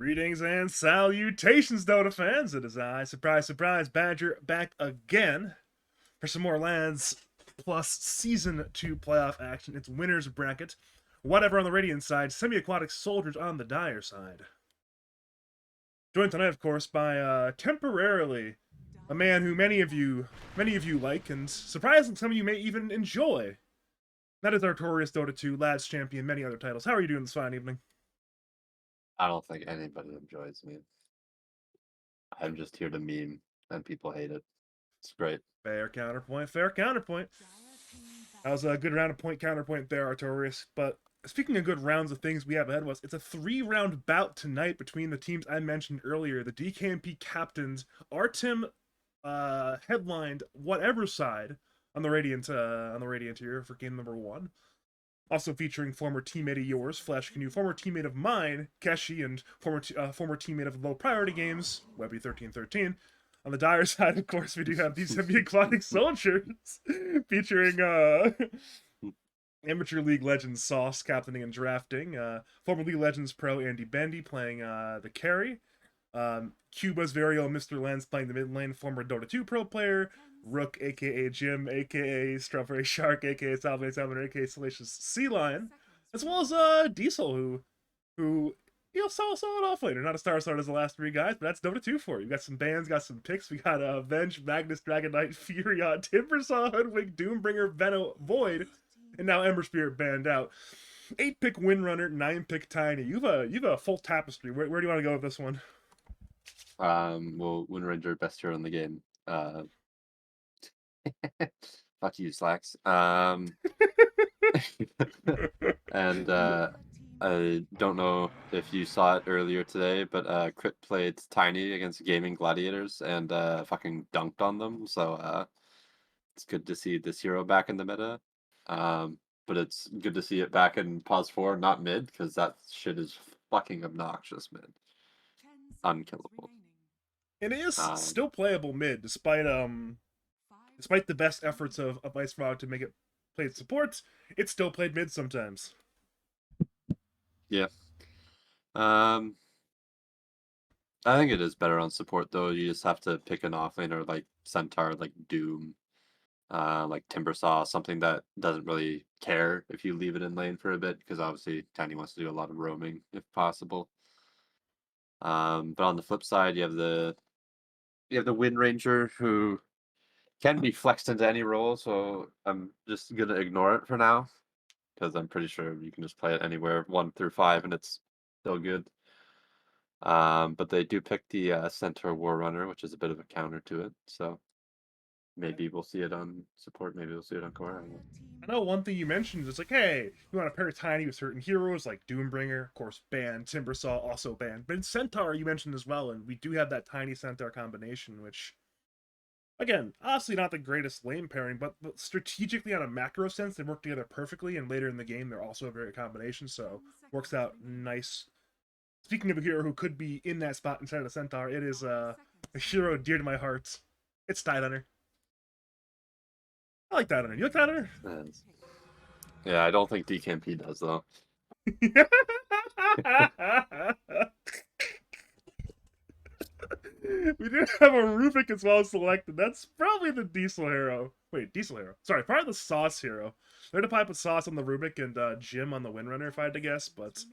Greetings and salutations, Dota fans. It is I, surprise, surprise, Badger, back again for some more Lands Plus Season 2 playoff action. It's winner's bracket. Whatever on the Radiant side, semi-aquatic soldiers on the Dire side. Joined tonight, of course, by temporarily a man who many of you like, and surprisingly some of you may even enjoy. That is Artorius, Dota 2, Lads Champion, many other titles. How are you doing this fine evening? I don't think anybody enjoys me. I'm just here to meme, and people hate it. It's great. Fair counterpoint, fair counterpoint. That was a good round of point counterpoint there, Artorius. But speaking of good rounds of things we have ahead of us, it's a 3-round bout tonight between the teams I mentioned earlier. The DKMP captains, Artem headlined whatever side on the Radiant here for game number 1. Also featuring former teammate of yours, Flash Canoe, former teammate of mine, Keshi, and former teammate of Low Priority Games, Webby1313. On the Dire side, of course, we do have these semi-aquatic soldiers featuring Amateur League Legends Sauce captaining and drafting, former League Legends pro Andy Bendy playing the carry, Cuba's very own Mr. Lens playing the mid lane, former Dota 2 pro player, Rook, aka Jim, aka Strawberry Shark, aka Salvation Salmon, aka Salacious Sea Lion, as well as Diesel, who saw it off later. Not a star starter as the last 3 guys, but that's Dota 2 for you. We got some bands, got some picks. We got Venge, Magnus, Dragon Knight, Furion, Timbersaw, Hoodwink, Doombringer, Veno, Void, and now Ember Spirit banned out. 8-pick Windrunner, 9-pick Tiny. You've a full tapestry. Where do you want to go with this one? Well, Wind Ranger, best hero in the game. Fuck you, Slacks. And I don't know if you saw it earlier today, but Crit played Tiny against Gaming Gladiators and fucking dunked on them. So it's good to see this hero back in the meta. But it's good to see it back in pause 4, not mid, because that shit is fucking obnoxious mid. Unkillable. It is still playable mid, despite the best efforts of Ice Frog to make it played support. It's still played mid sometimes. Yeah. I think it is better on support though. You just have to pick an offlaner like Centaur, like Doom, like Timbersaw, something that doesn't really care if you leave it in lane for a bit, because obviously Tiny wants to do a lot of roaming if possible. But on the flip side, you have the Wind Ranger, who can be flexed into any role, so I'm just gonna ignore it for now, because I'm pretty sure you can just play it anywhere 1 through 5 and it's still good. But they do pick the Centaur War Runner, which is a bit of a counter to it, so maybe we'll see it on support, maybe we'll see it on core. I know one thing you mentioned is like, hey, you want to pair Tiny with certain heroes like Doombringer, of course, banned, Timbersaw also banned, but in Centaur you mentioned as well, and we do have that Tiny Centaur combination, which, again, obviously not the greatest lane pairing, but strategically on a macro sense, they work together perfectly, and later in the game they're also a very combination, so works out nice. Speaking of a hero who could be in that spot inside of the Centaur, it is a hero dear to my heart. It's Tidehunter. I like Tidehunter. You like Tidehunter? Yeah, I don't think DKMP does though. We do have a Rubik as well selected. That's probably the Diesel hero. Wait, Diesel hero. Sorry, probably the Sauce hero. They're to pipe with Sauce on the Rubik and Jim on the Windrunner, if I had to guess, but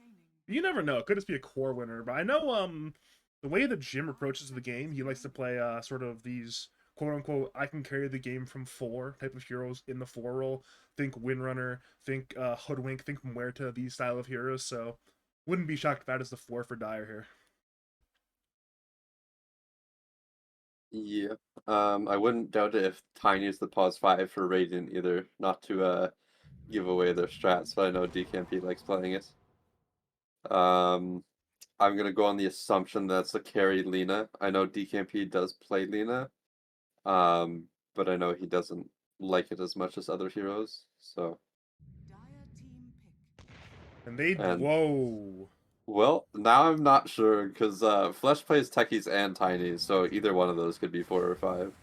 you never know. It could just be a core winner. But I know the way that Jim approaches the game, he likes to play sort of these quote unquote I can carry the game from 4 type of heroes in the 4 role. Think Windrunner, think Hoodwink, think Muerta, these style of heroes. So wouldn't be shocked if that is the 4 for Dire here. Yeah. I wouldn't doubt it if Tiny is the pause 5 for Radiant either, not to give away their strats, but I know DKMP likes playing it. I'm gonna go on the assumption that's a carry Lina. I know DKMP does play Lina, but I know he doesn't like it as much as other heroes. So. And whoa. Well, now I'm not sure because Flesh plays Techies and Tinies, so either one of those could be 4 or 5.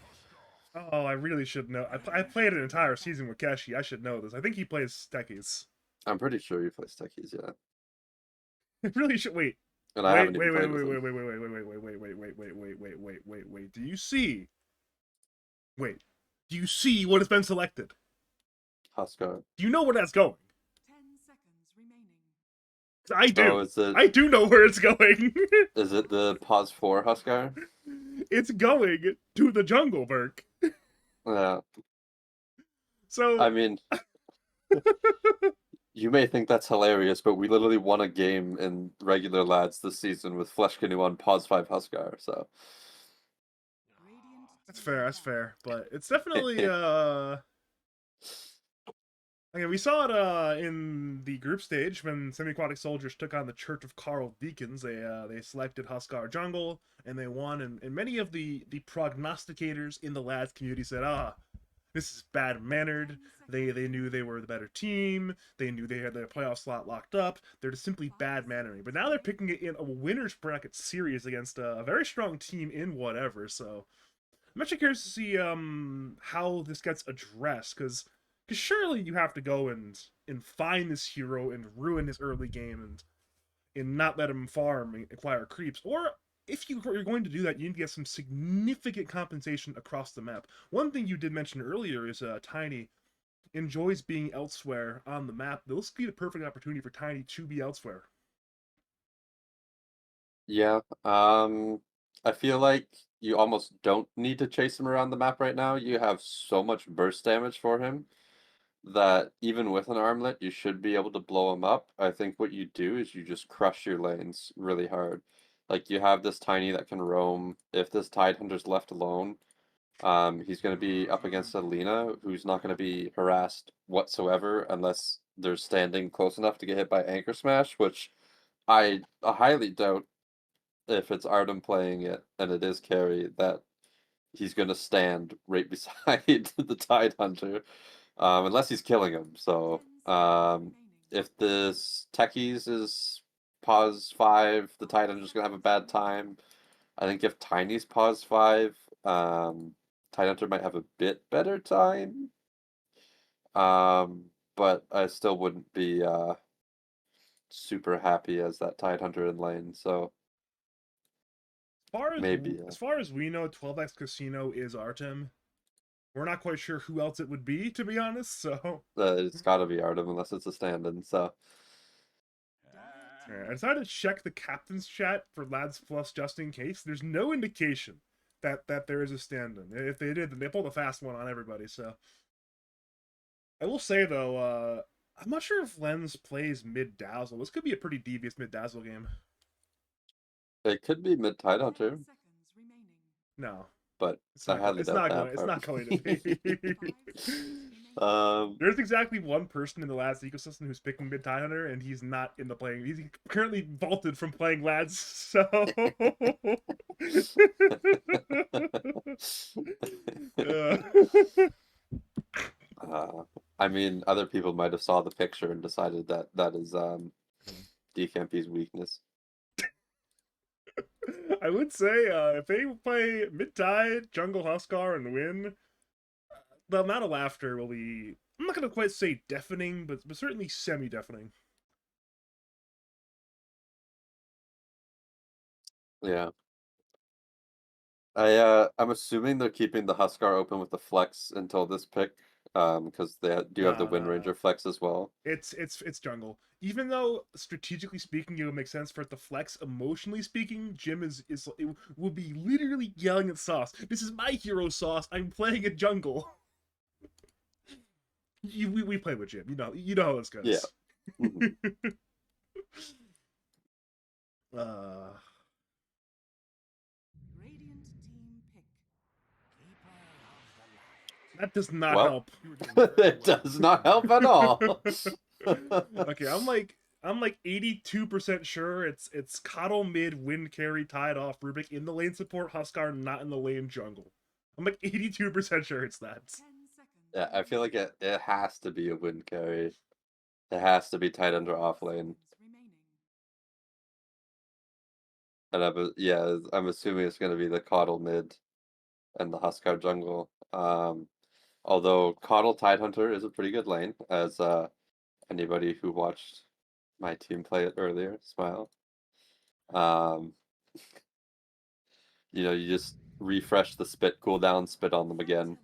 Oh, I really should know. I played an entire season with Keshi. I should know this. I think he plays Techies. I'm pretty sure he plays Techies, yeah. I really should. Wait. And I Wait, haven't wait, even wait, played wait, with him. wait, wait, wait, wait, wait, wait, wait, wait, wait, wait, wait, wait, wait, wait, wait. Do you see? Wait. Do you see what has been selected? Huskar. Do you know where that's going? 10 seconds remaining. I Oh, do. I do know where it's going. is it the pause 4 Huskar? It's going to the jungle, Burke. Yeah. So I mean, you may think that's hilarious, but we literally won a game in regular lads this season with Flesh Canoe on pause 5 Huskar, so. Radiant that's team fair. That's won. fair. But it's definitely Okay, we saw it in the group stage when semi-aquatic soldiers took on the Church of Carl Deacons. They selected Huskar Jungle and they won. And many of the prognosticators in the lads community said, this is bad mannered. They knew they were the better team. They knew they had their playoff slot locked up. They're just simply bad mannering. But now they're picking it in a winners bracket series against a very strong team in whatever. So I'm actually curious to see how this gets addressed because surely you have to go and find this hero and ruin his early game and not let him farm and acquire creeps. Or if you're going to do that, you need to get some significant compensation across the map. One thing you did mention earlier is Tiny enjoys being elsewhere on the map. This could be the perfect opportunity for Tiny to be elsewhere. Yeah, I feel like you almost don't need to chase him around the map right now. You have so much burst damage for him that even with an armlet, you should be able to blow him up. I think what you do is you just crush your lanes really hard. Like you have this Tiny that can roam. If this Tidehunter's left alone, he's going to be up against a Lina who's not going to be harassed whatsoever unless they're standing close enough to get hit by Anchor Smash, which I highly doubt if it's Artem playing it and it is carry that he's going to stand right beside the Tidehunter, unless he's killing him. So if this Techies is pause 5, the Tidehunter's going to have a bad time. I think if Tiny's pause 5, Tidehunter might have a bit better time. But I still wouldn't be super happy as that Tidehunter in lane. So maybe. As far as we know, 12x Casino is Artem. We're not quite sure who else it would be, to be honest. So It's got to be Artem unless it's a stand-in. So I decided to check the captain's chat for Lads Plus just in case. There's no indication that there is a stand-in. If they did, then they pulled a fast one on everybody. So I will say though, I'm not sure if Lens plays mid dazzle. This could be a pretty devious mid dazzle game. it could be mid Tidehunter, 10 seconds remaining. No, but it's I not. highly It's doubt not that going. It's part. not going to be. 5 seconds remaining. There's exactly one person in the Lads ecosystem who's picking mid Hunter, and he's not in the playing. He's currently vaulted from playing Lads, so. I mean, other people might have saw the picture and decided that that is Decampy's weakness. I would say if they play mid tide, jungle Huskar, and win, the amount of laughter will be. I'm not gonna quite say deafening, but certainly semi-deafening. Yeah. I'm assuming they're keeping the Huskar open with the flex until this pick, because they do have the No, Wind no, no. Ranger flex as well. It's jungle. Even though strategically speaking, it would make sense for it to flex. Emotionally speaking, Jim is it will be literally yelling at Sauce. This is my hero, Sauce. I'm playing a jungle. We play with Jim. You know how this goes. Yeah. Mhm. uh, Radiant team pick. that does not Well, help. it does not help at all. Okay, I'm like 82% sure it's Coddle mid, wind carry, tied off, Rubik in the lane support, Huskar not in the lane jungle. I'm like 82% sure it's that. 10 seconds. Yeah, I feel like it has to be a wind carry. It has to be tight under off lane. Remaining. And I'm assuming it's going to be the Coddle mid and the Huskar jungle. Although Coddle Tidehunter is a pretty good lane, as anybody who watched my team play it earlier, smile. Um, you just refresh the spit cooldown, spit on them again.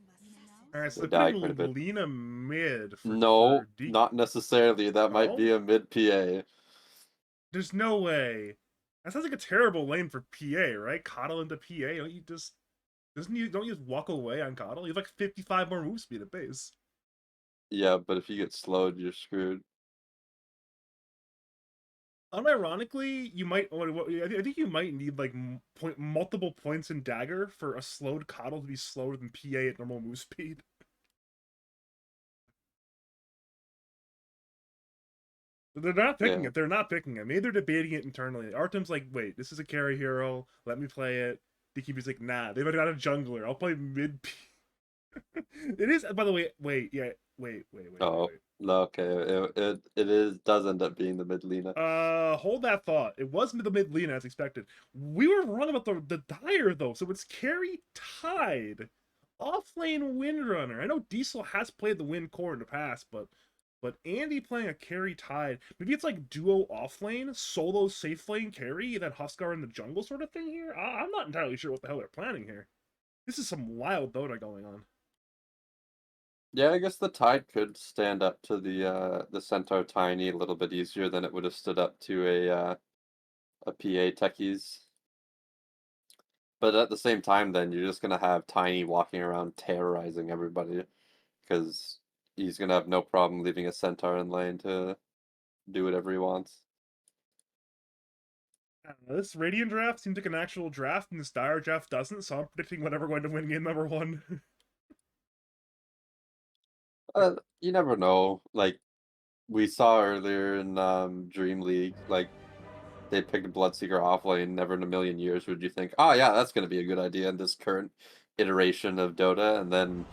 All right, so They they're die putting quite a bit. Lena mid No, for D. not necessarily. That might be No, a mid PA. there's no way. That sounds like a terrible lane for PA, right? Coddle into PA. Don't you just don't you just walk away on Coddle? You have like 55 more move speed at base. Yeah, but if you get slowed, you're screwed. Unironically, you might. I think you might need like multiple points in dagger for a slowed Coddle to be slower than PA at normal move speed. They're not picking Yeah. it. They're not picking it. Maybe they're debating it internally. Artem's like, wait, this is a carry hero. Let me play it. DKB's like, nah, they've got a jungler. I'll play mid. It is, by the way. Wait, yeah, Oh, wait. no, okay. It does end up being the mid Lena. Hold that thought. It wasn't the mid Lena as expected. We were wrong about the Dire though. So it's carry Tide, offlane Windrunner. I know Diesel has played the Wind Core in the past, but Andy playing a carry Tide. Maybe it's like duo offlane, solo safe lane carry, and then Huskar in the jungle sort of thing here. I'm not entirely sure what the hell they're planning here. This is some wild Dota going on. Yeah, I guess the Tide could stand up to the Centaur Tiny a little bit easier than it would have stood up to a PA Techies. But at the same time, then you're just gonna have Tiny walking around terrorizing everybody because he's gonna have no problem leaving a Centaur in lane to do whatever he wants. I don't know, this Radiant draft seems like an actual draft, and this Dire draft doesn't, so I'm predicting whatever going to win game number one. You never know. Like we saw earlier in Dream League, like they picked Bloodseeker offlane. Never in a million years would you think, oh yeah, that's gonna be a good idea in this current iteration of Dota, and then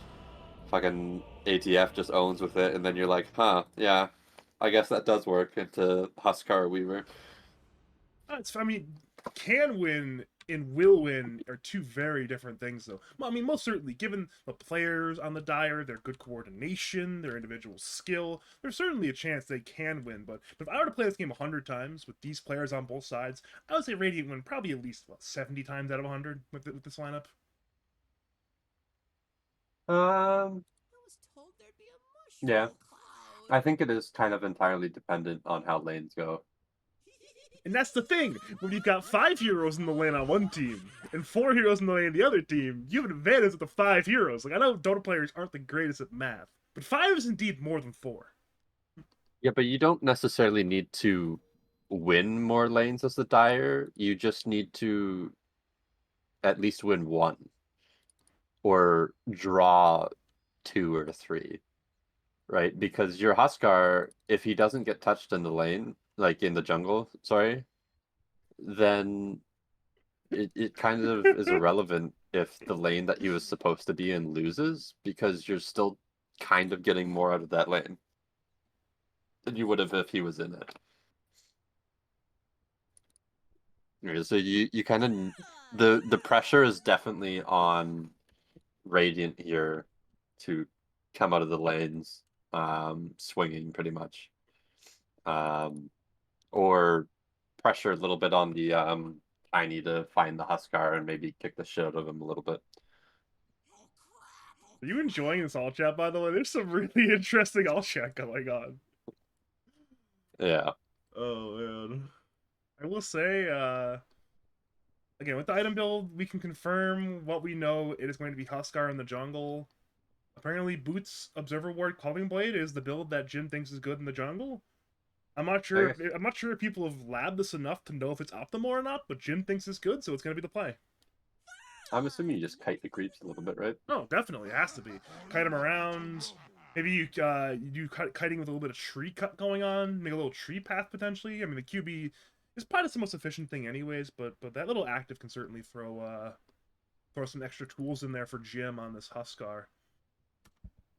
fucking ATF just owns with it, and then you're like, huh, yeah, I guess that does work into Huskar Weaver. I mean, can win and will win are two very different things, though. Well, I mean, most certainly, given the players on the Dire, their good coordination, their individual skill, there's certainly a chance they can win. But if I were to play this game 100 times with these players on both sides, I would say Radiant win probably at least, 70 times out of 100 with this lineup. Um, I was told there'd be a yeah, mushroom cloud. I think it is kind of entirely dependent on how lanes go. And that's the thing. When you've got 5 heroes in the lane on one team and 4 heroes in the lane on the other team, you have an advantage with the 5 heroes. Like, I know Dota players aren't the greatest at math, but 5 is indeed more than 4. Yeah, but you don't necessarily need to win more lanes as the Dire. You just need to at least win one or draw 2 or 3, right? Because your Huskar, if he doesn't get touched in the lane, like in the jungle, sorry, then it kind of is irrelevant if the lane that he was supposed to be in loses, because you're still kind of getting more out of that lane than you would have if he was in it. Yeah, so you kind of the pressure is definitely on Radiant here to come out of the lanes, swinging pretty much, um, or pressure a little bit on the Tiny to find the Huskar and maybe kick the shit out of him a little bit. Are you enjoying this all chat, by the way? There's some really interesting all chat going on. Yeah. Oh, man. I will say, again, with the item build, we can confirm what we know. It is going to be Huskar in the jungle. Apparently, Boots Observer Ward Clothing Blade is the build that Jim thinks is good in the jungle. I'm not sure. I'm not sure if people have labbed this enough to know if it's optimal or not. But Jim thinks it's good, so it's gonna be the play. I'm assuming you just kite the creeps a little bit, right? Oh, definitely, it has to be. Kite them around. Maybe you do kiting with a little bit of tree cut going on. Make a little tree path potentially. I mean, the QB is probably the most efficient thing, anyways. But that little active can certainly throw some extra tools in there for Jim on this Huskar.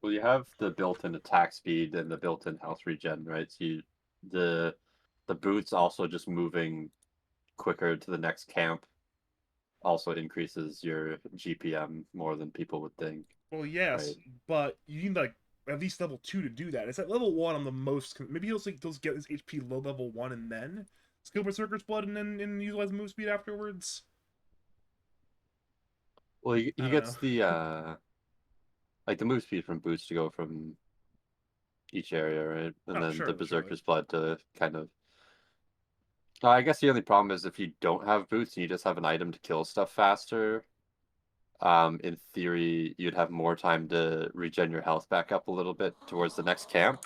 Well, you have the built-in attack speed and the built-in health regen, right? So the boots also just moving quicker to the next camp also increases your GPM more than people would think. Well, yes, Right. but you need like at least level 2 to do that. It's at level 1 I'm the most. Maybe he'll get his HP low level 1 and then. skill Berserker's Blood and utilize move speed afterwards? Well, he I don't know. gets the like the move speed from boots to go from each area, right? And Oh, then the surely, surely. Berserker's Blood to kind of. I guess the only problem is if you don't have boots and you just have an item to kill stuff faster. In theory, you'd have more time to regen your health back up a little bit towards the next camp.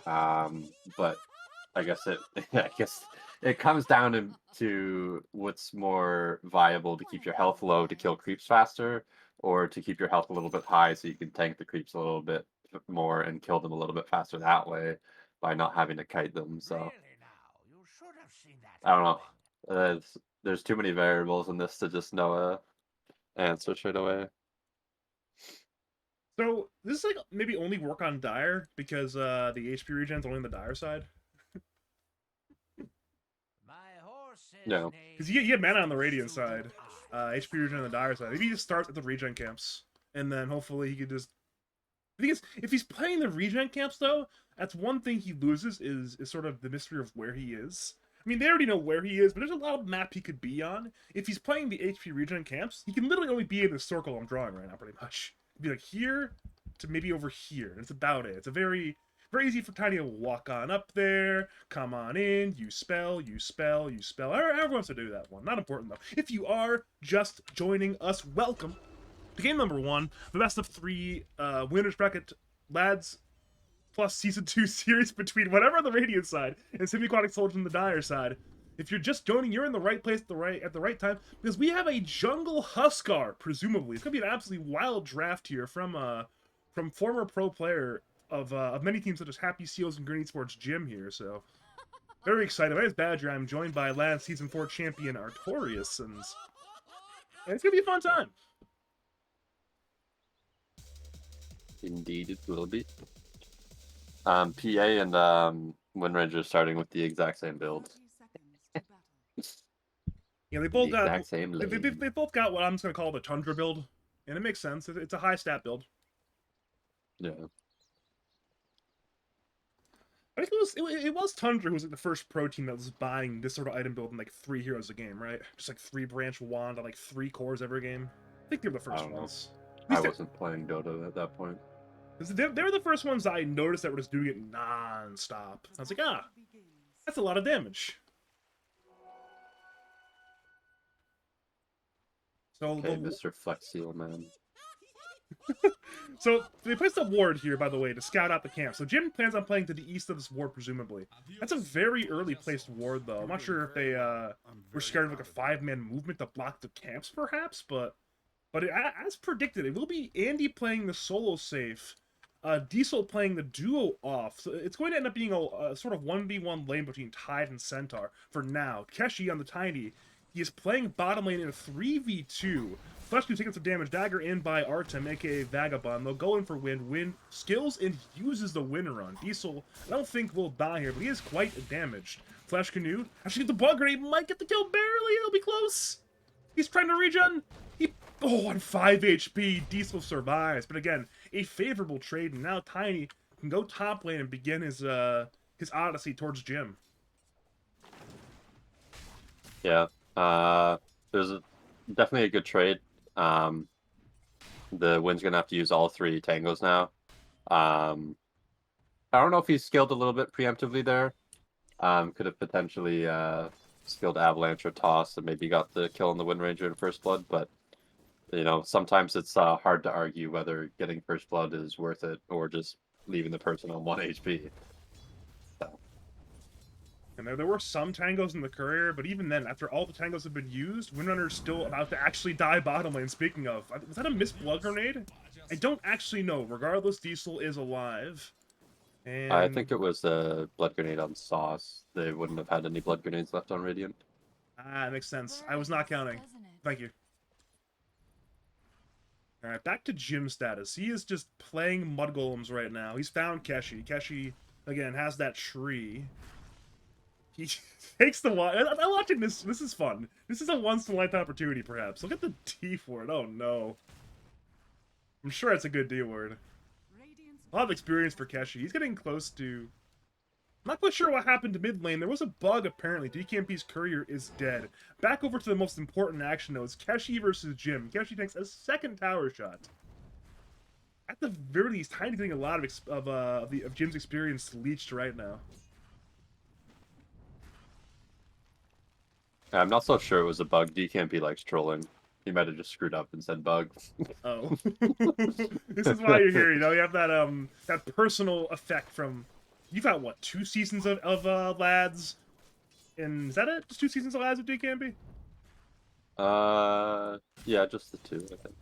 But I guess I guess it comes down to what's more viable to keep your health low to kill creeps faster, or to keep your health a little bit high so you can tank the creeps a little bit more and kill them a little bit faster that way by not having to kite them. So I don't know. There's too many variables in this to just know a answer straight away. So this is like maybe only work on Dire because the HP regen's only on the Dire side. Yeah. Because you get mana on the Radiant side, HP regen on the Dire side. Maybe he just starts at the regen camps, and then hopefully he could just. The thing is, if he's playing the regen camps though, that's one thing he loses is sort of the mystery of where he is. I mean, they already know where he is, but there's a lot of map he could be on. If he's playing the HP regen camps, he can literally only be in the circle I'm drawing right now, pretty much. He'd be like here to maybe over here. That's about it. It's a very easy for Tiny to walk on up there, come on in, you spell, you spell, you spell. Everyone wants to do that one. Not important though. If you are just joining us, welcome to game number 1, the best of 3 winners bracket lads plus season 2 series between whatever on the Radiant side and Semi-Aquatic Soldiers on the Dire side. If you're just joining, you're in the right place at the right time, because we have a Jungle Huskar, presumably. It's gonna be an absolutely wild draft here from former pro player of many teams such as Happy Seals and Green Sports Gym here. So very excited. My name is Badger. I'm joined by last season 4 champion Artorius, and it's gonna be a fun time. Indeed, it will be. PA and Windranger starting with the exact same build. Yeah, they both got exact same they both got what I'm just gonna call the Tundra build, and it makes sense. It's a high stat build. Yeah. I think it was Tundra who was like the first pro team that was buying this sort of item build in like 3 heroes a game, right? Just like 3 branch wand on like 3 cores every game. I think they were the first ones. I wasn't playing Dota at that point. They were the first ones I noticed that were just doing it non-stop. I was like, that's a lot of damage. So okay, Mr. Flex Seal, man. So they placed a ward here, by the way, to scout out the camp. So Jim plans on playing to the east of this ward, presumably. That's a very early placed ward, though. I'm not sure if they were scared of like a 5-man movement to block the camps, perhaps, but as predicted, it will be Andy playing the solo safe, Diesel playing the duo off. So it's going to end up being a sort of 1v1 lane between Tide and Centaur for now. Keshi on the Tiny, he is playing bottom lane in a 3v2. Flesh Cube taking some damage. Dagger in by Artem, aka Vagabond. They'll go in for Win skills and uses the win run. Diesel, I don't think will die here, but he is quite damaged. Flash Canoe, actually the bug grenade might get the kill barely. It'll be close. He's trying to regen. On 5 HP, Diesel survives. But again, a favorable trade, and now Tiny can go top lane and begin his odyssey towards Jim. Yeah, there's definitely a good trade. The Win's gonna have to use all 3 tangos now. I don't know if he's skilled a little bit preemptively there. Could have potentially skilled Avalanche or Toss and maybe got the kill on the Windranger in First Blood, but you know, sometimes it's hard to argue whether getting First Blood is worth it or just leaving the person on 1 HP. So. And there were some tangos in the courier, but even then, after all the tangos have been used, Windrunner's still about to actually die bottom lane. Speaking of, was that a missed blood grenade? I don't actually know. Regardless, Diesel is alive. And I think it was a blood grenade on Sauce. They wouldn't have had any blood grenades left on Radiant. That makes sense. I was not counting. Thank you. Alright, back to Jim's status. He is just playing Mud Golems right now. He's found Keshi. Keshi, again, has that tree. He takes the water. I'm watching this. This is fun. This is a once-in-a-lifetime opportunity, perhaps. Look at the T for it. Oh, no. I'm sure it's a good D word. A lot of experience for Keshi. He's getting close to... Not quite sure what happened to mid lane. There was a bug, apparently. DKMP's courier is dead. Back over to the most important action, though. It's Keshi versus Jim. Keshi takes a second tower shot. At the very least, Tiny getting a lot of Jim's experience leached right now. I'm not so sure it was a bug. DKMP likes trolling. He might have just screwed up and said bug. Oh. This is why you're here, you know? You have that personal effect from... You've got, what, 2 seasons of Lads? And is that it? Just 2 seasons of Lads with DKMP? Yeah, just the 2, I think.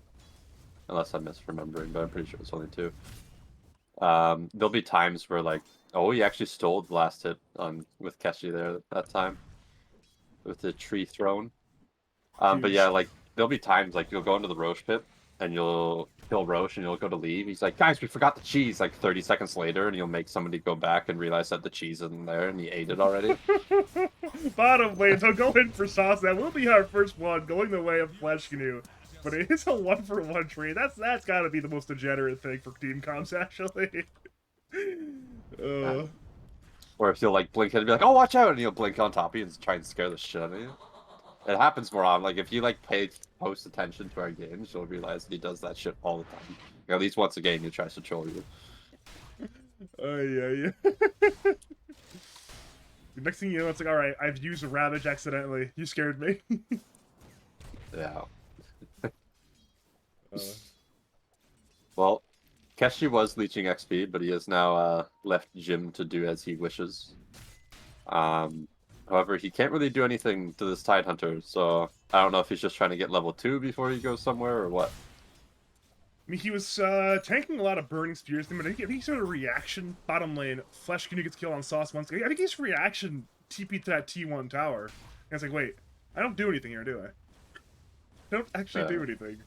Unless I'm misremembering, but I'm pretty sure it's only 2. There'll be times where, like, oh, he actually stole the last hit with Keshi there that time. With the tree throne. But yeah, like, there'll be times, like, you'll go into the Roche pit, and you'll kill Roche, and you'll go to leave. He's like, guys, we forgot the cheese, like, 30 seconds later, and you'll make somebody go back and realize that the cheese isn't there, and he ate it already. Bottom lane, so go in for Sauce. That will be our first one, going the way of Flesh Canoe. But it is a 1-for-1 trade. That's gotta be the most degenerate thing for team comps, actually. Or if you'll, like, blink and be like, oh, watch out, and you'll blink on top of you and try and scare the shit out of you. It happens more often. Like, if you, like, pay close attention to our games, you'll realize that he does that shit all the time. Like, at least once a game, he tries to troll you. Oh, yeah. The next thing you know, it's like, alright, I've used a Ravage accidentally. You scared me. Yeah. Well, Keshi was leeching XP, but he has now left Jim to do as he wishes. However, he can't really do anything to this Tidehunter, so I don't know if he's just trying to get level 2 before he goes somewhere or what. I mean, he was tanking a lot of Burning Spears, but I think sort of reaction bottom lane. Flesh Canoe gets killed on Sauce once. I think his reaction TP to that T1 tower. And it's like, wait, I don't do anything here, do I? I don't actually do anything.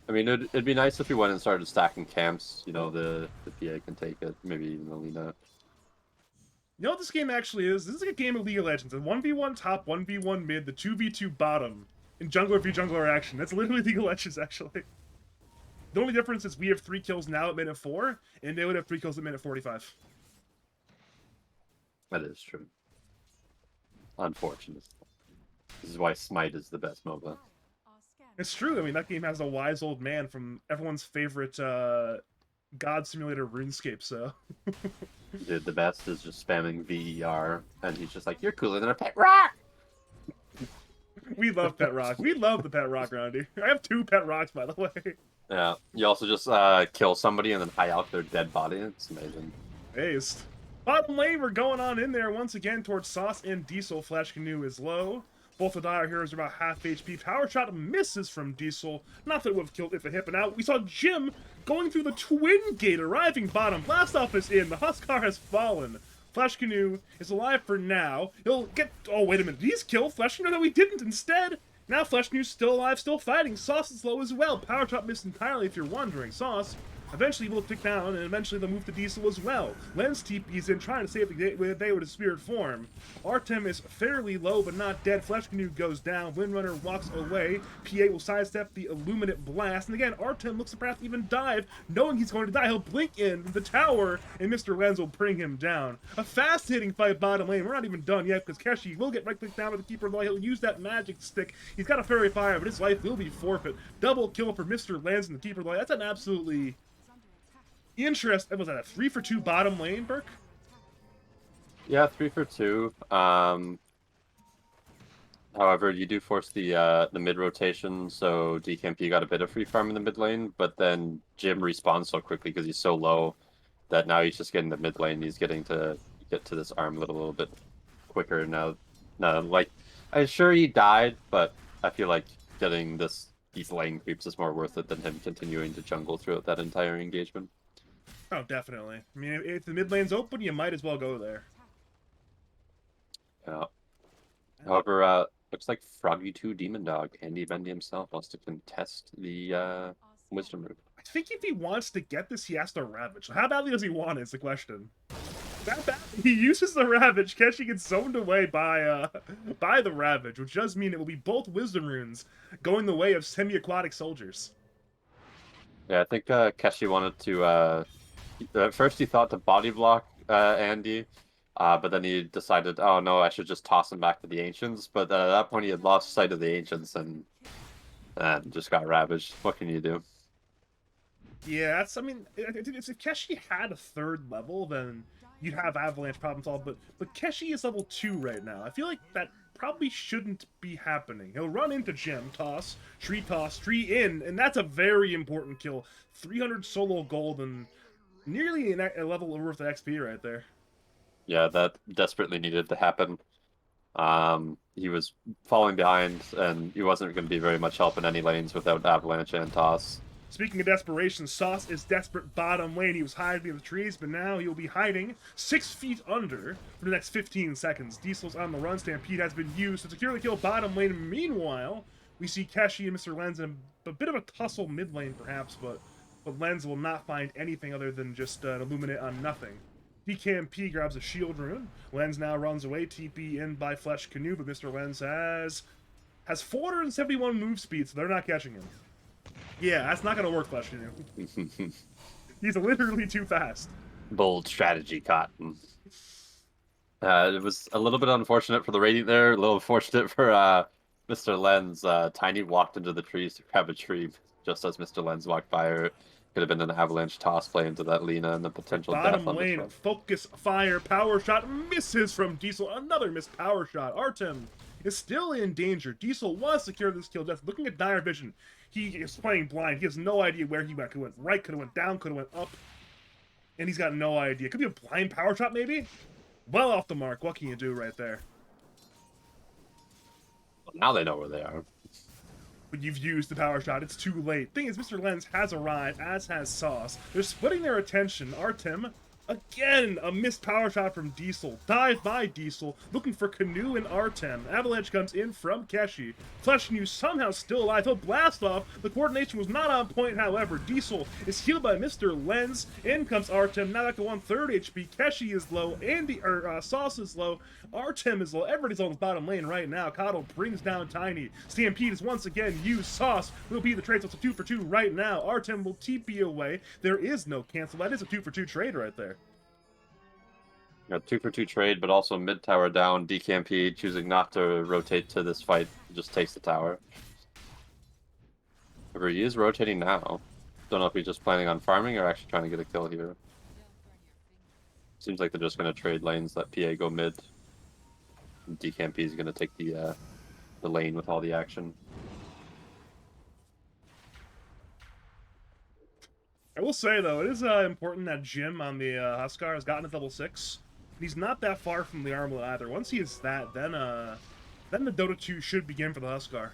I mean, it'd be nice if he went and started stacking camps. You know, the PA can take it, maybe even Alina. You know what this game actually is? This is like a game of League of Legends. A 1v1 top, 1v1 mid, the 2v2 bottom. In jungler v jungler action. That's literally League of Legends, actually. The only difference is we have 3 kills now at minute 4, and they would have 3 kills at minute 45. That is true. Unfortunate. This is why Smite is the best MOBA. It's true. I mean, that game has a wise old man from everyone's favorite God Simulator RuneScape, so... Dude, the best is just spamming VER, and he's just like, you're cooler than a pet rock! We love Pet Rock. We love the Pet Rock, Roundy. I have 2 Pet Rocks, by the way. Yeah, you also just kill somebody and then high out their dead body. It's amazing. Aced. Bottom lane, we're going on in there once again towards Sauce and Diesel. Flash Canoe is low. Both of our heroes are about half HP. Power shot misses from Diesel. Not that it would have killed if it hit, but now we saw Jim going through the Twin Gate, arriving bottom. Blast off is in. The Huskar has fallen. Flash Canoe is alive for now. He'll get... Oh, wait a minute. Did he kill Flash Canoe? No, he didn't. Instead, now Flash Canoe's still alive, still fighting. Sauce is low as well. Power shot missed entirely, if you're wondering. Sauce eventually will tick down, and eventually they'll move to Diesel as well. Lens TP's in, trying to save the day with his spirit form. Artem is fairly low, but not dead. Flesh Canoe goes down. Windrunner walks away. PA will sidestep the Illuminate Blast. And again, Artem looks to perhaps even dive, knowing he's going to die. He'll blink in the tower, and Mr. Lens will bring him down. A fast-hitting fight bottom lane. We're not even done yet, because Keshi will get right-clicked down by the Keeper of the Light. He'll use that magic stick. He's got a Fairy Fire, but his life will be forfeit. Double kill for Mr. Lens and the Keeper of the Light. That's an absolutely... Was that a 3 for 2 bottom lane, Burke? Yeah, 3 for 2. However, you do force the mid rotation, so DKMP got a bit of free farm in the mid lane, but then Jim respawns so quickly because he's so low that now he's just getting the mid lane. He's getting to get to this armlet a little bit quicker now. Like, I'm sure he died, but I feel like getting these lane creeps is more worth it than him continuing to jungle throughout that entire engagement. Oh, definitely. I mean, if the mid lane's open, you might as well go there. Yeah. However, looks like Froggy2 Demon Dog, Andy Bendy himself, wants to contest the Wisdom Root. I think if he wants to get this, he has to Ravage. How badly does he want it is the question. That bad. He uses the Ravage. Keshi gets zoned away by the Ravage, which does mean it will be both Wisdom Runes going the way of semi-aquatic soldiers. Yeah, I think Keshi wanted to At first he thought to body block Andy, but then he decided, oh no, I should just toss him back to the Ancients. But at that point he had lost sight of the Ancients and just got ravaged. What can you do? Yeah, that's. I mean, if Keshi had a third level, then you'd have Avalanche problem solved. But Keshi is level 2 right now. I feel like that probably shouldn't be happening. He'll run into Jim, toss, tree in, and that's a very important kill. 300 solo gold and nearly a level worth of XP right there. Yeah, that desperately needed to happen. He was falling behind, and he wasn't going to be very much help in any lanes without Avalanche and Toss. Speaking of desperation, Sauce is desperate bottom lane. He was hiding in the trees, but now he'll be hiding 6 feet under for the next 15 seconds. Diesel's on the run. Stampede has been used to securely kill bottom lane. Meanwhile, we see Keshi and Mr. Lenz in a bit of a tussle mid lane, perhaps, but Lenz will not find anything other than just an Illuminate on nothing. DKMP grabs a shield rune. Lenz now runs away. TP in by Flesh Canoe, but Mr. Lenz has 471 move speed, so they're not catching him. Yeah, that's not gonna work, Flesh Canoe. He's literally too fast. Bold strategy, Cotton. It was a little bit unfortunate for the Radiant there, a little unfortunate for Mr. Lenz. Tiny walked into the trees to grab a tree just as Mr. Lenz walked by her. Could have been an avalanche toss play into that Lina and the potential Bottom death on lane, this focus fire, power shot, misses from Diesel. Another missed power shot. Artem is still in danger. Diesel was secured this kill. Just looking at dire vision, he is playing blind. He has no idea where he went. Could have went right, could have went down, could have went up. And he's got no idea. Could be a blind power shot, maybe? Well off the mark. What can you do right there? Now they know where they are. But you've used the power shot. It's too late. Thing is, Mr. Lenz has arrived, as has Sauce. They're splitting their attention. Artem, again, a missed power shot from Diesel. Dive by Diesel, looking for Canoe and Artem. Avalanche comes in from Keshi. Flesh Canoe somehow still alive. He'll blast off. The coordination was not on point, however. Diesel is healed by Mr. Lenz. In comes Artem. Now back to 130 HP. Keshi is low. Sauce is low. Artem is low. Everybody's on the bottom lane right now. Coddle brings down Tiny. Stampede is once again used. Sauce will be the trade. So it's a 2 for 2 right now. Artem will TP away. There is no cancel. That is a 2 for 2 trade right there. Got 2 for 2 trade, but also mid tower down. DKMP choosing not to rotate to this fight, just takes the tower. However, he is rotating now. Don't know if he's just planning on farming or actually trying to get a kill here. Seems like they're just going to trade lanes, let PA go mid. DKMP is going to take the lane with all the action. I will say, though, it is important that Jim on the Huskar has gotten to level 6. He's not that far from the Armlet either. Once he is that, then the Dota 2 should begin for the Huskar.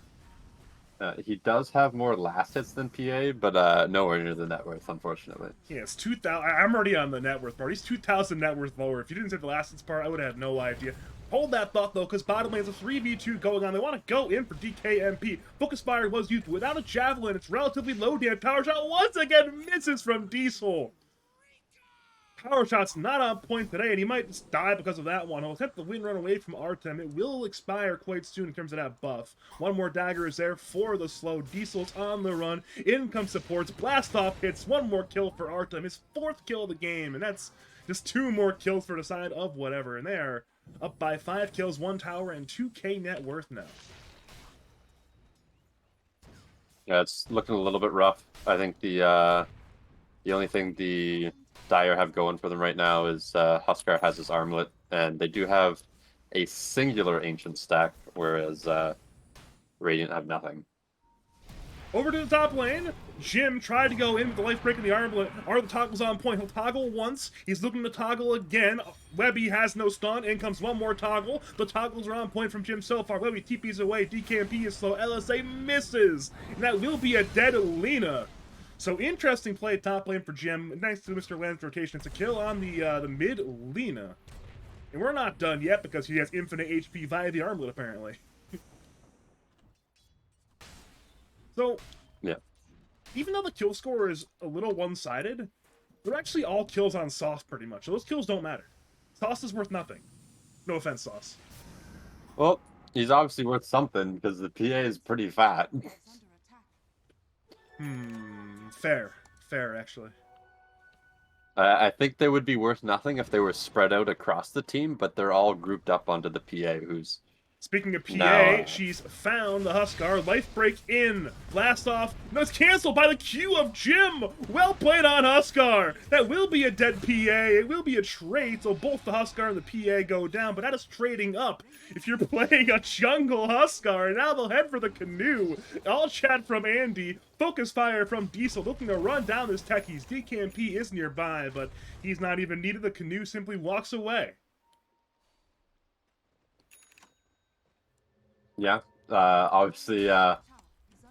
He does have more last hits than PA, but nowhere near the net worth, unfortunately. Yeah, it's 2,000. I'm already on the net worth part. He's 2,000 net worth lower. If you didn't say the last hits part, I would have had no idea. Hold that thought, though, because bottom lane's a 3v2 going on. They want to go in for DKMP. Focus Fire was used without a Javelin. It's relatively low damage. Power Shot once again misses from Diesel. Power Shot's not on point today, and he might just die because of that one. He'll attempt the win run away from Artem. It will expire quite soon in terms of that buff. One more dagger is there for the slow. Diesel's on the run. In comes supports. Blast off hits. One more kill for Artem. His 4th kill of the game, and that's just 2 more kills for the side of whatever. And they're up by 5 kills, 1 tower, and 2k net worth now. Yeah, it's looking a little bit rough. I think the only thing the Dire have going for them right now is Huskar has his armlet, and they do have a singular ancient stack, whereas Radiant have nothing. Over to the top lane. Jim tried to go in with the life break in the armlet. Are the toggles on point? He'll toggle once. He's looking to toggle again. Webby has no stun. In comes one more toggle. The toggles are on point from Jim so far. Webby TP's away. DKMP is slow. LSA misses. And that will be a dead Lina. So interesting play top lane for Jim. Thanks to Mr. Lenz's rotation. It's a kill on the mid Lina. And we're not done yet because he has infinite HP via the armlet, apparently. So, yeah. Even though the kill score is a little one-sided, they're actually all kills on Sauce pretty much. So those kills don't matter. Sauce is worth nothing. No offense, Sauce. Well, he's obviously worth something because the PA is pretty fat. Fair. Fair, actually. I think they would be worth nothing if they were spread out across the team, but they're all grouped up onto the PA, who's Speaking of PA, now, she's found the Huskar. Life break in. Blast off. No, it's canceled by the Q of Jim. Well played on Huskar. That will be a dead PA. It will be a trade, so both the Huskar and the PA go down, but that is trading up. If you're playing a jungle Huskar, now they'll head for the canoe. All chat from Andy. Focus fire from Diesel, looking to run down this techies. DKMP is nearby, but he's not even needed. The canoe simply walks away. yeah. Obviously,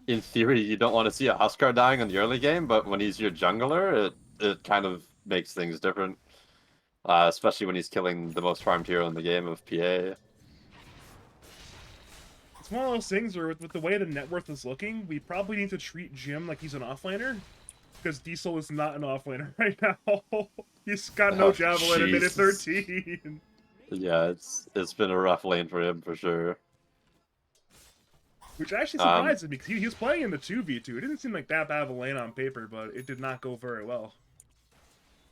in theory, you don't want to see a Huskar dying in the early game, but when he's your jungler, it kind of makes things different. Especially when he's killing the most farmed hero in the game of PA. It's one of those things where, with the way the net worth is looking, we probably need to treat Jim like he's an offlaner, because Diesel is not an offlaner right now. He's got no javelin at minute 13. Yeah, it's been a rough lane for him for sure. Which actually surprised me, because he was playing in the 2v2. It didn't seem like that bad of a lane on paper, but it did not go very well.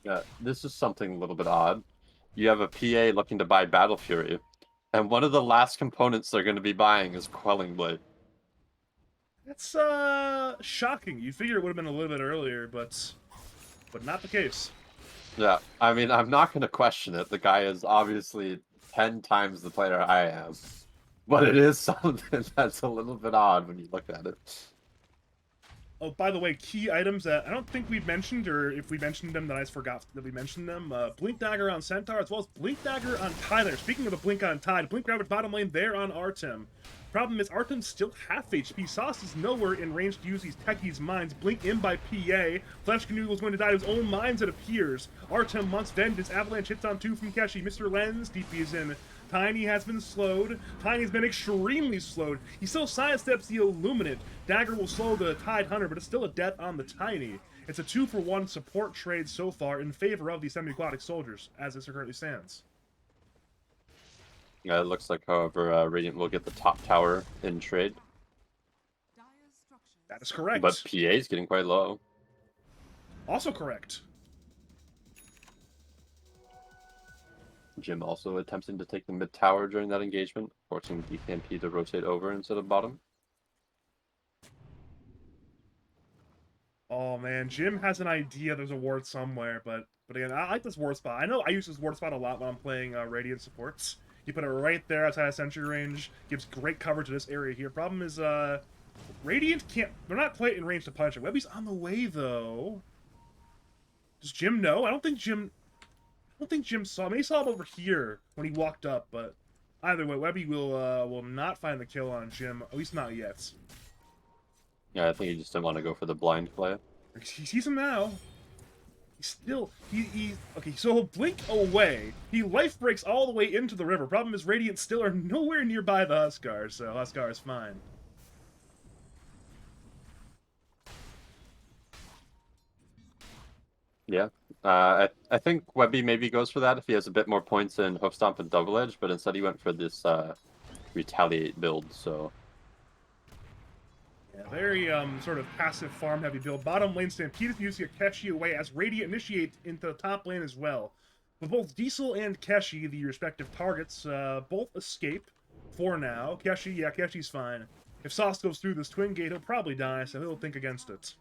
Yeah, this is something a little bit odd. You have a PA looking to buy Battle Fury, and one of the last components they're going to be buying is Quelling Blade. That's shocking. You figure it would have been a little bit earlier, but not the case. Yeah, I mean, I'm not going to question it. The guy is obviously 10 times the player I am. But it is something that's a little bit odd when you look at it. Oh, by the way, key items that I don't think we mentioned, or if we mentioned them, then I just forgot that we mentioned them. Blink Dagger on Centaur, as well as Blink Dagger on Tyler. Speaking of the Blink on Tide, Blink Rabbit bottom lane there on Artem. Problem is, Artem's still half HP. Sauce is nowhere in range to use these techies' mines. Blink in by PA. Flesh Canoe was going to die to his own mines, it appears. Artem wants vengeance. Avalanche hits on 2 from Keshi. Mr. Lens, DP is in. Tiny has been slowed. Tiny's been extremely slowed. He still sidesteps the Illuminate. Dagger will slow the Tide Hunter, but it's still a death on the Tiny. It's a 2-for-1 support trade so far in favor of the semi-aquatic soldiers, as it currently stands. Yeah, it looks like, however, Radiant will get the top tower in trade. That is correct. But PA is getting quite low. Also correct. Jim also attempting to take the mid tower during that engagement, forcing DKMP to rotate over instead of bottom. Oh man, Jim has an idea there's a ward somewhere, but again, I like this ward spot. I know I use this ward spot a lot when I'm playing Radiant supports. You put it right there outside of sentry range, gives great cover to this area here. Problem is, Radiant can't, they're not quite in range to punch it. Webby's on the way though. Does Jim know? I don't think Jim saw him. He saw him over here when he walked up, but either way, Webby will not find the kill on Jim, at least not yet. Yeah, I think he just didn't want to go for the blind play. He sees him now. He's still okay, so he'll blink away. He life breaks all the way into the river. Problem is Radiant still are nowhere nearby the Huskar, so Huskar is fine. Yeah. I think Webby maybe goes for that if he has a bit more points in Hoof Stomp and Double Edge, but instead he went for this Retaliate build, so... Yeah, very sort of passive farm heavy build. Bottom lane Stampede is using a Keshi away as Radiant initiate into the top lane as well. But both Diesel and Keshi, the respective targets, both escape for now. Keshi's fine. If Sauce goes through this twin gate, he'll probably die, so he'll think against it.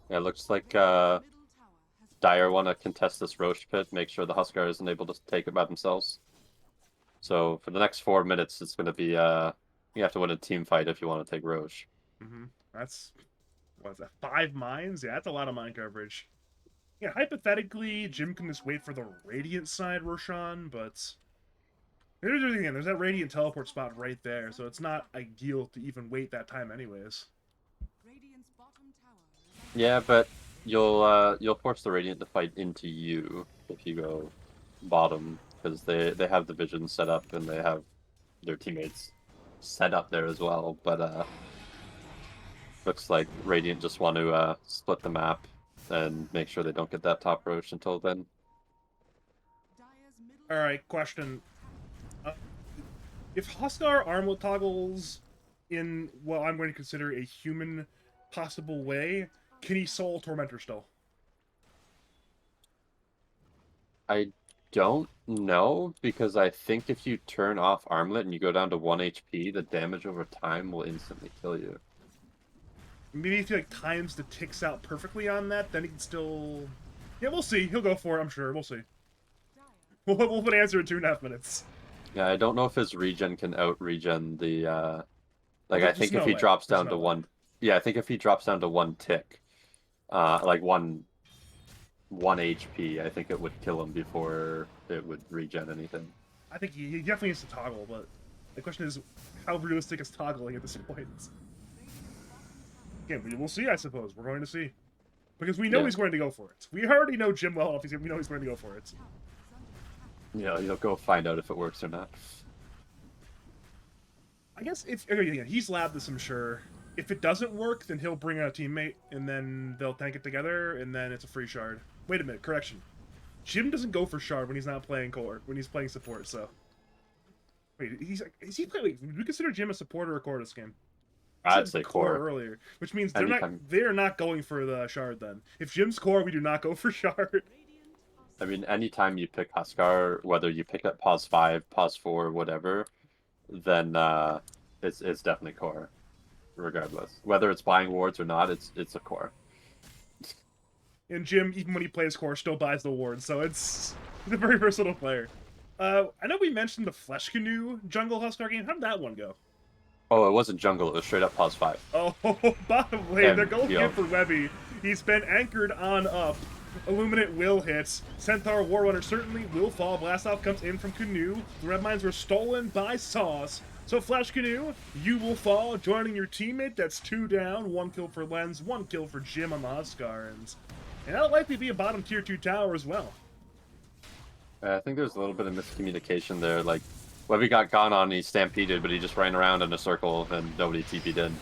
Yeah, it looks like Dire want to contest this Roche pit, make sure the Huskar isn't able to take it by themselves. So for the next 4 minutes, it's going to be you have to win a team fight if you want to take Roche. That's, what's that, 5 mines? Yeah, that's a lot of mine coverage. Yeah, hypothetically, Jim can just wait for the Radiant side Roshan, but there's that Radiant teleport spot right there, so it's not ideal to even wait that time anyways. Yeah, but you'll force the Radiant to fight into you if you go bottom, because they have the vision set up and they have their teammates set up there as well. But looks like Radiant just want to split the map and make sure they don't get that top Roche until then. Alright, question. If Huskar armlet toggles in what I'm going to consider a human possible way, can he soul Tormentor still? I don't know, because I think if you turn off Armlet and you go down to 1 HP, the damage over time will instantly kill you. Maybe if he like times the ticks out perfectly on that, then he can still. Yeah, we'll see. He'll go for it. I'm sure. We'll see. We'll have an answer in 2.5 minutes. Yeah, I don't know if his regen can out-regen the, like, I There's think no if he way. drops There's down no to way. one... Yeah, I think if he drops down to 1 tick, like 1 HP, I think it would kill him before it would regen anything. I think he definitely needs to toggle, but the question is, how realistic is toggling at this point? Again, we'll see, I suppose. We're going to see. Because we know Yeah. he's going to go for it. We already know Jim well enough. We know he's going to go for it. Yeah, you'll go find out if it works or not. I guess if again, he's labbed this, I'm sure. If it doesn't work, then he'll bring a teammate, and then they'll tank it together, and then it's a free shard. Wait a minute, correction. Jim doesn't go for shard when he's not playing core, when he's playing support. So, wait, is he playing? Wait, do we consider Jim a support or a core this game? I I'd said say core. earlier, which means Anytime. they're not going for the shard then. If Jim's core, we do not go for shard. I mean, anytime you pick Huskar, whether you pick up pause 5, pause 4, whatever, then it's definitely core, regardless. Whether it's buying wards or not, it's a core. And Jim, even when he plays core, still buys the ward, so he's a very versatile player. I know we mentioned the Flesh Canoe jungle Huskar game. How did that one go? Oh, it wasn't jungle, it was straight up pause 5. Oh, bottom lane, And, they're going you know, in for Webby. He's been anchored on up. Illuminate will hit. Centaur Warrunner certainly will fall. Blastoff comes in from Canoe. The Red Mines were stolen by Sauce. So Flash Canoe, you will fall, joining your teammate. That's 2 down. 1 kill for Lens, 1 kill for Jim on the Huskarans. And that'll likely be a bottom tier 2 tower as well. I think there's a little bit of miscommunication there. Like, Webby got gone on, he stampeded, but he just ran around in a circle and nobody TP'd in.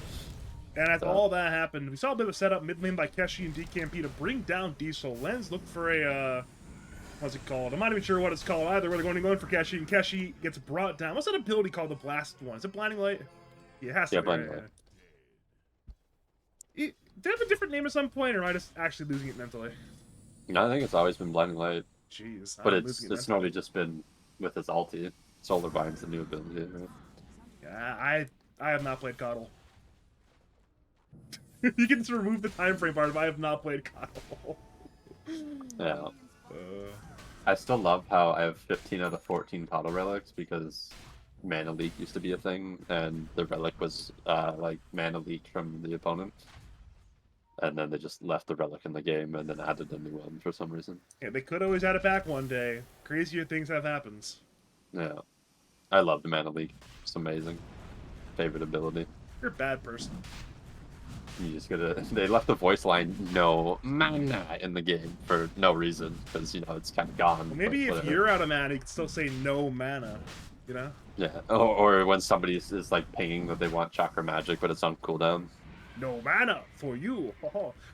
And as all that happened, we saw a bit of a setup mid lane by Keshi and DKMP to bring down Diesel. Lens looked for a, what's it called? I'm not even sure what it's called either, where they're going for Keshi, and Keshi gets brought down. What's that ability called, the Blast one? Is it Blinding Light? Yeah, it has to Yeah, be. Blinding Right? Light. Did it have a different name at some point, or am I just actually losing it mentally? No, I think it's always been Blinding Light. Jeez. But I'm it's losing it normally just been with his ulti. Solar Vine's the new ability. Right? Yeah, I have not played Coddle. You can just remove the time frame part if I have not played Coddle. Yeah. I still love how I have 15 out of 14 Coddle relics, because mana leak used to be a thing, and the relic was like mana leak from the opponent. And then they just left the relic in the game and then added a new one for some reason. Yeah, they could always add it back one day. Crazier things have happened. Yeah. I love the mana leak. It's amazing. Favorite ability. You're a bad person. You just gotta... They left the voice line no mana in the game for no reason, because, you know, it's kind of gone. Well, maybe if whatever. you're out of mana, you can still say no mana. You know? Yeah, or when somebody is like pinging that they want chakra magic, but it's on cooldown. No mana for you.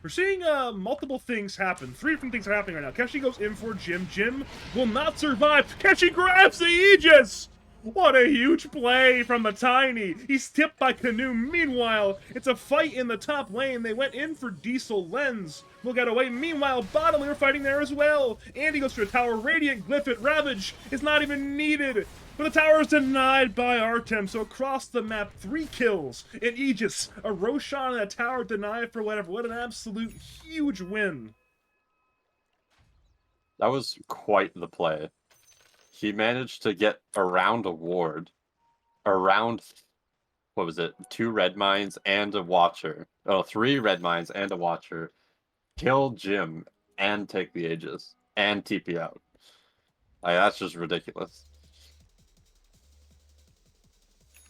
We're seeing multiple things happen. 3 different things are happening right now. Keshi goes in for Jim. Jim will not survive. Keshi grabs the Aegis! What a huge play from the Tiny. He's tipped by Canoe. Meanwhile, it's a fight in the top lane. They went in for Diesel. Lens will get away. Meanwhile, bottom lane are fighting there as well. Andy goes for a tower. Radiant, Glyph it. Ravage is not even needed. But the tower is denied by Artem, so across the map, 3 kills. An Aegis, a Roshan, and a tower denied for whatever. What an absolute huge win. That was quite the play. He managed to get around a ward, around, what was it, 2 red mines and a watcher. Oh, 3 red mines and a watcher. Kill Jim and take the Aegis and TP out. Like, that's just ridiculous.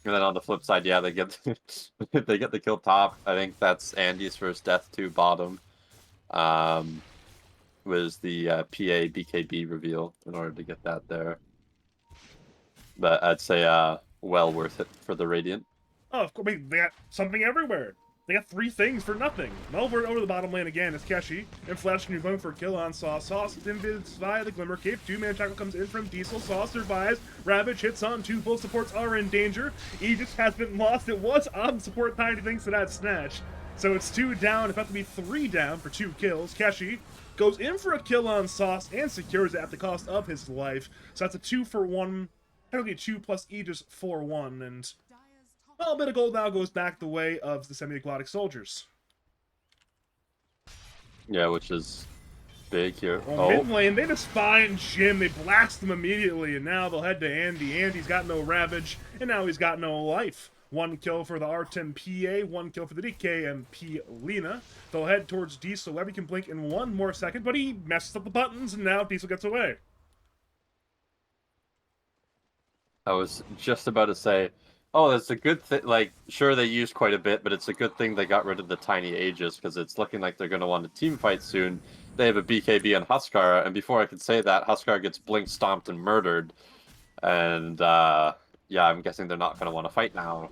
And then on the flip side, yeah, they get they get the kill top. I think that's Andy's first death to bottom. Was the PA BKB reveal in order to get that there. But I'd say well worth it for the Radiant. Oh, of course, they got something everywhere. They got 3 things for nothing. Melvert over the bottom lane again is Keshi, and Flash New going for a kill on Sauce. Sauce invis via the Glimmer Cape. 2-man tackle comes in from Diesel. Sauce survives. Ravage hits on 2. Both supports are in danger. Aegis has been lost. It was on support Tiny thanks to that snatch. So it's 2 down. It's about to be 3 down for 2 kills. Keshi goes in for a kill on Sauce and secures it at the cost of his life. So that's a 2 for 1. Technically 2 plus Aegis for 1, and well, a bit of gold now goes back the way of the semi-aquatic soldiers. Yeah, which is big here. Well, mid lane, they just find Jim, they blast him immediately, and now they'll head to Andy. Andy's got no Ravage, and now he's got no life. 1 kill for the Artem PA, 1 kill for the DKMP Lena. They'll head towards Diesel. Webby can blink in 1 more second, but he messes up the buttons, and now Diesel gets away. I was just about to say, oh, it's a good thing. Like, sure, they used quite a bit, but it's a good thing they got rid of the tiny Aegis, because it's looking like they're going to want a team fight soon. They have a BKB on Huskar, and before I could say that, Huskar gets blink stomped and murdered. And, yeah, I'm guessing they're not going to want to fight now.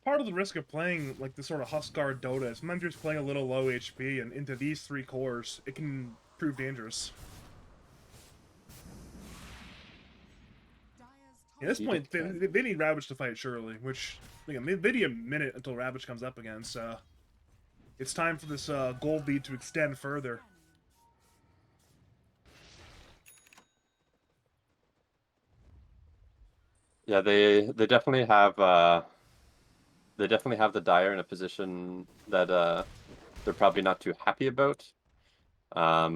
Part of the risk of playing, like, this sort of Huskar Dota is sometimes you're just playing a little low HP, and into these 3 cores, it can prove dangerous. At this point, they need Ravage to fight, surely, which, again, they need a minute until Ravage comes up again, so it's time for this gold lead to extend further. Yeah, they definitely have the Dire in a position that they're probably not too happy about. PA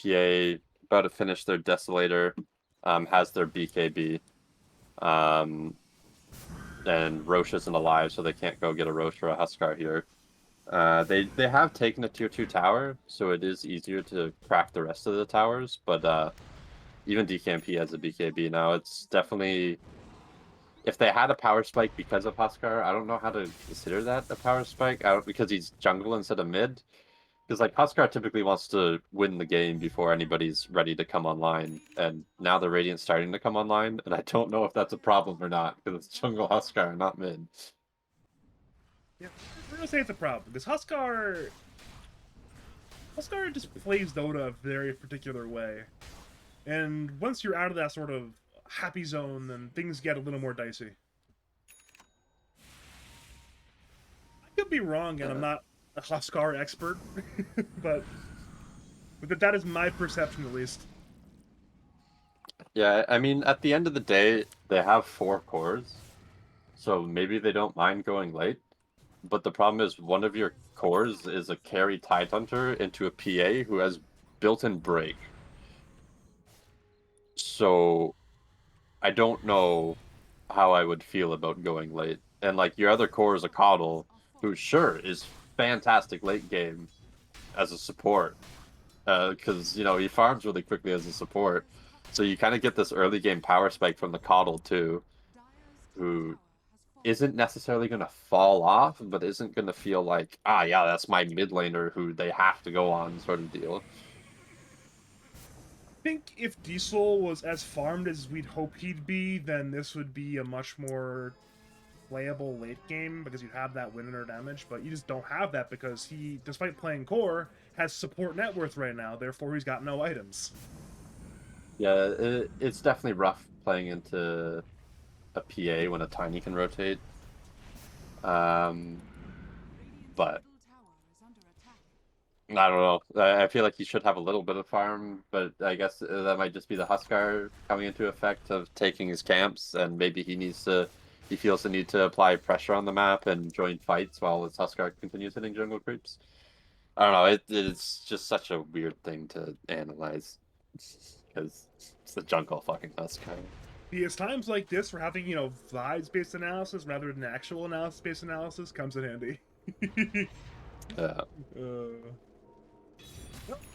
about to finish their Desolator, has their BKB. And Roche isn't alive, so they can't go get a Roche or a Huskar here. They have taken a tier 2 tower, so it is easier to crack the rest of the towers, but even DKMP has a BKB now. It's definitely... If they had a power spike because of Huskar, I don't know how to consider that a power spike, because he's jungle instead of mid. Because, like, Huskar typically wants to win the game before anybody's ready to come online, and now the Radiant's starting to come online, and I don't know if that's a problem or not, because it's jungle Huskar, not mid. Yeah, we're gonna say it's a problem, because Huskar just plays Dota a very particular way. And once you're out of that sort of happy zone, then things get a little more dicey. I could be wrong, and I'm not a Huskar expert, but that is my perception, at least. Yeah, I mean, at the end of the day, they have 4 cores, so maybe they don't mind going late. But the problem is one of your cores is a carry Tidehunter into a PA who has built-in break. So I don't know how I would feel about going late. And, like, your other core is a Coddle, who, sure, is fantastic late game as a support. Because, you know, he farms really quickly as a support. So you kind of get this early game power spike from the Coddle, too, who isn't necessarily going to fall off, but isn't going to feel like, ah, yeah, that's my mid laner who they have to go on sort of deal. I think if Diesel was as farmed as we'd hope he'd be, then this would be a much more playable late game, because you have that winner damage, but you just don't have that because he, despite playing core, has support net worth right now, therefore he's got no items. Yeah, it's definitely rough playing into a PA when a Tiny can rotate. But I don't know. I feel like he should have a little bit of farm, but I guess that might just be the Huskar coming into effect of taking his camps, and maybe he feels the need to apply pressure on the map and join fights while his Huskar continues hitting jungle creeps. I don't know. It's just such a weird thing to analyze, because it's the jungle fucking Huskar. It's times like this where having, vibes-based analysis rather than actual analysis-based analysis comes in handy. Yeah.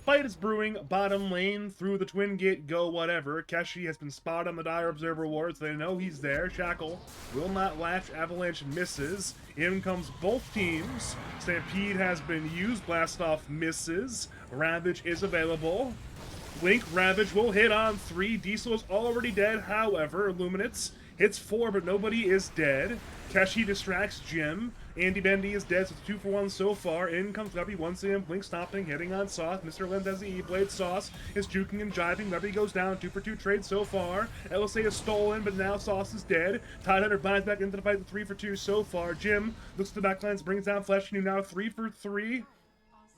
Fight is brewing, bottom lane, through the twin gate, go whatever. Keshi has been spotted on the Dire Observer wards, they know he's there. Shackle will not latch, Avalanche misses. In comes both teams. Stampede has been used, Blast Off misses. Ravage is available. Link Ravage will hit on 3. Diesel is already dead, however, Illuminates Hits 4, but nobody is dead. Keshi distracts Jim. Andy Bendy is dead, so it's 2 for 1 so far. In comes Webby once again, Blink stopping, hitting on Sauce. Mr. Lenz has the E-Blade. Sauce is juking and jiving. Webby goes down, 2 for 2 trade so far. LSA is stolen, but now Sauce is dead. Tidehunter binds back into the fight, 3 for 2 so far. Jim looks to the backlines, brings down Flesh Canoe, now 3 for 3.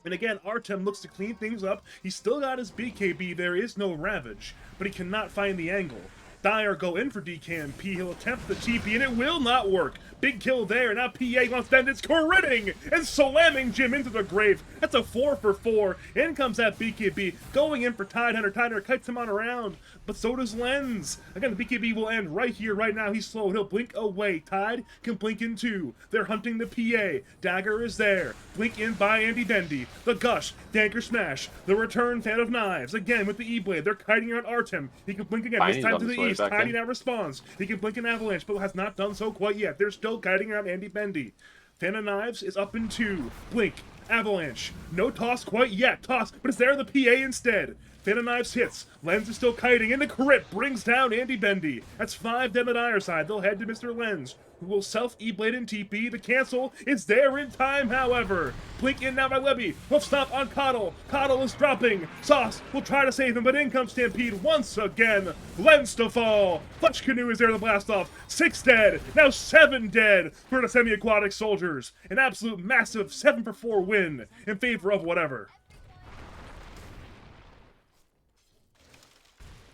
And again, Artem looks to clean things up. He's still got his BKB. There is no Ravage, but he cannot find the angle. Dyer go in for DKMP. He'll attempt the TP, and it will not work. Big kill there. Now PA wants to end. It's critting and slamming Jim into the grave. That's a 4 for 4. In comes that BKB. Going in for Tidehunter. Tidehunter kites him on around, but so does Lenz. Again, the BKB will end right here, right now. He's slow. He'll blink away. Tide can blink in 2. They're hunting the PA. Dagger is there. Blink in by Andy Bendy. The Gush. Danker Smash. The return Fan of Knives. Again with the E-Blade. They're kiting around Artem. He can blink again. This time to the east. Tiny now responds. He can blink an Avalanche, but has not done so quite yet. They're still kiting around Andy Bendy. Fan of Knives is up in 2. Blink. Avalanche. No toss quite yet. Toss, but it's there the PA instead. Fan of Knives hits. Lenz is still kiting, and the crit brings down Andy Bendy. That's 5 dead on Dyer side. They'll head to Mr. Lenz, who will self-E-Blade and TP. The cancel is there in time, however. Blink in now by Webby. Hoof stop on Coddle. Coddle is dropping. Sauce will try to save him, but in comes Stampede once again. Lenz to fall. Fletch Canoe is there to blast off. 6 dead. Now 7 dead for the semi-aquatic soldiers. An absolute massive 7 for 4 win in favor of whatever.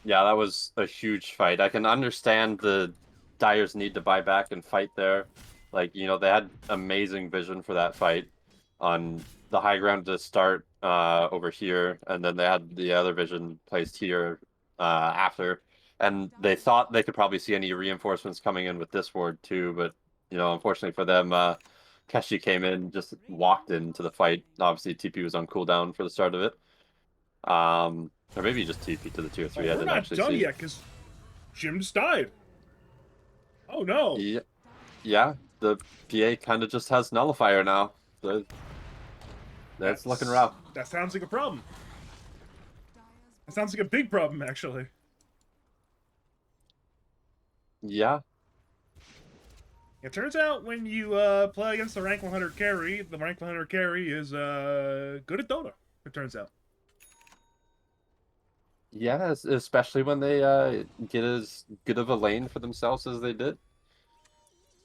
Yeah, that was a huge fight. I can understand the Dyer's need to buy back and fight there. Like, you know, they had amazing vision for that fight on the high ground to start over here, and then they had the other vision placed here after. And they thought they could probably see any reinforcements coming in with this ward too, but, you know, unfortunately for them, Keshi came in, just walked into the fight. Obviously, TP was on cooldown for the start of it. Or maybe just TP to the tier 3. I didn't actually see. We're not done yet, because Jim just died. Oh, no. Yeah, the PA kind of just has Nullifier now. That's looking rough. That sounds like a problem. That sounds like a big problem, actually. Yeah. It turns out when you play against the rank 100 carry, the rank 100 carry is good at Dota, it turns out. Yeah, especially when they get as good of a lane for themselves as they did.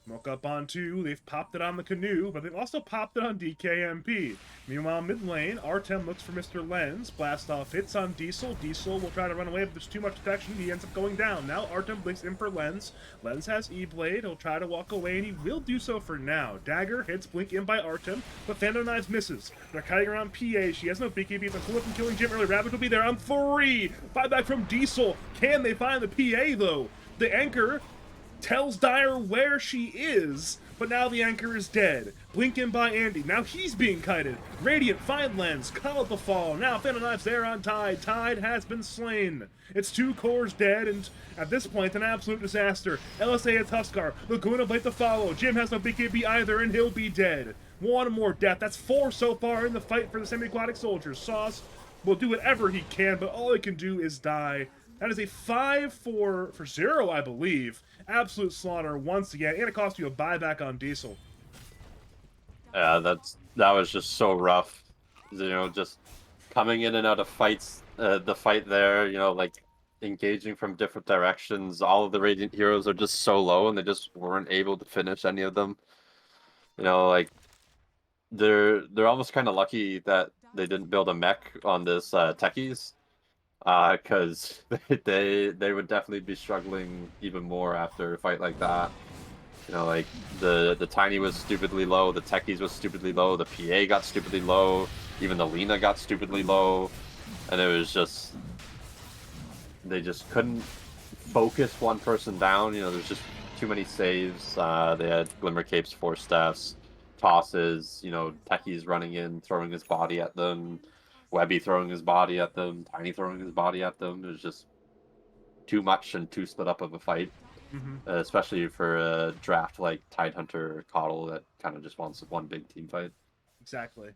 Smoke up on 2, they've popped it on the Canoe, but they've also popped it on DKMP. Meanwhile, mid lane, Artem looks for Mr. Lenz. Blast off hits on Diesel. Diesel will try to run away, but there's too much protection. He ends up going down. Now Artem blinks in for Lenz. Lenz has E-Blade. He'll try to walk away, and he will do so for now. Dagger hits blink in by Artem, but Phantom Knives misses. They're kiting around PA. She has no BKB, but cool from killing Jim early. Ravage will be there on 3. Buyback from Diesel. Can they find the PA, though? The anchor tells Dyer where she is, but now the anchor is dead. Blink in by Andy. Now he's being kited. Radiant, find Lenz, call it the fall. Now Phantom Knives there on Tide. Tide has been slain. It's 2 cores dead, and at this point, an absolute disaster. LSA and Tuskar. Laguna Blade to follow. Jim has no BKB either, and he'll be dead. One more death. That's 4 so far in the fight for the semi-aquatic soldiers. Sauce will do whatever he can, but all he can do is die. That is a 5 for 0, I believe. Absolute slaughter once again, and it cost you a buyback on Diesel. Yeah, that was just so rough. You know, just coming in and out of fights. The fight there, you know, like engaging from different directions. All of the Radiant heroes are just so low, and they just weren't able to finish any of them. You know, like they're almost kind of lucky that they didn't build a mech on this techies. Because they would definitely be struggling even more after a fight like that. You know, like the Tiny was stupidly low, the Techies was stupidly low, the PA got stupidly low, even the Lina got stupidly low, and it was just they just couldn't focus one person down. You know, there's just too many saves. They had Glimmer Capes, Force Staffs, tosses. You know, Techies running in, throwing his body at them. Webby throwing his body at them, Tiny throwing his body at them. It was just too much and too split up of a fight, especially for a draft like Tidehunter or Coddle that kind of just wants one big team fight. Exactly.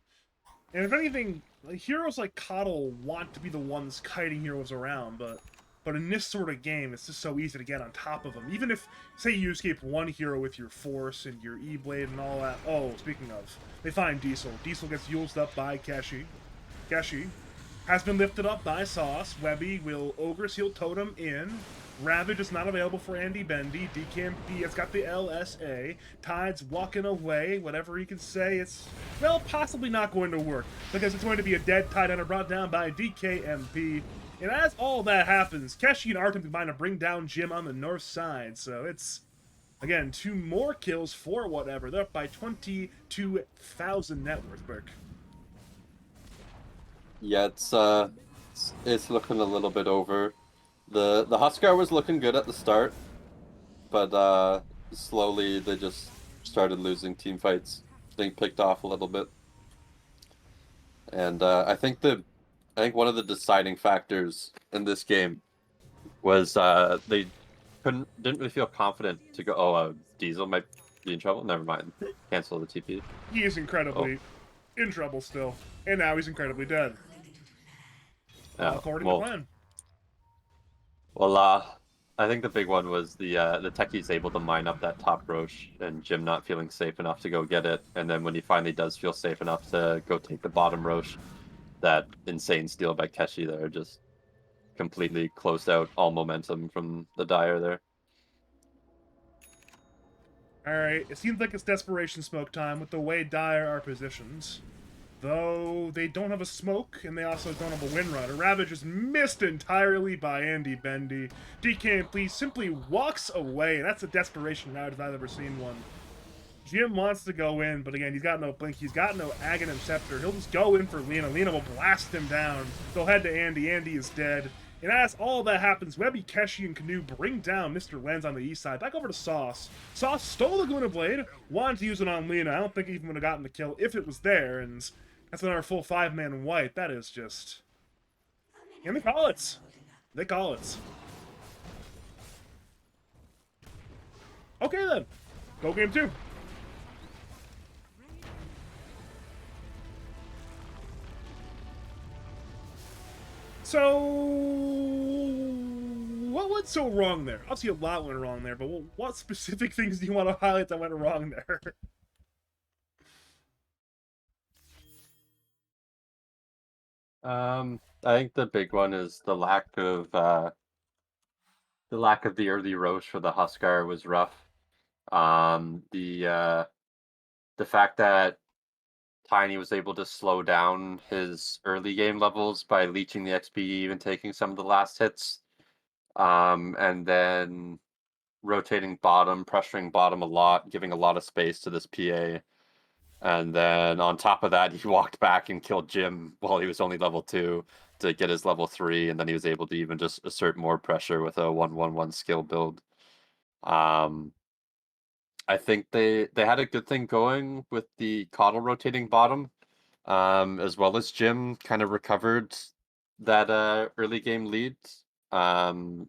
And if anything, heroes like Coddle want to be the ones kiting heroes around, but But in this sort of game, it's just so easy to get on top of them. Even if, say, you escape one hero with your Force and your E-Blade and all that. Oh, speaking of, they find Diesel. Diesel gets used up by Keshi. Keshi has been lifted up by Sauce. Webby will Ogre Seal Totem in. Ravage is not available for Andy Bendy. DKMP has got the LSA. Tide's walking away. Whatever he can say, it's, well, possibly not going to work. Because it's going to be a dead Tide Hunter brought down by DKMP. And as all that happens, Keshi and Artem combine to bring down Jim on the north side. So it's, again, 2 more kills for whatever. They're up by 22,000 net worth, Burke. Yeah, it's looking a little bit over. The Huskar was looking good at the start, but slowly they just started losing team fights, being picked off a little bit. And I think one of the deciding factors in this game was they didn't really feel confident to go. Oh, Diesel might be in trouble. Never mind, cancel the TP. He is incredibly in trouble still, and now he's incredibly dead. According to plan. Well, I think the big one was the techie's able to mine up that top Roche, and Jim not feeling safe enough to go get it. And then when he finally does feel safe enough to go take the bottom Roche, that insane steal by Keshi there just completely closed out all momentum from the Dire there. Alright, it seems like it's desperation smoke time with the way Dire are positioned. Though they don't have a smoke, and they also don't have a Windrunner. Ravage is missed entirely by Andy Bendy. DKMP simply walks away, and that's a desperation route if I've ever seen one. Jim wants to go in, but again, he's got no Blink, he's got no Aghanim Scepter. He'll just go in for Lena. Lena will blast him down. They'll head to Andy. Andy is dead. And as all that happens, Webby, Keshi, and Canoe bring down Mr. Lenz on the east side. Back over to Sauce. Sauce stole the Guna Blade, wanted to use it on Lena. I don't think he even would have gotten the kill if it was there, and that's another full 5-man wipe. That is just... And they call it. They call it. Okay then. Go game 2. So, what went so wrong there? Obviously, a lot went wrong there, but what specific things do you want to highlight that went wrong there? I think the big one is the lack of the early Roche for the Huskar was rough. The fact that Tiny was able to slow down his early game levels by leeching the XP, even taking some of the last hits, and then rotating bottom, pressuring bottom a lot, giving a lot of space to this PA. And then on top of that, he walked back and killed Jim while he was only level 2 to get his level 3, and then he was able to even just assert more pressure with a 1-1-1 skill build. I think they had a good thing going with the Coddle rotating bottom, as well as Jim kind of recovered that early game lead that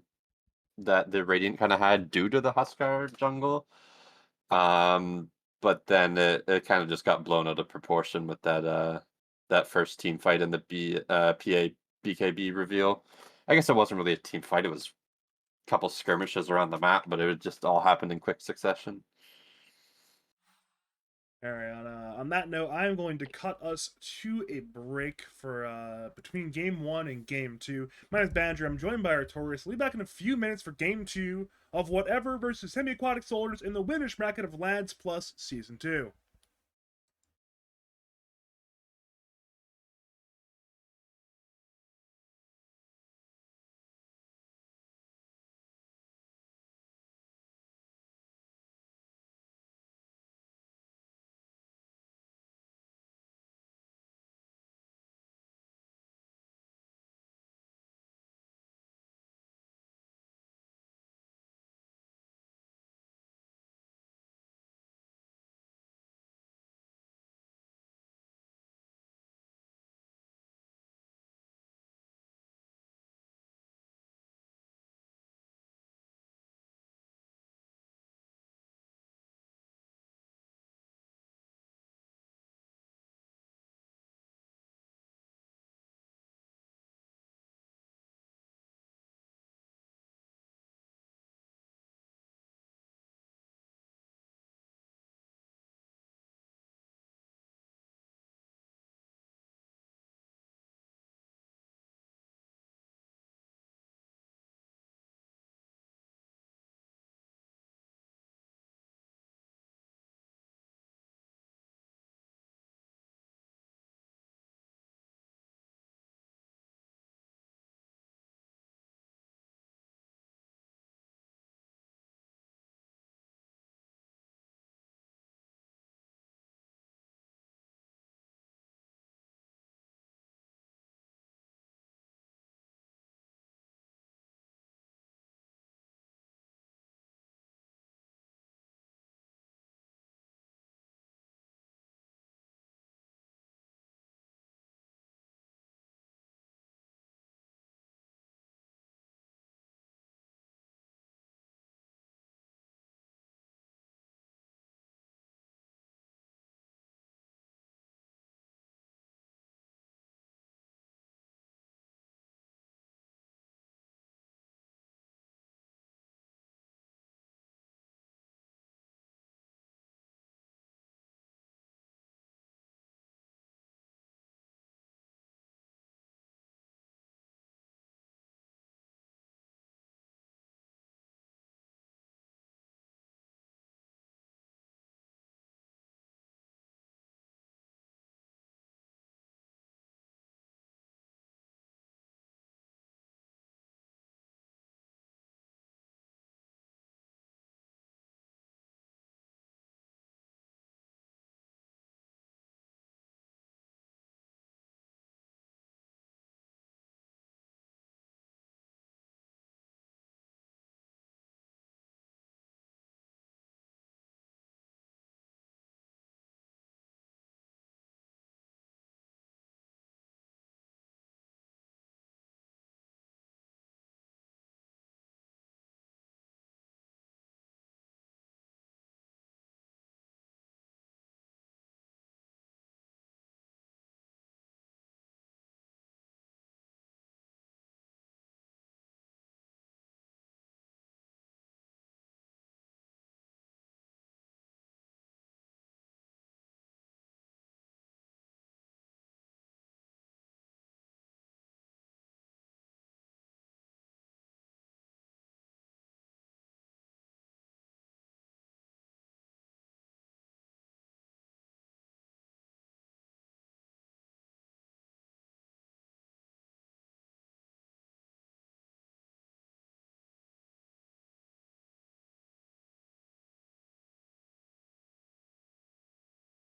the Radiant kind of had due to the Huskar jungle. But then it kind of just got blown out of proportion with that first team fight in the PA BKB reveal. I guess it wasn't really a team fight; it was a couple skirmishes around the map, but it just all happened in quick succession. All right. On that note, I'm going to cut us to a break for between game 1 and game 2. My name's Badger. I'm joined by Artorius. We'll be back in a few minutes for game 2 of Whatever versus Semi-Aquatic Soldiers in the winners bracket of Lads Plus Season 2.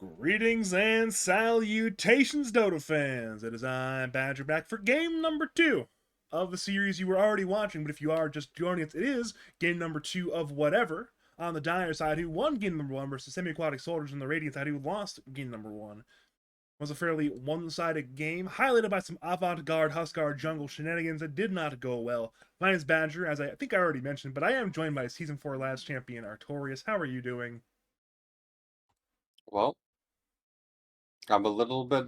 Greetings and salutations, Dota fans. It is I, Badger, back for game number 2 of the series you were already watching, but if you are just joining us, it is game number 2 of whatever. On the Dire side, who won game number 1 versus Semi-Aquatic Soldiers, and the Radiant side, who lost game number 1. It was a fairly one-sided game, highlighted by some avant-garde Huskar jungle shenanigans that did not go well. My name is Badger, as I think I already mentioned, but I am joined by Season 4 Lads champion Artorius. How are you doing? Well, I'm a little bit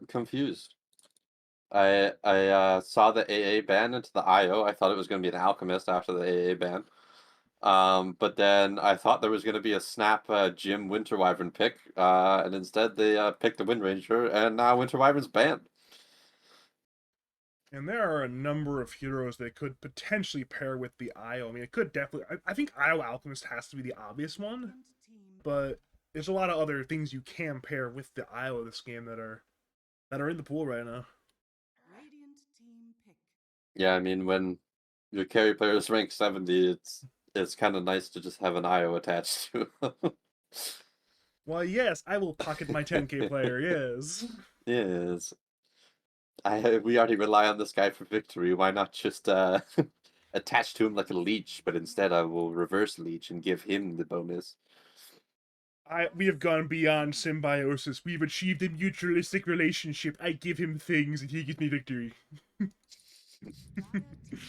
confused. I saw the AA ban into the IO. I thought it was going to be an Alchemist after the AA ban. But then I thought there was going to be a Snap Jim Winter Wyvern pick, and instead they picked the Wind Ranger, and now Winter Wyvern's banned. And there are a number of heroes that could potentially pair with the IO. I mean, it could definitely. I think IO Alchemist has to be the obvious one, but there's a lot of other things you can pair with the IO of this game that are in the pool right now. Yeah, I mean, when your carry player is rank 70, it's kind of nice to just have an IO attached to him. Well, yes, I will pocket my 10k player, yes. Yes. We already rely on this guy for victory. Why not just attach to him like a leech? But instead, I will reverse leech and give him the bonus. We have gone beyond symbiosis. We've achieved a mutualistic relationship. I give him things and he gives me victory.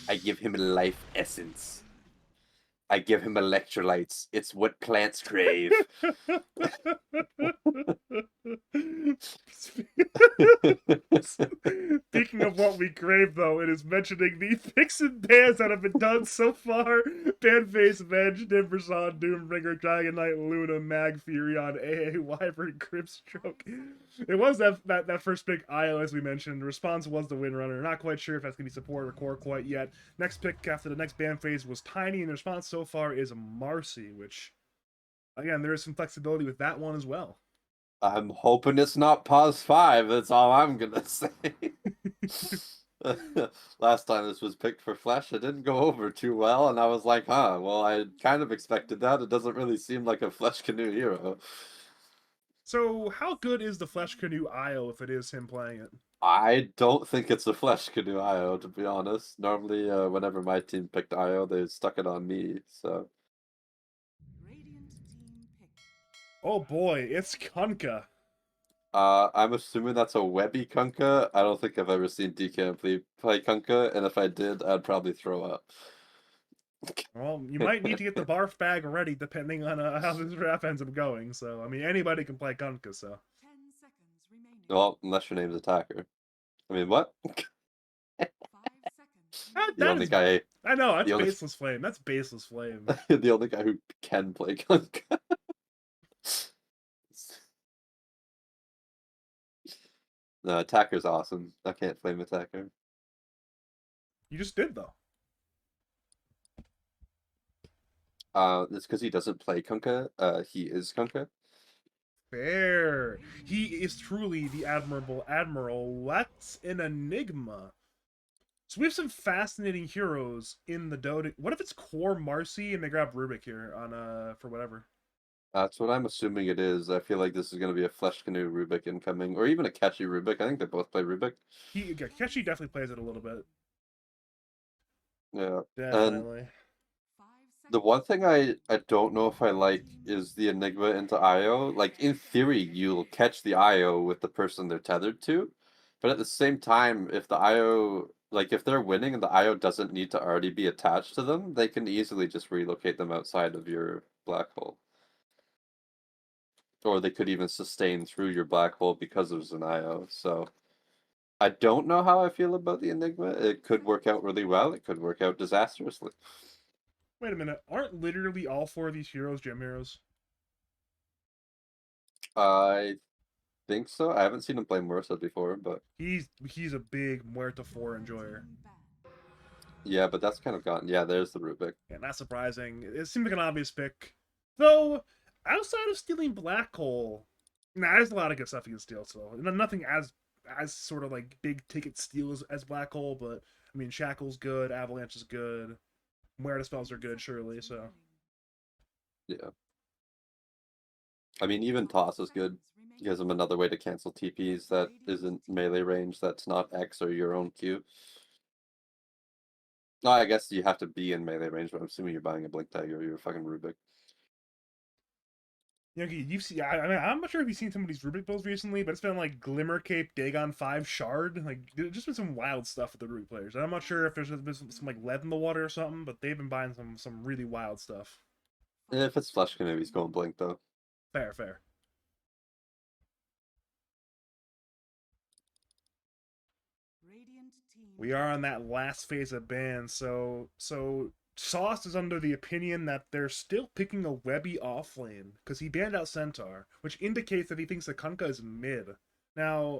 I give him life essence. I give him electrolytes. It's what plants crave. Speaking of what we crave, though, it is mentioning the picks and bans that have been done so far. Banface, Venge, Nimbersaw, Doombringer, Dragon Knight, Luna, Mag, Furion, AA, Wyvern, Gripstroke. It was that first pick, IO, as we mentioned. The response was the Windrunner. Not quite sure if that's going to be support or core quite yet. Next pick after the next ban phase was Tiny, and the response so far is Marcy, which, again, there is some flexibility with that one as well. I'm hoping it's not pause 5. That's all I'm gonna say. Last time this was picked for Flesh, it didn't go over too well, and I was like, huh, well, I kind of expected that. It doesn't really seem like a Flesh Canoe hero. So, how good is the Flesh Canoe IO if it is him playing it? I don't think it's a Flesh Canoe IO, to be honest. Normally, whenever my team picked IO, they stuck it on me, so... Oh boy, it's Kunkka. I'm assuming that's a Webby Kunkka. I don't think I've ever seen DK play Kunkka, and if I did, I'd probably throw up. Well, you might need to get the barf bag ready depending on how this draft ends up going. So, I mean, anybody can play Kunkka, so. Well, unless your name's Attacker. I mean, what? The only guy... I know, that's baseless flame. That's baseless flame. The only guy who can play Kunkka. No, Attacker's awesome. I can't flame Attacker. You just did, though. It's because he doesn't play Kunkka. He is Kunkka. Fair. He is truly the admirable admiral. What's an enigma? So we have some fascinating heroes in the Dota. What if it's core Marcy and they grab Rubik here on for whatever? That's what I'm assuming it is. I feel like this is going to be a Flesh Canoe Rubik incoming, or even a Catchy Rubik. I think they both play Rubik. Catchy definitely plays it a little bit. Yeah. Definitely. And the one thing I don't know if I like is the Enigma into IO. Like, in theory, you'll catch the IO with the person they're tethered to. But at the same time, if the IO, like, if they're winning and the IO doesn't need to already be attached to them, they can easily just relocate them outside of your black hole. Or they could even sustain through your black hole because there's an IO. So I don't know how I feel about the Enigma. It could work out really well. It could work out disastrously. Wait a minute. Aren't literally all 4 of these heroes gem heroes? I think so. I haven't seen him play Marissa before, but he's a big Muerta 4 enjoyer. Yeah, but that's kind of gone. Yeah, there's the Rubik. Yeah, not surprising. It seems like an obvious pick. Though, outside of stealing Black Hole, there's a lot of good stuff you can steal still. Nothing as sort of like big ticket steal as Black Hole, but I mean Shackle's good, Avalanche is good, Muerta spells are good, surely, so. Yeah. I mean, even Toss is good. Gives him another way to cancel TPs that isn't melee range, that's not X or your own Q. No, I guess you have to be in melee range, but I'm assuming you're buying a Blink Dagger or you're a fucking Rubik. You know, you've seen. I mean, I'm not sure if you've seen some of these Rubik builds recently, but it's been like Glimmer Cape, Dagon 5, Shard. Like, there's just been some wild stuff with the Rubik players. And I'm not sure if there's been some like lead in the water or something, but they've been buying some really wild stuff. If it's Flesh Canoe, he's going Blink, though. Fair, fair. We are on that last phase of ban, so Sauce is under the opinion that they're still picking a Webby offlane because he banned out Centaur, which indicates that he thinks the Kunkka is mid. Now,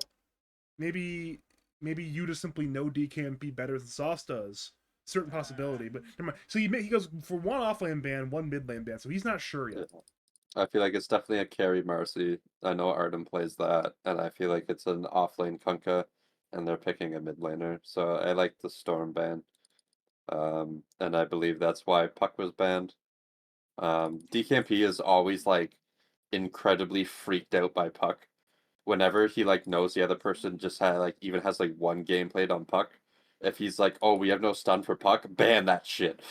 maybe you just simply know DKMP better than Sauce does. Certain possibility, but never mind. So he goes for one offlane ban, one mid lane ban, so he's not sure yet. I feel like it's definitely a carry Marcy. I know Artem plays that, and I feel like it's an offlane Kunkka, and they're picking a mid laner. So I like the Storm ban. And I believe that's why Puck was banned. DKMP is always like incredibly freaked out by Puck. Whenever he like knows the other person just had like even has like one game played on Puck, if he's like, oh, we have no stun for Puck, ban that shit.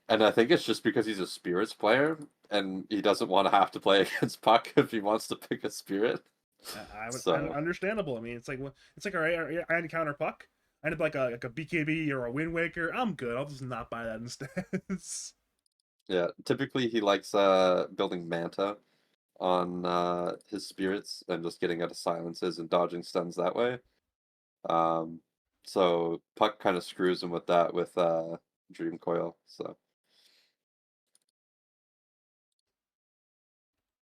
And I think it's just because he's a Spirits player and he doesn't want to have to play against Puck if he wants to pick a Spirit. Understandable. I mean, it's like all right, I had to counter Puck. I did like a BKB or a Wind Waker. I'm good. I'll just not buy that instead. Yeah, typically he likes building Manta on his Spirits and just getting out of silences and dodging stuns that way. So Puck kind of screws him with that with Dream Coil. So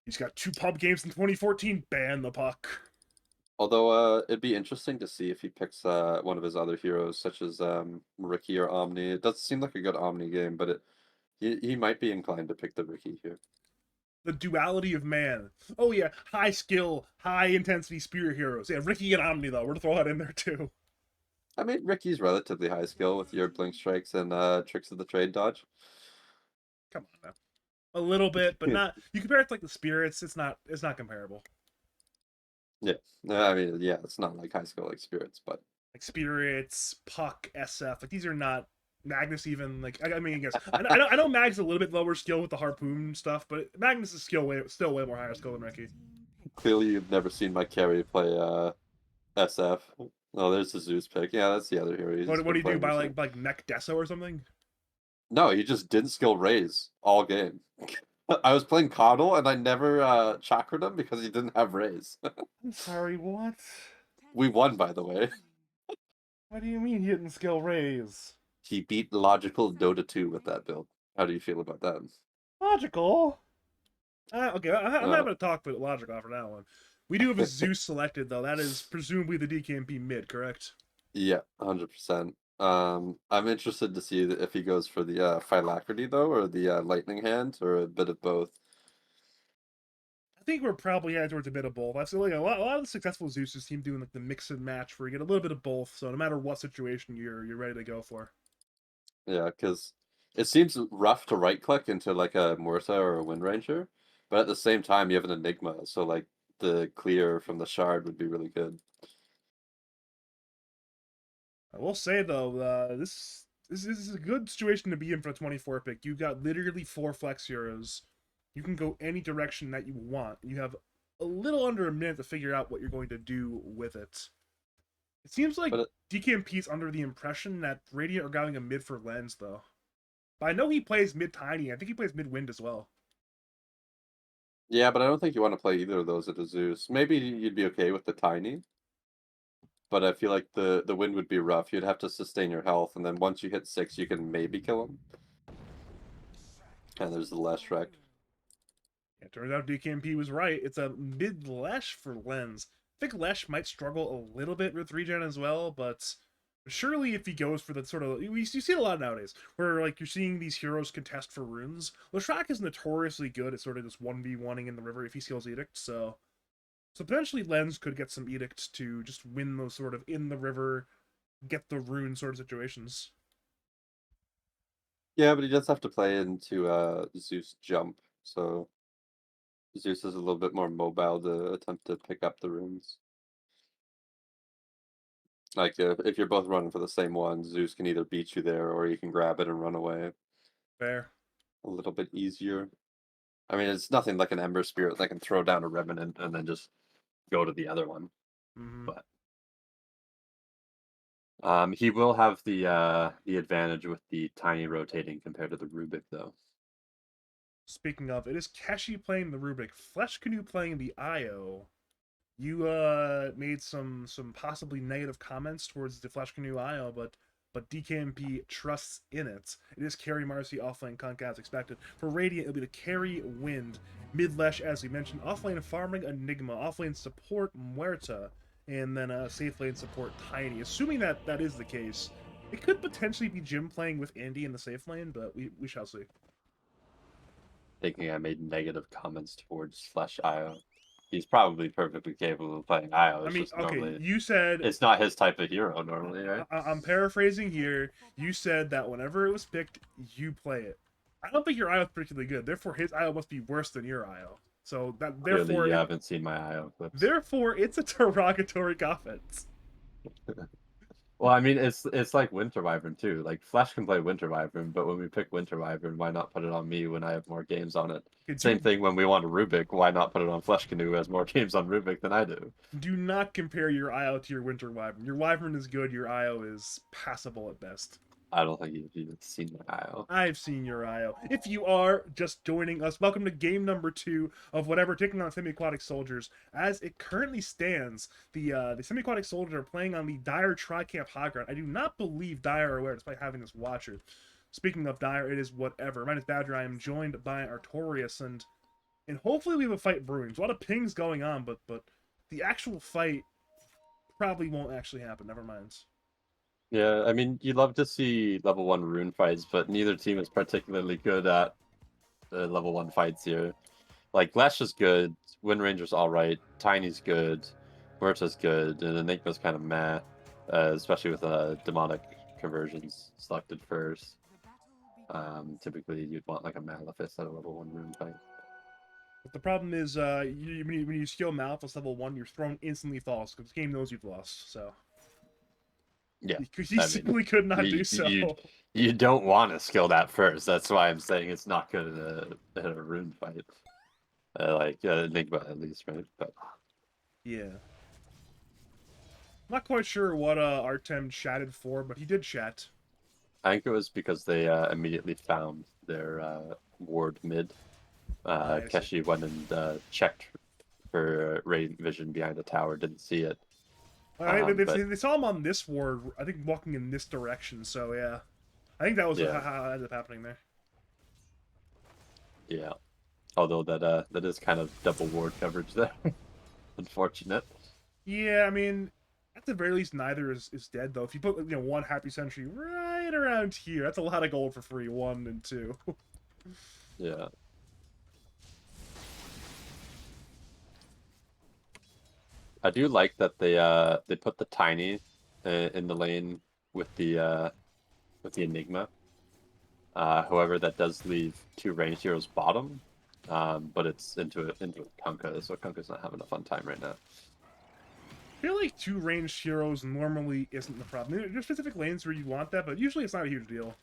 He's got 2 pub games in 2014. Ban the Puck. although it'd be interesting to see if he picks one of his other heroes, such as Ricky or Omni. It doesn't seem like a good Omni game, but he might be inclined to pick the Ricky here. The duality of man. Oh yeah, high skill, high intensity spirit heroes. Yeah, Ricky and Omni though. We're to throw that in there too. I mean, Ricky's relatively high skill with your Blink Strikes and Tricks of the Trade dodge. Come on now. A little bit, but not. You compare it to like the spirits. It's not comparable. Yeah, I mean, yeah, it's not like high skill like Spirits, but Like spirits, Puck, SF. Like these are not Magnus even. Like I mean, I guess I know Mag's a little bit lower skill with the harpoon stuff, but Magnus is still way more higher skill than Ricky. clearly you've never seen my carry play SF. Oh, there's the Zeus pick. Yeah, that's the other hero. What do you do by like Mech Deso or something? No, he just didn't skill raise all game. I was playing Coddle and I never chakred him because he didn't have raise. I'm sorry, what? We won, by the way. What do you mean he didn't skill raise? He beat logical Dota 2 with that build. How do you feel about that? Logical. Okay, I'm not going to talk about logical for that one. We do have a Zeus selected though. That is presumably the DKMP mid, correct? Yeah, 100%. I'm interested to see if he goes for the Phylactery though, or the Lightning Hand, or a bit of both. I think we're probably heading towards a bit of both. I've seen like a lot of the successful Zeus team doing like the mix and match where you get a little bit of both. So no matter what situation you're ready to go for. Yeah, because it seems rough to right click into like a Murta or a Wind Ranger, but at the same time you have an Enigma, so like the clear from the Shard would be really good. I will say though, this is a good situation to be in for a 24 pick. You got literally 4 flex heroes. You can go any direction that you want. You have a little under a minute to figure out what you're going to do with it. It seems like DKMP's under the impression that Radiant are going a mid for Lens though. But I know he plays mid Tiny. I think he plays mid Wind as well. Yeah, but I don't think you want to play either of those at a Zeus. Maybe you'd be okay with the Tiny, but I feel like the Wind would be rough. You'd have to sustain your health, and then once you hit 6, you can maybe kill him. And there's the Lesh Wreck. It turns out DKMP was right. It's a mid Lesh for Lens. I think Lesh might struggle a little bit with regen as well, but surely if he goes for the sort of you see it a lot nowadays where like you're seeing these heroes contest for runes. Leshrac is notoriously good at sort of just 1v1ing in the river if he skills Edict, so potentially Lens could get some Edict to just win those sort of in the river, get the rune sort of situations. Yeah, but he does have to play into Zeus jump, so Zeus is a little bit more mobile to attempt to pick up the runes. Like, if you're both running for the same one, Zeus can either beat you there or you can grab it and run away Fair. a little bit easier. I mean, it's nothing like an Ember Spirit that can throw down a Revenant and then just go to the other one. Mm-hmm. But he will have the advantage with the tiny rotating compared to the Rubik, though. Speaking of, it is Keshi playing the Rubik, Flesh Canoe playing the Io. You made some possibly negative comments towards the Flesh Canoe IO, but DKMP trusts in it. It is carry Marcy offlane Kunk as expected. For Radiant, it'll be the carry Wind, mid Lesh as we mentioned, offlane farming Enigma, offlane support Muerta, and then safe lane support Tiny. Assuming that that is the case, it could potentially be Jim playing with Andy in the safe lane, but we shall see. Thinking I made negative comments towards Flesh IO. He's probably perfectly capable of playing IO. I It's mean, just okay, normally you said it's not his type of hero normally, right? I'm paraphrasing here. You said that whenever it was picked, you play it. I don't think your IO is particularly good. Therefore, his IO must be worse than your IO. So that Clearly, therefore, you haven't seen my IO clips. therefore, it's a derogatory offense. Well, I mean, it's like Winter Wyvern too. Like Flash can play Winter Wyvern, but when we pick Winter Wyvern, why not put it on me when I have more games on it? Same thing when we want a Rubik, why not put it on Flesh Canoe who has more games on Rubik than I do? Do not compare your IO to your Winter Wyvern. Your Wyvern is good. Your IO is passable at best. I don't think you've even seen my IO. I've seen your IO. If you are just joining us, welcome to game number 2 of whatever, taking on Semi-Aquatic Soldiers. As it currently stands, the Semi-Aquatic Soldiers are playing on the Dire Tri-Camp High Ground. I do not believe Dire are aware, despite having this watcher. Speaking of Dire, it is whatever. My name is Badger. I am joined by Artorius, and hopefully we have a fight brewing. There's a lot of pings going on, but the actual fight probably won't actually happen. Never mind. Yeah, I mean, you'd love to see level 1 rune fights, but neither team is particularly good at the level 1 fights here. Like, Lash is good, Wind Ranger's alright, Tiny's good, Murta's good, and Enigma's kind of meh, especially with demonic conversions selected first. Typically, you'd want like a Malefice at a level 1 rune fight. But the problem is, when you skill Malphus level 1, your throne instantly falls, because the game knows you've lost, so... Yeah. Because he simply could not do so. You don't want to skill that first. That's why I'm saying it's not good in a rune fight. Enigma at least, right? But yeah. Not quite sure what Artem chatted for, but he did chat. I think it was because they immediately found their ward mid. Keshi went and checked for Radiant Vision behind the tower, didn't see it. They saw him on this ward, I think, walking in this direction, so yeah. I think that was how it ended up happening there. Yeah. Although that is kind of double ward coverage there. Unfortunate. Yeah, I mean, at the very least, neither is dead, though. If you put, one Happy Sentry right around here, that's a lot of gold for free, 1 and 2. Yeah. I do like that they put the Tiny in the lane with the Enigma. However, that does leave 2 ranged heroes bottom, but it's into Kunkka, so Kunkka's not having a fun time right now. I feel like 2 ranged heroes normally isn't the problem. There's specific lanes where you want that, but usually it's not a huge deal.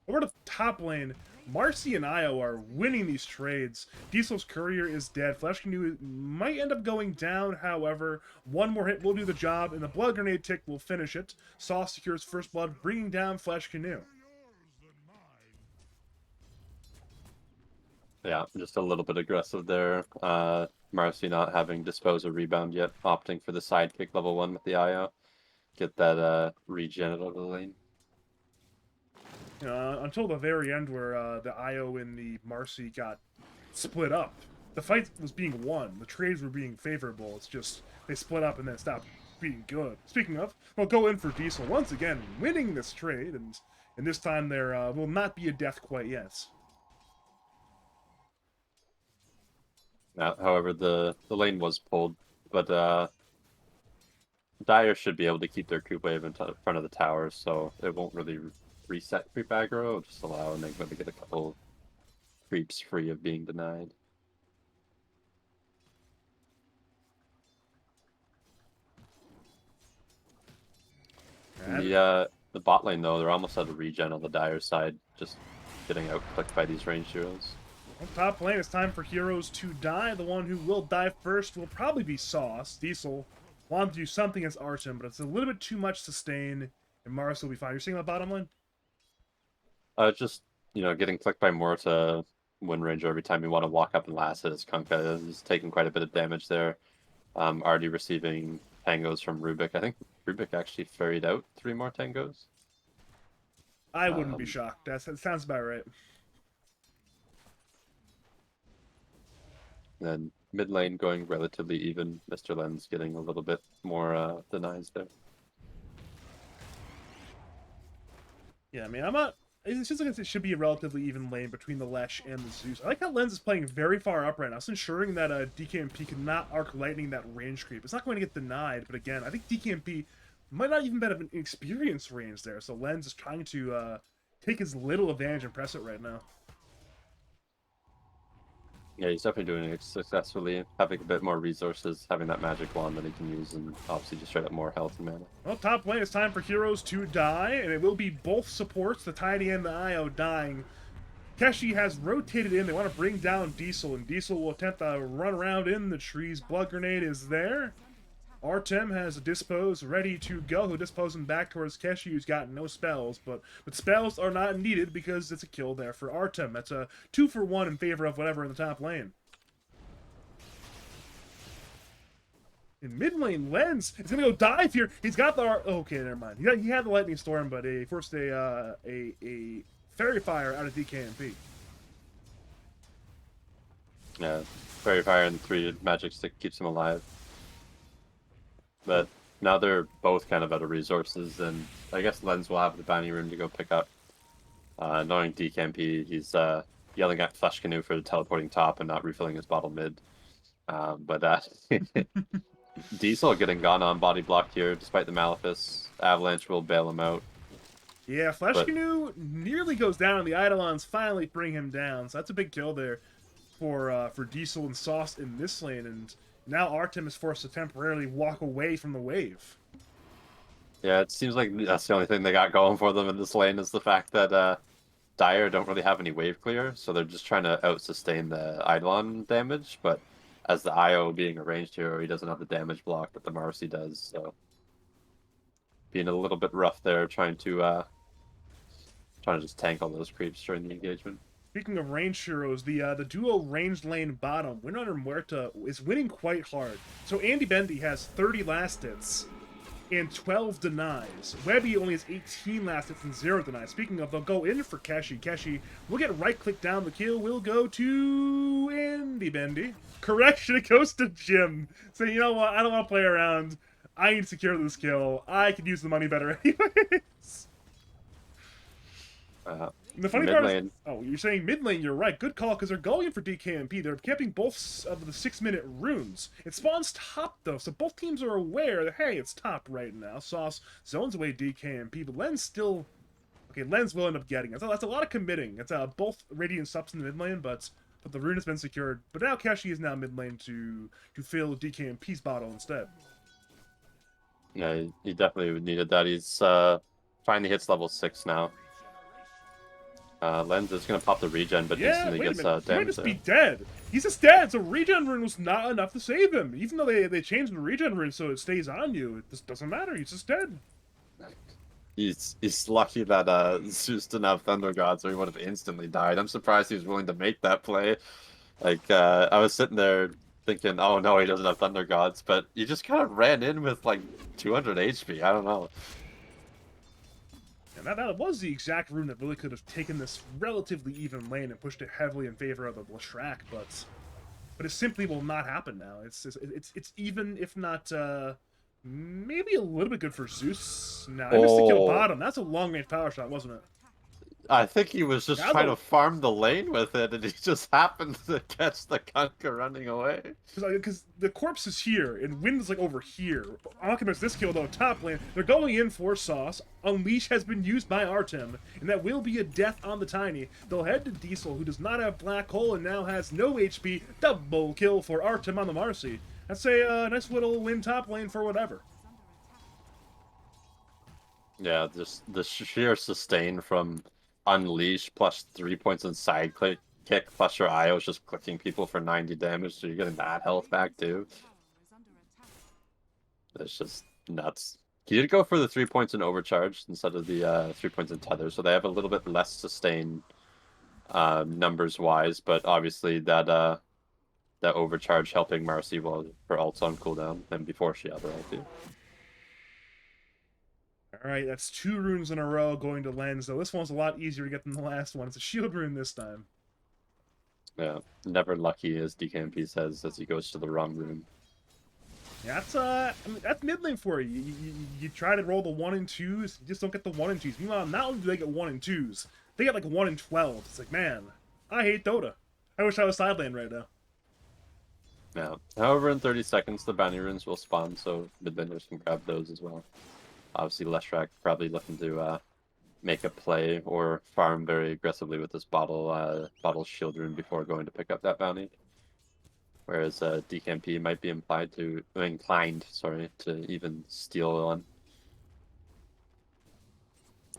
Over to top lane, Marcy and Io are winning these trades. Diesel's Courier is dead. Flesh Canoe might end up going down, however. 1 more hit will do the job, and the Blood Grenade tick will finish it. Sauce secures first blood, bringing down Flesh Canoe. Yeah, just a little bit aggressive there. Marcy not having Dispose or Rebound yet, opting for the sidekick level 1 with the IO. Get that regen out of the lane. Until the very end where the Io and the Marcy got split up. The fight was being won. The trades were being favorable. It's just they split up and then stopped being good. Speaking of, we'll go in for Diesel once again, winning this trade, and this time there will not be a death quite yet. However, the lane was pulled, but Dire should be able to keep their creep wave in front of the tower, so it won't really reset creep aggro. It'll just allow Enigma to get a couple creeps free of being denied. The bot lane though, they're almost out of regen on the Dire side, just getting out clicked by these ranged heroes. On top lane, it's time for heroes to die. The one who will die first will probably be Sauce. Diesel wanted to do something as Artem, but it's a little bit too much sustain, and Mars will be fine. You're seeing that bottom lane? Just, getting clicked by more to win ranger every time you want to walk up and last hit his Kunkka is taking quite a bit of damage there. Already receiving tangos from Rubik. I think Rubik actually ferried out 3 more tangos. I wouldn't be shocked. That sounds about right. Then mid lane going relatively even. Mr. Len's getting a little bit more denies there. Yeah, I mean, it seems like it should be a relatively even lane between the Lesh and the Zeus. I like how Lens is playing very far up right now. It's ensuring that DKMP cannot arc lightning that range creep. It's not going to get denied, but again, I think DKMP might not even have an experienced range there. So Lens is trying to take as little advantage and press it right now. Yeah, he's definitely doing it successfully, having a bit more resources, having that magic wand that he can use, and obviously just straight up more health and mana. Well, top lane, it's time for heroes to die, and it will be both supports, the Tiny and the IO, dying. Keshi has rotated in. They want to bring down Diesel, and Diesel will attempt to run around in the trees. Blood Grenade is there. Artem has a Dispose ready to go. He'll dispose him back towards Keshi, who's got no spells. But spells are not needed because it's a kill there for Artem. That's a 2-for-1 in favor of whatever in the top lane. In mid lane, Lens is going to go dive here. He's got the... Okay, never mind. He had the Lightning Storm, but he forced a Fairy Fire out of DKMP. Yeah, Fairy Fire and 3 magic stick keeps him alive. But now they're both kind of out of resources, and I guess Lens will have the bounty room to go pick up. Knowing DKMP, he's yelling at Flesh Canoe for teleporting top and not refilling his bottle mid. Diesel getting gone on body block here, despite the Malefice. Avalanche will bail him out. Yeah, Flesh Canoe nearly goes down, and the Eidolons finally bring him down. So that's a big kill there for Diesel and Sauce in this lane, and now Artem is forced to temporarily walk away from the wave. Yeah, it seems like that's the only thing they got going for them in this lane is the fact that Dire don't really have any wave clear, so they're just trying to out-sustain the Eidolon damage, but as the IO being a ranged hero, he doesn't have the damage block that the Marcy does, so being a little bit rough there, trying to just tank all those creeps during the engagement. Speaking of ranged heroes, the duo ranged lane bottom, Win under Muerta, is winning quite hard. So Andy Bendy has 30 last hits and 12 denies. Webby only has 18 last hits and 0 denies. Speaking of, they'll go in for Keshi. Keshi will get right-click down. The kill will go to Andy Bendy. Correction, it goes to Jim. So you know what? I don't want to play around. I need to secure this kill. I could use the money better anyways. The funny part is, you're saying mid lane, you're right. Good call, because they're going in for DKMP. They're camping both of the 6-minute runes. It spawns top, though, so both teams are aware that, hey, it's top right now. Sauce zones away DKMP, but Len's still... Okay, Len's will end up getting it. So that's a lot of committing. It's both Radiant Sups in the mid lane, but the rune has been secured. But now Keshi is now mid lane to fill DKMP's bottle instead. Yeah, he definitely needed that. He's finally hits level 6 now. Lens is going to pop the regen, but instantly gets damage. He might just be dead. He's just dead, so regen rune was not enough to save him. Even though they changed the regen rune so it stays on you, it just doesn't matter. He's just dead. He's lucky that Zeus didn't have Thunder Gods, or he would have instantly died. I'm surprised he was willing to make that play. Like, I was sitting there thinking, oh no, he doesn't have Thunder Gods, but he just kind of ran in with like 200 HP. I don't know. And that was the exact rune that really could have taken this relatively even lane and pushed it heavily in favor of the Leshrac, but it simply will not happen now. It's even, if not maybe a little bit good for Zeus. Now I missed the kill bottom. That's a long range power shot, wasn't it? I think he was just trying to farm the lane with it, and he just happened to catch the Kunkka running away. Because the corpse is here, and Wind is like over here. Alchemist, this kill though, top lane. They're going in for Sauce. Unleash has been used by Artem, and that will be a death on the Tiny. They'll head to Diesel, who does not have Black Hole and now has no HP. Double kill for Artem on the Marcy. That's a nice little win top lane for whatever. Yeah, just the sheer sustain from Unleash plus 3 points in side kick plus your IO is just clicking people for 90 damage, so you're getting that health back too. It's just nuts. You did go for the 3 points in overcharge instead of the 3 points in tether, so they have a little bit less sustain numbers wise, but obviously that overcharge helping Marcy while her ult's on cooldown and before she had her ulti. All right, that's 2 runes in a row going to Lens, though. This one's a lot easier to get than the last one. It's a shield rune this time. Yeah, never lucky as DKMP says as he goes to the wrong room. Yeah, I mean, that's mid lane for you. You try to roll the 1 and 2s, you just don't get the 1 and 2s. Meanwhile, not only do they get 1 and 2s, they get like 1 and 12. It's like, man, I hate Dota. I wish I was side lane right now. Yeah. However, in 30 seconds, the bounty runes will spawn, so mid laners can grab those as well. Obviously, Leshrac probably looking to make a play or farm very aggressively with this bottle shield rune before going to pick up that bounty. Whereas DKMP might be inclined to even steal one.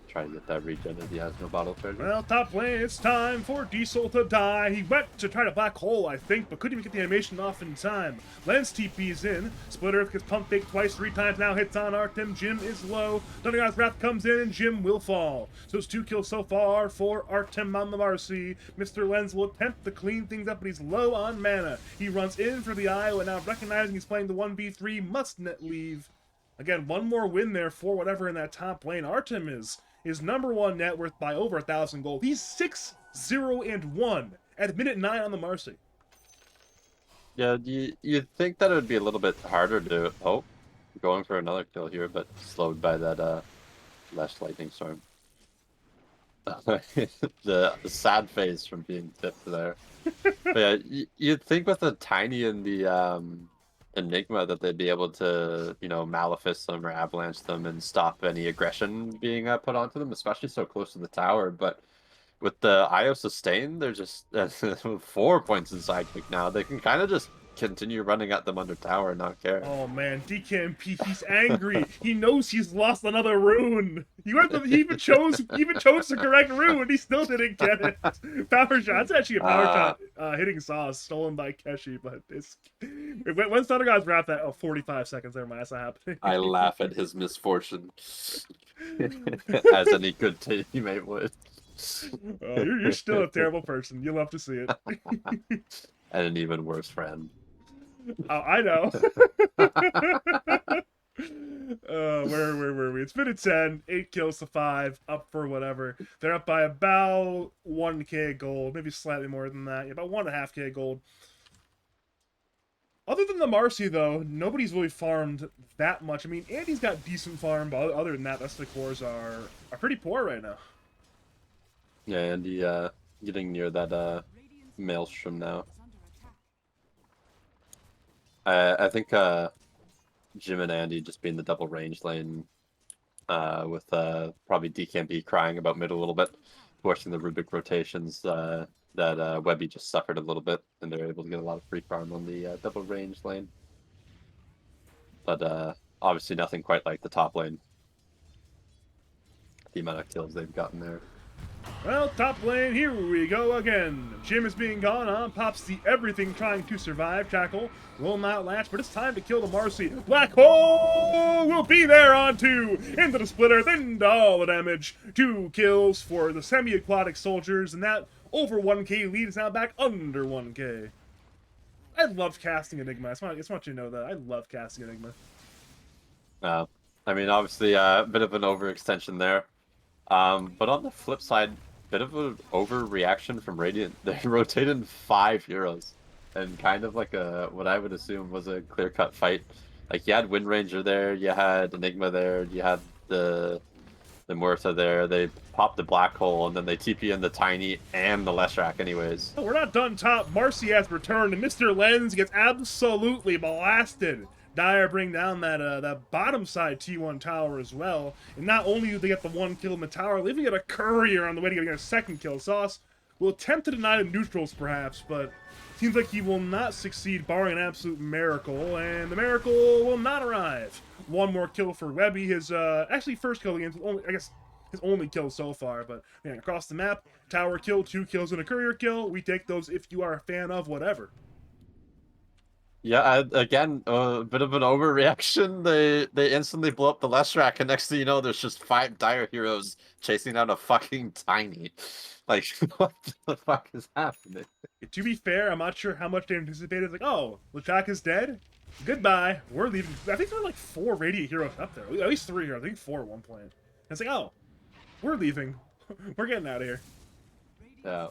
Try to get that regen if he has no bottle treasure. Well, top lane, it's time for Diesel to die. He went to try to black hole, I think, but couldn't even get the animation off in time. Lens TP's in. Split Earth gets pump fake twice, 3 times now, hits on Artem. Jim is low. Thundergod's Wrath comes in, and Jim will fall. So it's 2 kills so far for Artem on the Marcy. Mr. Lens will attempt to clean things up, but he's low on mana. He runs in for the IO, and now recognizing he's playing the 1v3, must net leave. Again, one more win there for whatever in that top lane. Artem is number 1 net worth by over 1,000 gold. He's 6-0-1 at minute 9 on the Marcy. Yeah, you'd think that it would be a little bit harder to hope going for another kill here, but slowed by that last lightning storm. the sad face from being tipped there. But yeah, you'd think with the Tiny and the Enigma that they'd be able to, Malefice them or Avalanche them and stop any aggression being put onto them, especially so close to the tower. But with the IO sustain, they're just 4 points in sidekick now. They can kind of just continue running at them under tower and not care. Oh man, DKMP, he's angry. He knows he's lost another rune. He even chose the correct rune, and he still didn't get it. Power shot. It's actually a power shot hitting Sauce, stolen by Keshi, but when Thunder God's wrapped that 45 seconds there, that's not happening. I laugh at his misfortune, as any good teammate would. You're still a terrible person. You love to see it. And an even worse friend. Oh, I know. Where were we? It's minute 10, 8 kills to 5, up for whatever. They're up by about 1k gold, maybe slightly more than that. Yeah, about 1.5k gold. Other than the Marcy, though, nobody's really farmed that much. I mean, Andy's got decent farm, but other than that, the rest of the cores are pretty poor right now. Yeah, Andy getting near that Maelstrom now. I think Jim and Andy just being the double range lane with probably DKMP crying about mid a little bit, forcing the Rubik rotations that Webby just suffered a little bit, and they're able to get a lot of free farm on the double range lane. But obviously nothing quite like the top lane. The amount of kills they've gotten there. Well, top lane, here we go again. Jim is being gone on, pops the everything trying to survive tackle. Will not last, but it's time to kill the Marcy. Black Hole will be there on 2. Into the splitter, then all the damage. 2 kills for the semi-aquatic soldiers, and that over 1k lead is now back under 1k. I love casting Enigma. I just want you to know that. I love casting Enigma. I mean, obviously a bit of an overextension there. But on the flip side, bit of an overreaction from Radiant. They rotated 5 heroes, and kind of like what I would assume was a clear-cut fight. Like, you had Wind Ranger there, you had Enigma there, you had the Muerta there. They popped the Black Hole, and then they TP in the Tiny and the Leshrac anyways. Oh, we're not done top. Marcy has returned, and Mr. Lens gets absolutely blasted. Dire bring down that bottom side T1 tower as well. And not only do they get the 1 kill in the tower, they even get a courier on the way to getting a 2nd kill. Sauce will attempt to deny the neutrals, perhaps, but seems like he will not succeed, barring an absolute miracle, and the miracle will not arrive. One more kill for Webby, his actually first kill against, I guess, his only kill so far, but man, across the map, tower kill, 2 kills and a courier kill. We take those if you are a fan of whatever. Yeah, again, a bit of an overreaction. They instantly blow up the Leshrac, and next thing you know, there's just 5 dire heroes chasing down a fucking tiny. Like, what the fuck is happening? To be fair, I'm not sure how much they anticipated. Like, oh, Leshrac is dead? Goodbye. We're leaving. I think there were like 4 Radiant heroes up there. At least 3 here. I think 4 at one point. And it's like, oh, we're leaving. We're getting out of here. Yeah.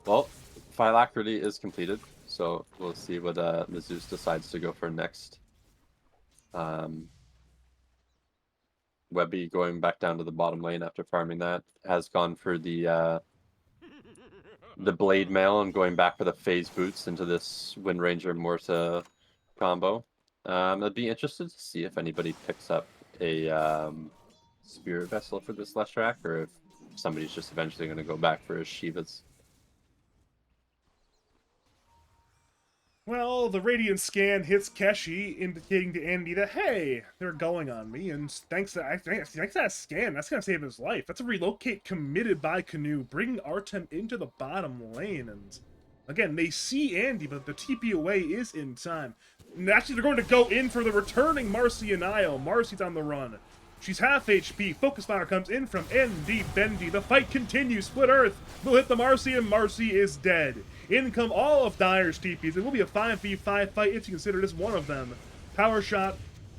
Well, Phylactery is completed, so we'll see what Zeus decides to go for next. Webby going back down to the bottom lane after farming that has gone for the blade mail and going back for the phase boots into this Wind Ranger Morta combo. I'd be interested to see if anybody picks up a spirit vessel for this Leshrac, or if somebody's just eventually going to go back for his Shivas. Well, the Radiant scan hits Keshi, indicating to Andy that, hey, they're going on me, and thanks to that scan, that's going to save his life. That's a relocate committed by Canoe, bringing Artem into the bottom lane, and again, they see Andy, but the TP away is in time. And actually, they're going to go in for the returning Marcy and Io. Marcy's on the run. She's half HP. Focus Fire comes in from ND Bendy. The fight continues. Split Earth will hit the Marcy, and Marcy is dead. In come all of Dire's TPs. It will be a 5v5 fight if you consider this one of them. Power shot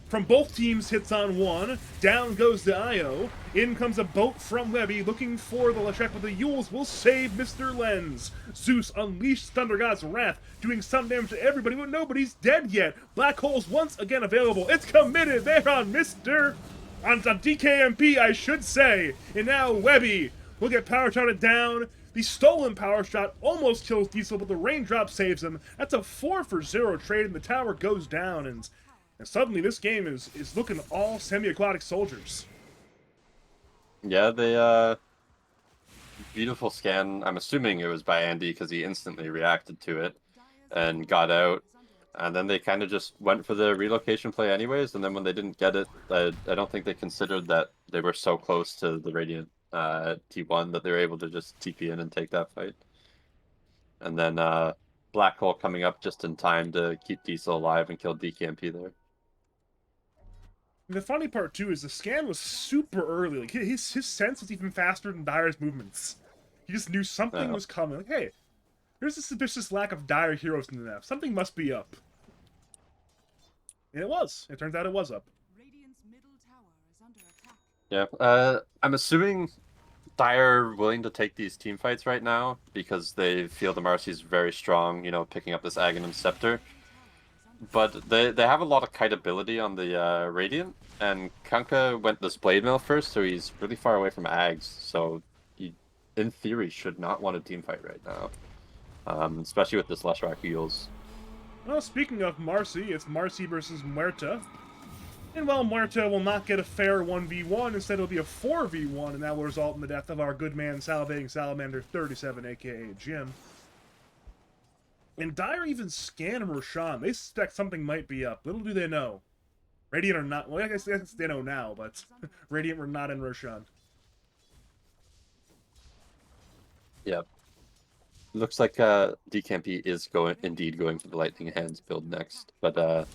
from both teams hits on one. Down goes the Io. In comes a boat from Webby looking for the Leshrac, but the Yules will save Mr. Lens. Zeus unleashed Thunder God's Wrath, doing some damage to everybody, but nobody's dead yet. Black Hole's once again available. It's committed there on on DKMP, I should say. And now Webby will get power shotted down. The stolen power shot almost kills Diesel, but the raindrop saves him. That's a 4-for-0 trade, and the tower goes down, and suddenly this game is looking all semi-aquatic soldiers. Yeah, they beautiful scan. I'm assuming it was by Andy because he instantly reacted to it and got out. And then they kind of just went for the relocation play anyways, and then when they didn't get it, I don't think they considered that they were so close to the Radiant T1 that they were able to just TP in and take that fight. And then Black Hole coming up just in time to keep Diesel alive and kill DKMP there. And the funny part, too, is the scan was super early. Like, his sense was even faster than Dire's movements. He just knew something was coming. Like, hey, there's a suspicious lack of Dire heroes in the map. Something must be up. And it was. It turns out it was up. Yeah, I'm assuming Dire willing to take these team fights right now because they feel the Marcy's very strong, you know, picking up this Aghanim Scepter. But they have a lot of kite ability on the Radiant, and Kunkka went this Blade Mill first, so he's really far away from Ags, so he, in theory, should not want a team fight right now. Especially with this Leshrac heals. Well, speaking of Marcy, it's Marcy versus Muerta. And while Muerta will not get a fair 1v1, instead it'll be a 4v1, and that will result in the death of our good man Salivating Salamander 37, aka Jim. And Dire even scanned Roshan. They suspect something might be up. Little do they know. Radiant are not... Well, I guess they know now, but Radiant were not in Roshan. Yep. Looks like DKMP is indeed going for the Lightning Hands build next, but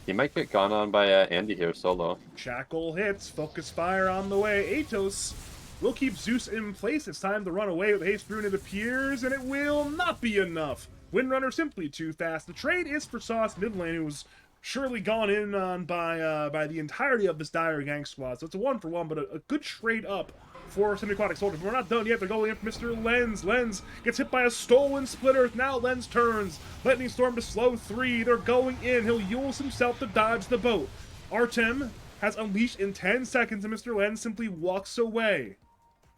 he might get gone on by Andy here solo. Shackle hits, focus fire on the way. Atos will keep Zeus in place. It's time to run away with Haste Rune. It appears, and it will not be enough. Windrunner simply too fast. The trade is for Sauce mid lane, who was surely gone in on by the entirety of this Dire gang squad. So it's a 1-for-1, but a good trade up for Semi-Aquatic Soldiers. But we're not done yet. They're going in for Mr. Lens. Lens gets hit by a stolen Split Earth. Now Lens turns. Lightning Storm to slow 3. They're going in. He'll Yules himself to dodge the boat. Artem has unleashed in 10 seconds, and Mr. Lens simply walks away.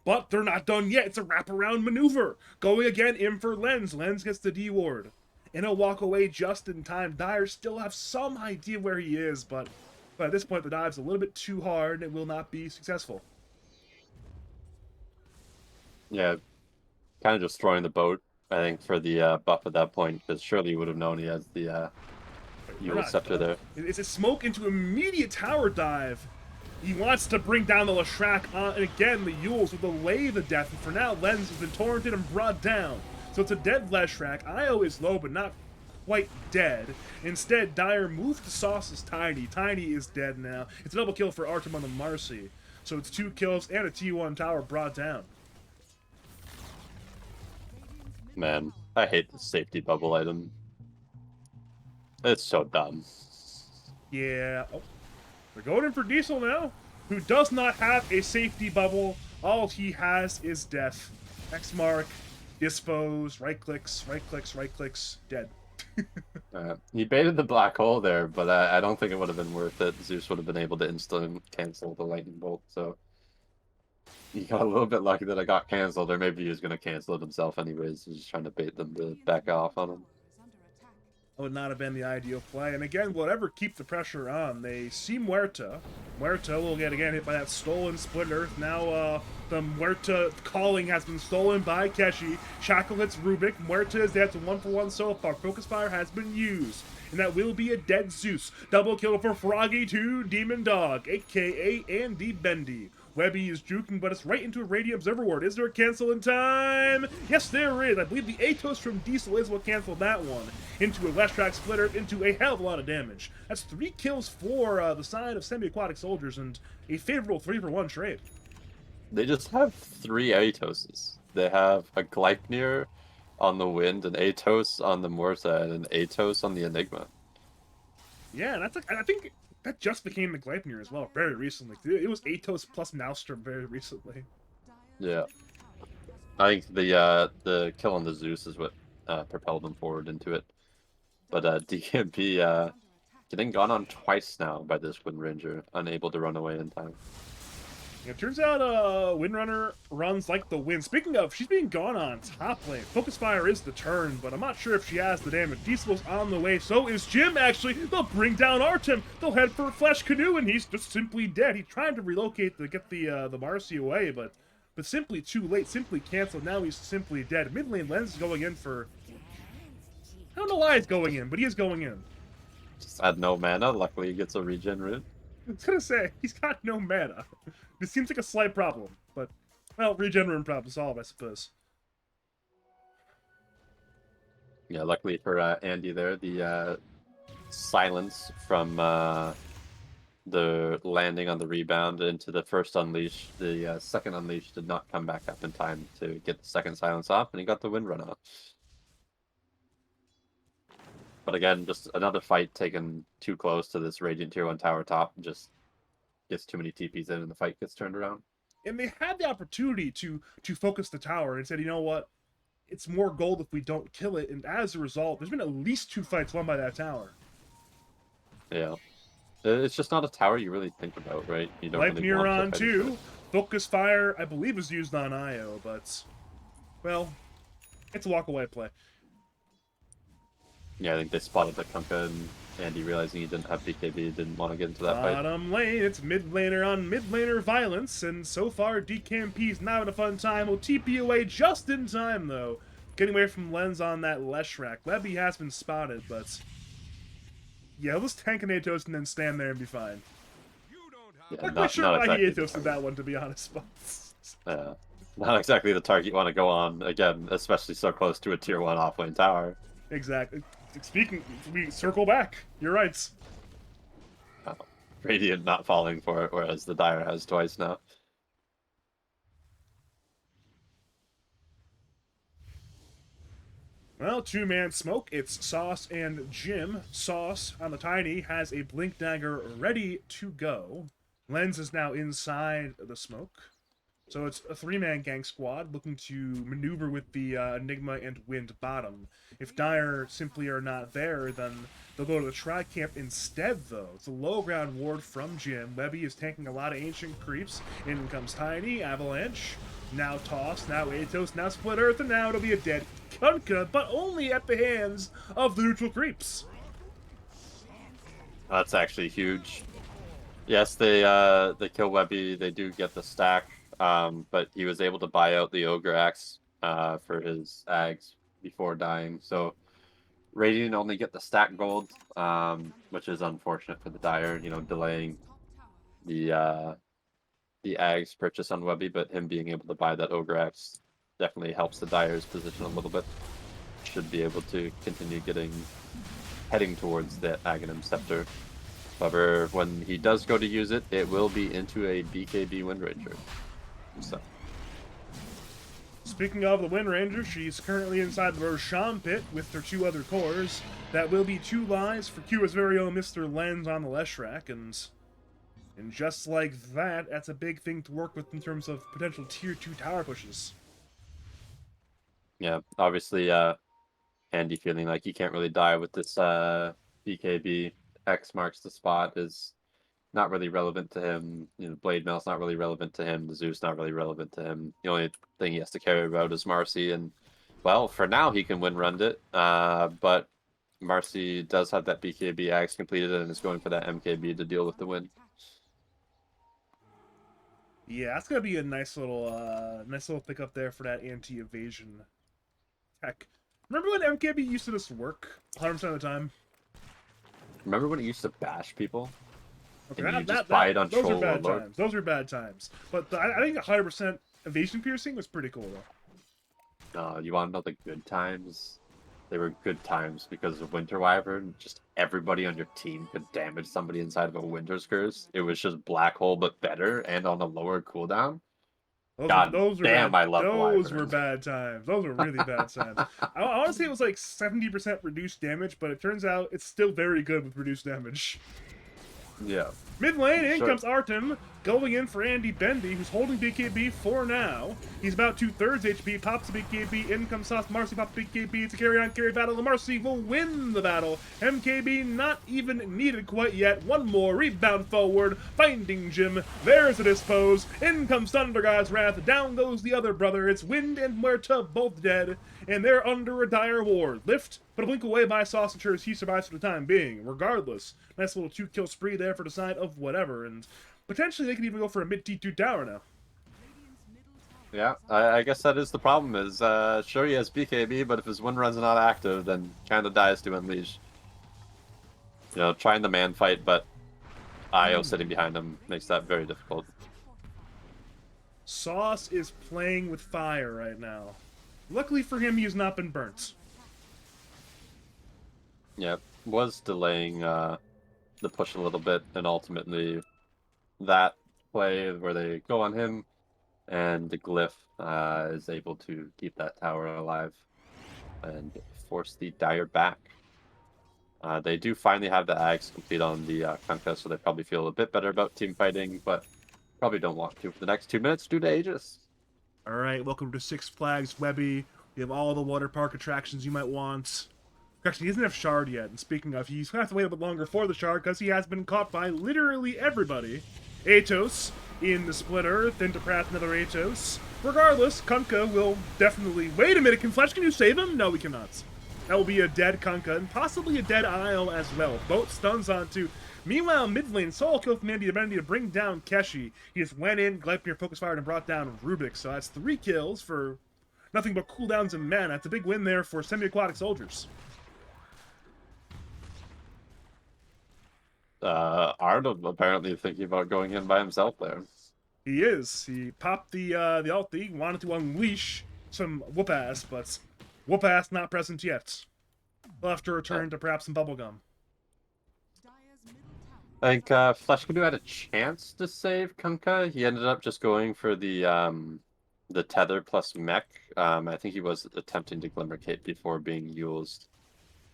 But they're not done yet. It's a wraparound maneuver. Going again in for Lens. Lens gets the D-ward. And he'll walk away just in time. Dire still have some idea where he is, but at this point the dive's a little bit too hard and it will not be successful. Yeah, kind of just throwing the boat, I think, for the buff at that point, because surely you would have known he has the We're Yule not Scepter done. there. It's a smoke into immediate tower dive. He wants to bring down the Leshrac, and again, the Yules will delay the death, and for now, Lens has been torrented and brought down. So it's a dead Leshrac. Io is low, but not quite dead. Instead, Dire moved to Sauce's Tiny. Tiny is dead now. It's a double kill for Artem on the Marcy. So it's 2 kills and a T1 tower brought down. Man, I hate the safety bubble item. It's so dumb. Yeah. Oh, they're going in for Diesel now, who does not have a safety bubble. All he has is death. X mark, dispose, right clicks, dead. He baited the black hole there, but I don't think it would have been worth it. Zeus would have been able to instant cancel the lightning bolt, so he got a little bit lucky that it got canceled, or maybe he was going to cancel it himself anyways. He's just trying to bait them to back off on him. That would not have been the ideal play. And again, whatever keep the pressure on. They see Muerta. Muerta will get again hit by that stolen split earth. Now the Muerta calling has been stolen by Keshi. Shackle hits Rubik. Muerta is down to 1-for-1 so far. Focus Fire has been used. And that will be a dead Zeus. Double kill for Froggy 2, Demon Dog, aka Andy Bendy. Webby is juking, but it's right into a Radiant Observer Ward. Is there a cancel in time? Yes, there is. I believe the Atos from Diesel is what canceled that one. Into a Leshrac Splitter, into a hell of a lot of damage. That's 3 kills for the side of Semi-Aquatic Soldiers, and a favorable 3-for-1 trade. They just have 3 Atoses. They have a Gleipnir on the Wind, an Atos on the Morta, and an Atos on the Enigma. Yeah, that's like, I think that just became the Gleipnir as well, very recently. It was Atos plus Maelstrom very recently. Yeah. I think the kill on the Zeus is what propelled them forward into it. But DKB getting gone on twice now by this Wind Ranger, unable to run away in time. It turns out Windrunner runs like the wind. Speaking of, she's being gone on top lane. Focus Fire is the turn, but I'm not sure if she has the damage. Diesel's on the way, so is Jim, actually. They'll bring down Artem. They'll head for Flesh Canoe, and he's just simply dead. He's trying to relocate to get the Marcy away, but simply too late. Simply canceled. Now he's simply dead. Mid lane, Lens is going in for... I don't know why he's going in, but he is going in. Just had no mana. Luckily, he gets a regen root. I was gonna say, he's got no mana. This seems like a slight problem, but, well, regen room problem solved, I suppose. Yeah, luckily for Andy there, the silence from the landing on the rebound into the first unleash, the second unleash did not come back up in time to get the second silence off, and he got the wind run off. But again, just another fight taken too close to this Radiant Tier 1 tower top, just gets too many TPs in and the fight gets turned around. And they had the opportunity to focus the tower and said, you know what, it's more gold if we don't kill it, and as a result, there's been at least 2 fights won by that tower. Yeah. It's just not a tower you really think about, right? You don't Life really want to Neuron fight 2, into it. Focus Fire, I believe, is used on Io, but, well, it's a walk-away play. Yeah, I think they spotted the Kunkka, and Andy, realizing he didn't have BKB, didn't want to get into that fight. Bottom lane, it's mid laner on mid laner violence, and so far DKMP's not having a fun time. Will TP away just in time, though. Getting away from Lens on that Leshrac. Levy has been spotted, but... yeah, let's tank an Atos and then stand there and be fine. Yeah, I'm not sure why exactly he the Atos did that one, to be honest, but... not exactly the target you want to go on, again, especially so close to a tier 1 offlane tower. Exactly. Speaking, we circle back. You're right. Radiant not falling for it, whereas the Dire has twice now. Well, 2-man smoke. It's Sauce and Jim. Sauce on the Tiny has a Blink Dagger ready to go. Lens is now inside the smoke. So it's a 3-man gang squad looking to maneuver with the Enigma and Wind bottom. If Dire simply are not there, then they'll go to the Tri-Camp instead, though. It's a low ground ward from Jim. Webby is tanking a lot of ancient creeps. In comes Tiny, Avalanche, now Toss, now Atos, now Split Earth, and now it'll be a dead Kunkka, but only at the hands of the neutral creeps. That's actually huge. Yes, they kill Webby, they do get the stack. But he was able to buy out the Ogre Axe for his Ags before dying. So Radiant only get the stack gold, which is unfortunate for the Dire, you know, delaying the Ags purchase on Webby, but him being able to buy that Ogre Axe definitely helps the Dire's position a little bit. Should be able to continue heading towards the Aghanim Scepter. However, when he does go to use it, it will be into a BKB Wind Ranger. So. Speaking of the Wind Ranger, she's currently inside the Roshan pit with her 2 other cores. That will be 2 lives for Cuba's very own Mr. Lens on the Leshrac, and just like that, that's a big thing to work with in terms of potential tier 2 tower pushes. Yeah, obviously, Handy feeling like he can't really die with this BKB. X marks the spot is not really relevant to him. You know, Blade Mail's not really relevant to him. The Zeus not really relevant to him. The only thing he has to care about is Marcy, and well, for now he can win run it. But Marcy does have that BKB axe completed and is going for that MKB to deal with the win. Yeah, that's gonna be a nice little pickup there for that anti-evasion tech. Remember when MKB used to just work 100% of the time? Remember when it used to bash people? Okay, And you just buy it on those troll are bad warlord? times. Those are bad times. But I think 100% evasion piercing was pretty cool though. You want to know the good times? They were good times because of Winter Wyvern. Just everybody on your team could damage somebody inside of a Winter's Curse. It was just Black Hole, but better and on a lower cooldown. Those were damn, bad. I love Those Wyvern. were bad times. Those were really bad times. I want to say it was like 70% reduced damage, but it turns out it's still very good with reduced damage. Yeah. Mid lane, in Sure. comes Artem, going in for Andy Bendy, who's holding BKB for now. He's about 2/3 HP, pops the BKB, in comes Sauce, Marcy pops BKB, it's a carry battle, and Marcy will win the battle. MKB not even needed quite yet, one more rebound forward, finding Jim, there's a dispose, in comes Thunder God's Wrath, down goes the other brother, it's Wind and Muerta both dead, and they're under a dire war. Lift, but a blink away by Sauce ensures he survives for the time being. Regardless, nice little 2-kill spree there for the side of whatever, and potentially they could even go for a mid T2 tower now. Yeah, I guess that is the problem. Is sure he has BKB, but if his win run's not active, then kind of dies to Unleash. You know, trying the man fight, but Io sitting behind him makes that very difficult. Sauce is playing with fire right now. Luckily for him, he has not been burnt. Yeah, was delaying the push a little bit, and ultimately that play where they go on him, and the Glyph is able to keep that tower alive and force the Dire back. They do finally have the Ags complete on the Kunkka, so they probably feel a bit better about team fighting, but probably don't want to for the next 2 minutes due to Aegis. Alright, welcome to Six Flags Webby. We have all the water park attractions you might want. Actually, he doesn't have Shard yet, and speaking of, he's going to have to wait a bit longer for the Shard because he has been caught by literally everybody. Atos in the Split Earth, Interprath another Atos. Regardless, Kunkka will definitely... Wait a minute, can you save him? No, we cannot. That will be a dead Kunkka, and possibly a dead Isle as well. Both stuns on 2. Meanwhile, mid lane, solo kill from Andy Bendy to bring down Keshi. He just went in, Gleipnir focus fired, and brought down Rubik. So that's 3 kills for nothing but cooldowns and mana. That's a big win there for semi-aquatic soldiers. Arnold apparently thinking about going in by himself there. He is. He popped the ulti, wanted to unleash some whoop-ass, but whoop-ass not present yet. He'll have to return to perhaps some bubblegum. I think Flesh Canoe had a chance to save Kunkka. He ended up just going for the tether plus mech. I think he was attempting to Glimmercate before being used.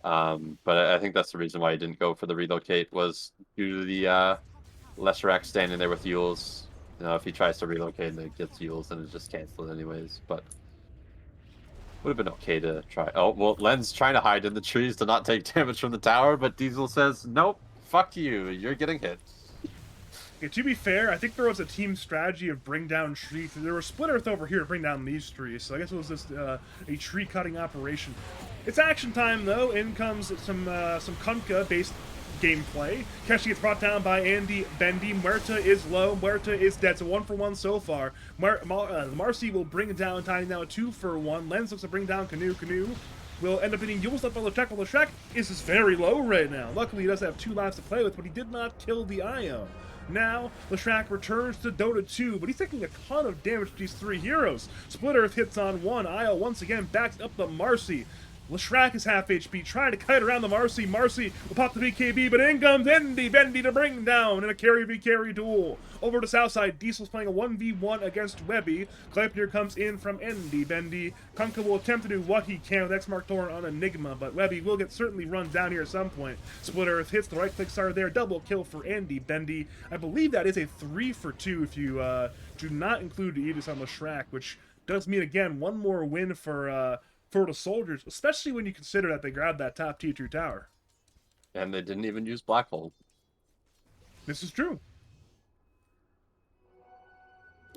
But I think that's the reason why he didn't go for the relocate, was due to the Leshrac standing there with Yules. You know, if he tries to relocate and it gets Yules, then it's just canceled anyways. But would have been okay to try. Oh, well, Len's trying to hide in the trees to not take damage from the tower, but Diesel says, nope, fuck you, you're getting hit. Okay, to be fair, I think there was a team strategy of bring down trees. There was Split Earth over here to bring down these trees, so I guess it was just a tree cutting operation. It's action time though. In comes some Kunkka based gameplay. Keshi gets brought down by Andy Bendy. Muerta is low. Muerta is dead. So 1-for-1 so far. Marcy will bring down Tiny now, a 2-for-1. Lens looks to bring down Canoe. Canoe will end up getting used up by Leshek. Well, Leshek is just very low right now. Luckily, he does have 2 lives to play with, but he did not kill the Io. Now, Leshak returns to Dota 2, but he's taking a ton of damage to these 3 heroes. Split Earth hits on 1. Io once again backs up the Marcy. Leshak is half HP, trying to kite around the Marcy. Marcy will pop the BKB, but in comes Andy Bendy to bring down in a carry v carry duel. Over to Southside, Diesel's playing a 1v1 against Webby. Gleipnir comes in from Andy Bendy. Kunkka will attempt to do what he can with X-Mark Torn on Enigma, but Webby will get certainly run down here at some point. Split Earth hits the right click starter there. Double kill for Andy Bendy. I believe that is a 3-for-2 if you do not include the Aegis on Leshak, which does mean, again, one more win for the Soldiers, especially when you consider that they grabbed that top tier 2 tower. And they didn't even use Black Hole. This is true.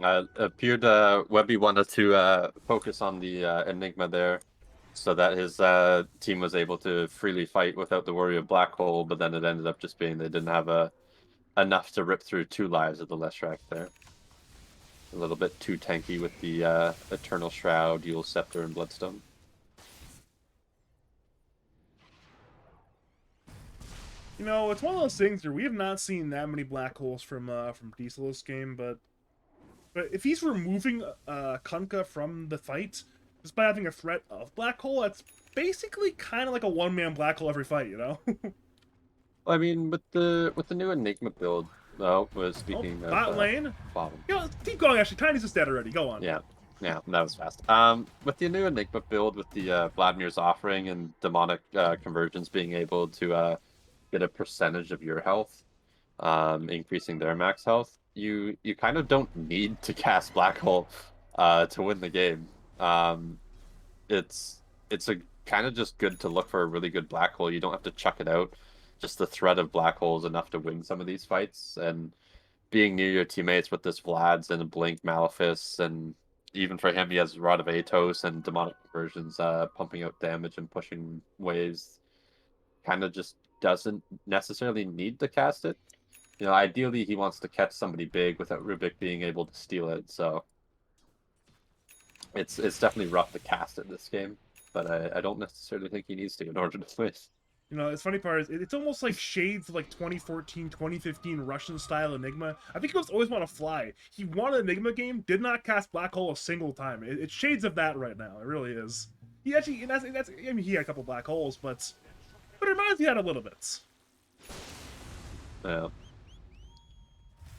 Appeared Webby wanted to focus on the Enigma there, so that his team was able to freely fight without the worry of Black Hole, but then it ended up just being they didn't have enough to rip through 2 lives of the Leshak there. A little bit too tanky with the Eternal Shroud, Eul Scepter, and Bloodstone. You know, it's one of those things where we have not seen that many black holes from Diesel this game, but if he's removing Kunkka from the fight just by having a threat of black hole, that's basically kind of like a one-man black hole every fight, you know? I mean, with the new Enigma build, though, was speaking of bot lane. Bottom. You know, keep going. Actually, Tiny's just dead already. Go on. Yeah, that was fast. With the new Enigma build, with the Vladimir's offering and demonic conversions being able to get a percentage of your health, increasing their max health, you kind of don't need to cast Black Hole to win the game. It's a kind of just good to look for a really good Black Hole. You don't have to chuck it out. Just the threat of Black Hole is enough to win some of these fights, and being near your teammates with this Vlad's and a Blink Malefice, and even for him, he has Rod of Atos and demonic conversions, pumping out damage and pushing waves. Kind of just doesn't necessarily need to cast it. You know, ideally he wants to catch somebody big without Rubik being able to steal it, so it's definitely rough to cast it this game, but I don't necessarily think he needs to in order to win. You know, it's funny part is it's almost like shades of like 2014, 2015 Russian style Enigma. I think he was always want to fly. He won an Enigma game, did not cast Black Hole a single time. It's shades of that right now. It really is. He actually, that's I mean, he had a couple Black Holes, but it reminds me of that a little bit. Yeah.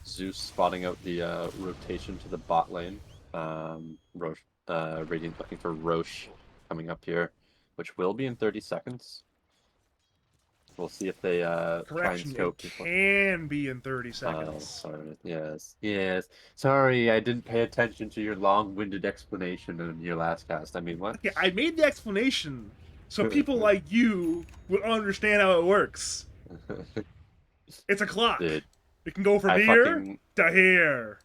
Zeus spotting out the rotation to the bot lane. Roche, Radiant looking for Roche coming up here, which will be in 30 seconds. We'll see if they try and Correction, scope. it can be in 30 seconds. Oh, sorry. Yes. Sorry, I didn't pay attention to your long-winded explanation in your last cast. I mean, what? Yeah, I made the explanation so people like you would understand how it works. It's a clock. Dude, It can go from I here to here.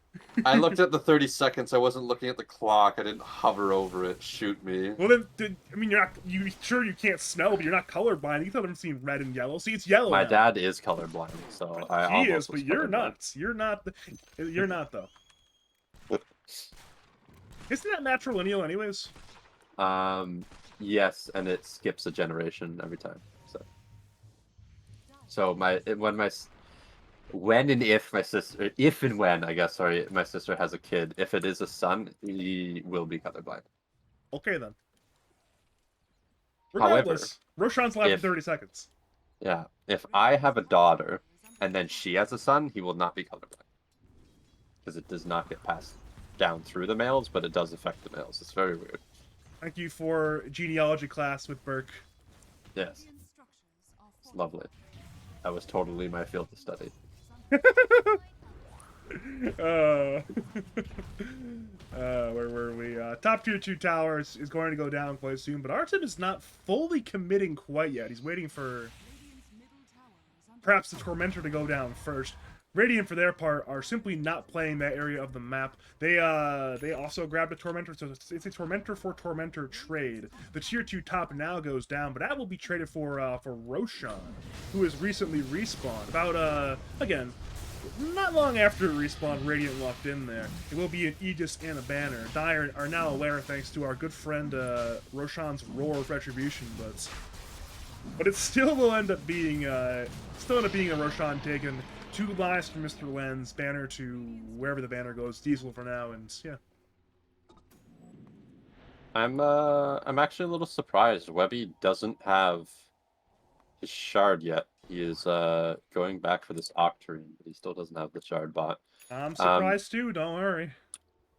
I looked at the 30 seconds. I wasn't looking at the clock. I didn't hover over it. Shoot me. Well, then, I mean, you sure you can't smell, but you're not colorblind. You thought I'm seeing red and yellow. See, it's yellow. My now. dad is colorblind, so I He almost is, but was you're colorblind. not. You're not. You're not though. Isn't that matrilineal, anyways? Yes, and it skips a generation every time. So when and if my sister, if and when, I guess, sorry, my sister has a kid, if it is a son, he will be colorblind. Okay then. However, Regardless, Roshan's left in if- 30 seconds. Yeah, if I have a daughter and then she has a son, he will not be colorblind. Because it does not get passed down through the males, but it does affect the males. It's very weird. Thank you for genealogy class with Burke. Yes, it's lovely. That was totally my field to study. Where were we? Top tier 2 towers is going to go down quite soon, but Artem is not fully committing quite yet. He's waiting for perhaps the Tormentor to go down first. Radiant, for their part, are simply not playing that area of the map. They also grabbed a Tormentor, so it's a Tormentor for Tormentor trade. The tier 2 top now goes down, but that will be traded for Roshan, who has recently respawned. About, again, not long after respawn, Radiant walked in there. It will be an Aegis and a banner. Dire are now aware thanks to our good friend Roshan's Roar of Retribution, but it still will end up being a Roshan taken. 2 lives from Mr. Len's banner to wherever the banner goes. Diesel for now, and yeah. I'm actually a little surprised. Webby doesn't have his shard yet. He is going back for this Octarine, but he still doesn't have the shard bot. I'm surprised too. Don't worry.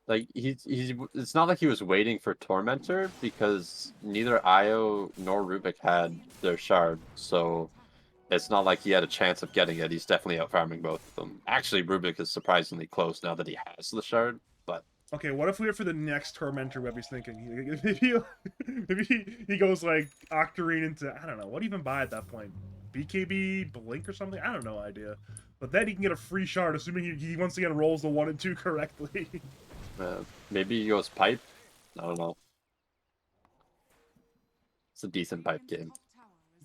Like he's it's not like he was waiting for Tormentor because neither Io nor Rubik had their shard, so it's not like he had a chance of getting it. He's definitely out farming both of them. Actually, Rubik is surprisingly close now that he has the shard, but okay, what if we were for the next Tormentor Webby's thinking? Maybe he goes like Octarine into, I don't know, what do you even buy at that point? BKB, Blink or something? I don't know idea. But then he can get a free shard, assuming he once again rolls the 1 and 2 correctly. maybe he goes pipe. I don't know. It's a decent pipe game.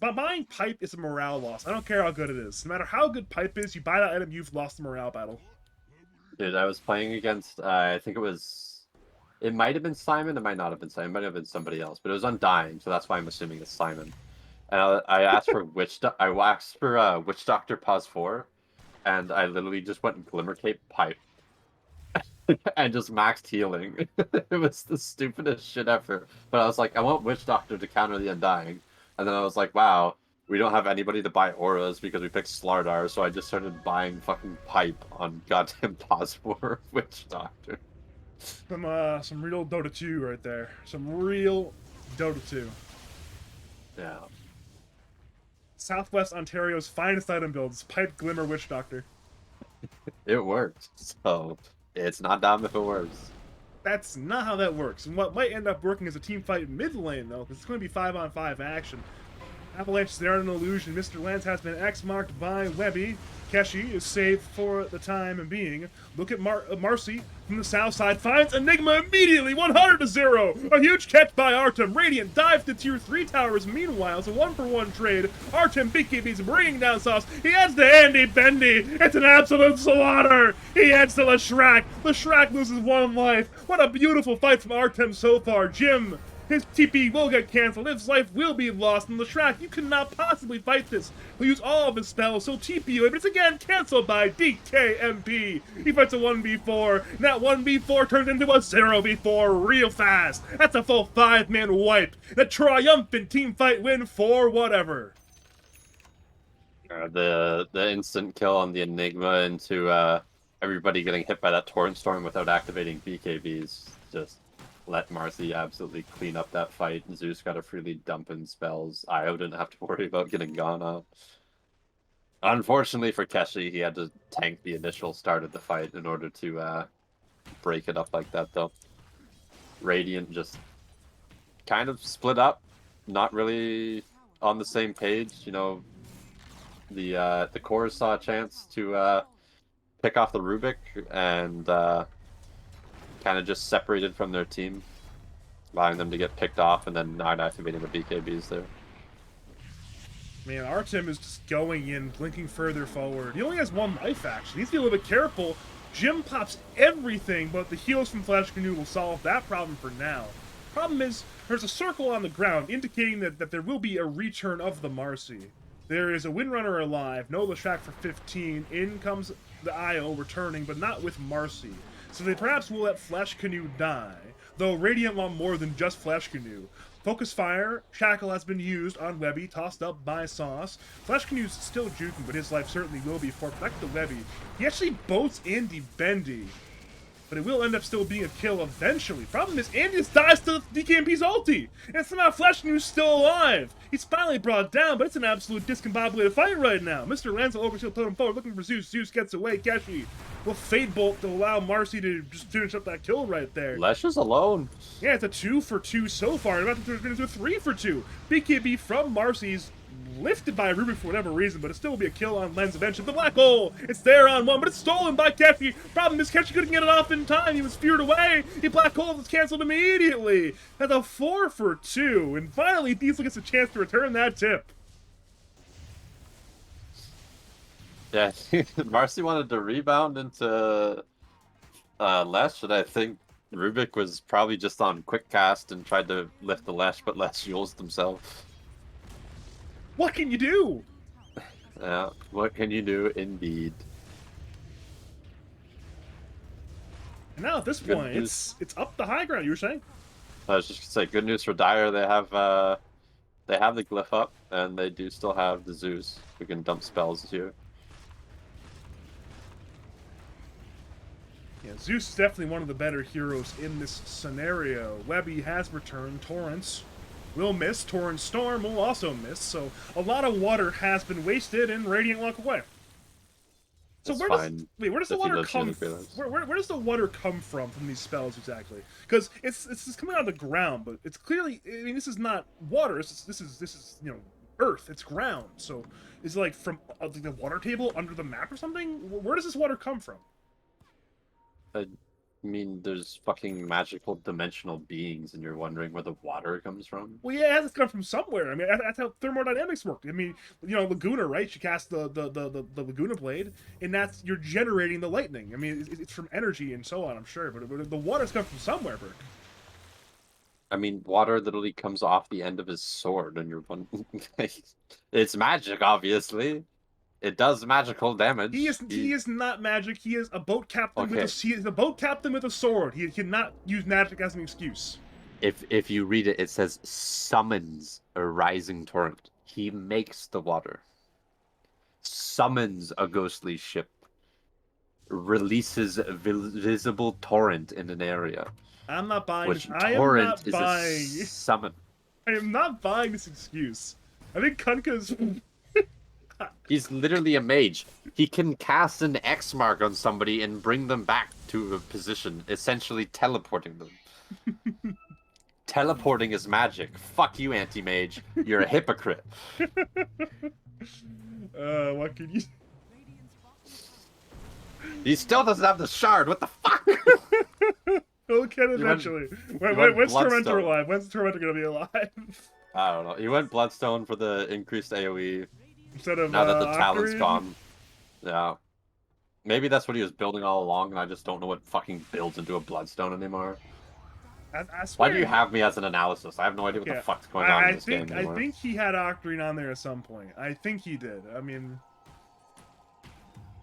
But buying pipe is a morale loss. I don't care how good it is. No matter how good pipe is, you buy that item, you've lost the morale battle. Dude, I was playing against, I think it might have been Simon, it might not have been Simon, it might have been somebody else, but it was Undying, so that's why I'm assuming it's Simon. And I asked for Witch Doctor Pause 4, and I literally just went Glimmer Cape Pipe. And just maxed healing. It was the stupidest shit ever. But I was like, I want Witch Doctor to counter the Undying. And then I was like, wow, we don't have anybody to buy auras because we picked Slardar, so I just started buying fucking pipe on goddamn Pause 4 Witch Doctor. Some real Dota 2 right there. Some real Dota 2. Yeah. Southwest Ontario's finest item builds, Pipe Glimmer Witch Doctor. It worked, so it's not dumb if it works. That's not how that works. And what might end up working is a team fight mid lane, though, because it's going to be 5-on-5 action. Avalanche is there an illusion. Mr. Lance has been X-marked by Webby. Keshi is saved for the time being. Look at Marcy from the south side. Finds Enigma immediately, 100-0. A huge catch by Artem. Radiant dives to tier 3 towers. Meanwhile, it's a 1-for-1 trade. Artem BKB's bringing down sauce. He adds to Andy Bendy. It's an absolute slaughter. He adds to Leshrac. Leshrac loses 1 life. What a beautiful fight from Artem so far. Jim, his TP will get cancelled, his life will be lost, and Leshrac, you cannot possibly fight this. He'll use all of his spells, so TP away, but it's again cancelled by DKMP. He fights a 1v4, and that 1v4 turns into a 0v4 real fast. That's a full 5-man wipe. A triumphant team fight win for whatever. The instant kill on the Enigma into everybody getting hit by that Torrent Storm without activating BKBs just let Marcy absolutely clean up that fight. Zeus got to freely dump in spells. Io didn't have to worry about getting gone up. Unfortunately for Keshi, he had to tank the initial start of the fight in order to break it up like that, though. Radiant just kind of split up, not really on the same page. You know, the core saw a chance to pick off the Rubik and kind of just separated from their team, allowing them to get picked off and then not activating the BKBs there. Man, Artem is just going in, blinking further forward. He only has 1 life, actually. He's a little bit careful. Jim pops everything, but the heals from Flash Canoe will solve that problem for now. Problem is, there's a circle on the ground indicating that there will be a return of the Marcy. There is a Windrunner alive, no Leshrac for 15. In comes the Io returning, but not with Marcy. So they perhaps will let Flash Canoe die, though Radiant want more than just Flash Canoe. Focus Fire, Shackle has been used on Webby, tossed up by Sauce. Flash Canoe's still juking, but his life certainly will be forked back to Webby. He actually boats Andy Bendy, but it will end up still being a kill eventually. Problem is, Andy just dies to DKMP's ulti, and somehow Flash Canoe's still alive. He's finally brought down, but it's an absolute discombobulated fight right now. Mr. Lance will overshield totem forward, looking for Zeus. Zeus gets away. Keshi will Fade Bolt to allow Marcy to just finish up that kill right there. Lesh is alone. Yeah, it's a 2-for-2 so far. About to turn into a 3-for-2. BKB from Marcy's lifted by Rubik for whatever reason, but it still will be a kill on Lens eventually. The black hole, it's there on one, but it's stolen by Keshi. Problem is Keshi couldn't get it off in time. He was feared away. The black hole was canceled immediately. That's a 4 for 2, and finally Diesel gets a chance to return that tip. Yeah, Marcy wanted to rebound into Lesh, and I think Rubik was probably just on quick cast and tried to lift the Lesh, but Lesh used himself. What can you do? Yeah, what can you do, indeed? And now at this Good point, news. it's up the high ground. You were saying? I was just gonna say, good news for Dire. They have the glyph up, and they do still have the Zeus who can dump spells here. Yeah, Zeus is definitely one of the better heroes in this scenario. Webby has returned. Torrents will miss. Torrent Storm will also miss. So a lot of water has been wasted, and Radiant walk away. So It's where fine. does the If he water lives near come? the Greylands. Where does the water come from these spells exactly? Because it's just coming out of the ground, but it's clearly. I mean, this is not water. This is earth. It's ground. So is it like from like the water table under the map or something? Where does this water come from? I mean, there's fucking magical dimensional beings, and you're wondering where the water comes from? Well, yeah, it has to come from somewhere. I mean, that's how thermodynamics work. I mean, Laguna, right? She casts the Laguna blade, and you're generating the lightning. I mean, it's from energy and so on, I'm sure. But the water's come from somewhere, Burke. I mean, water literally comes off the end of his sword, and you're wondering... It's magic, obviously. It does magical damage. He is not magic. He is a boat captain Okay. he is a boat captain with a sword. He cannot use magic as an excuse. If you read it, it says summons a rising torrent. He makes the water. Summons a ghostly ship. Releases a visible torrent in an area. I'm not buying Which this. I am torrent not is buying. a summon. I am not buying this excuse. I think Kunka's. He's literally a mage. He can cast an X mark on somebody and bring them back to a position, essentially teleporting them. Teleporting is magic. Fuck you, anti-mage. You're a hypocrite. What can you? He still doesn't have the shard. What the fuck? He'll get it You went- eventually. you When's went Tormentor Bloodstone. alive? When's Tormentor gonna be alive? I don't know. He went Bloodstone for the increased AoE. Instead of Now that the talent's Octarine? gone. Yeah. Maybe that's what he was building all along, and I just don't know what fucking builds into a Bloodstone anymore. I Why swear. do you have me as an analysis? I have no idea what Yeah, the fuck's going on in this game I anymore. think he had Octarine on there at some point. I think he did. I mean,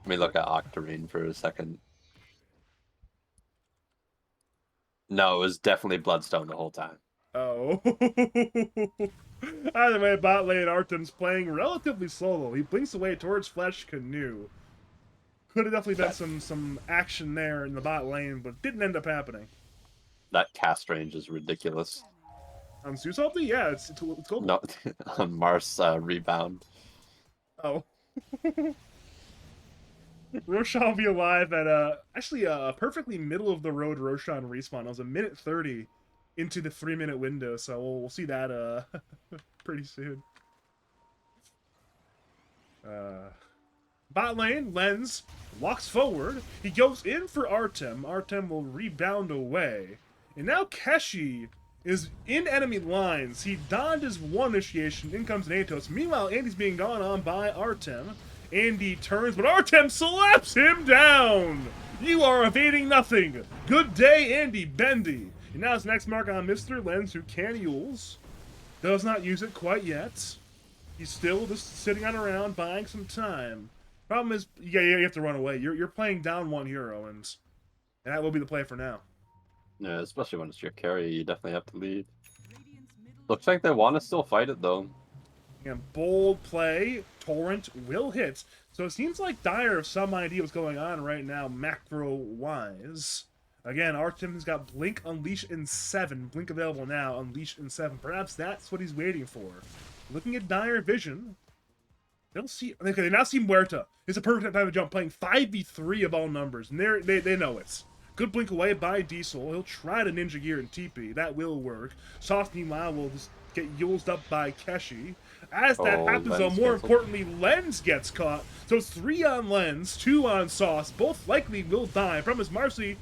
Let me look at Octarine for a second. No, it was definitely Bloodstone the whole time. oh. Either way, bot lane Artem's playing relatively solo. He blinks away towards Flesh Canoe. Could have definitely been some action there in the bot lane, but didn't end up happening. That cast range is ridiculous. On Zeus ulti? Yeah, it's gold. No, on Mars rebound. Oh. Roshan will be alive at actually perfectly middle of the road Roshan respawn. It was a minute 30 into the 3-minute window, so we'll see that pretty soon. Bot lane, Lens walks forward. He goes in for Artem. Artem will rebound away. And now Keshi is in enemy lines. He donned his one initiation. In comes Natos. Meanwhile, Andy's being gone on by Artem. Andy turns, but Artem slaps him down! You are evading nothing! Good day, Andy Bendy! And now his next mark on Mr. Lens, who can Yules. Does not use it quite yet. He's still just sitting on around, buying some time. Problem is, you have to run away. You're playing down one hero, and that will be the play for now. Yeah, especially when it's your carry, you definitely have to leave. Looks like they want to still fight it, though. And bold play, Torrent will hit. So it seems like Dire have some idea what's going on right now, macro-wise. Again, Artem's got Blink Unleash in 7. Blink available now, Unleash in 7. Perhaps that's what he's waiting for. Looking at Dire Vision, they'll see. Okay, they now see Muerta. It's a perfect time to jump, playing 5v3 of all numbers, and they know it. Good blink away by Diesel. He'll try to Ninja Gear and TP. That will work. Soft, meanwhile, will just get Yuled up by Keshi. As that Oh, happens, though, Lens more canceled. importantly, Lens gets caught. So it's 3 on Lens, 2 on Sauce. Both likely will die. Problem is, Marcy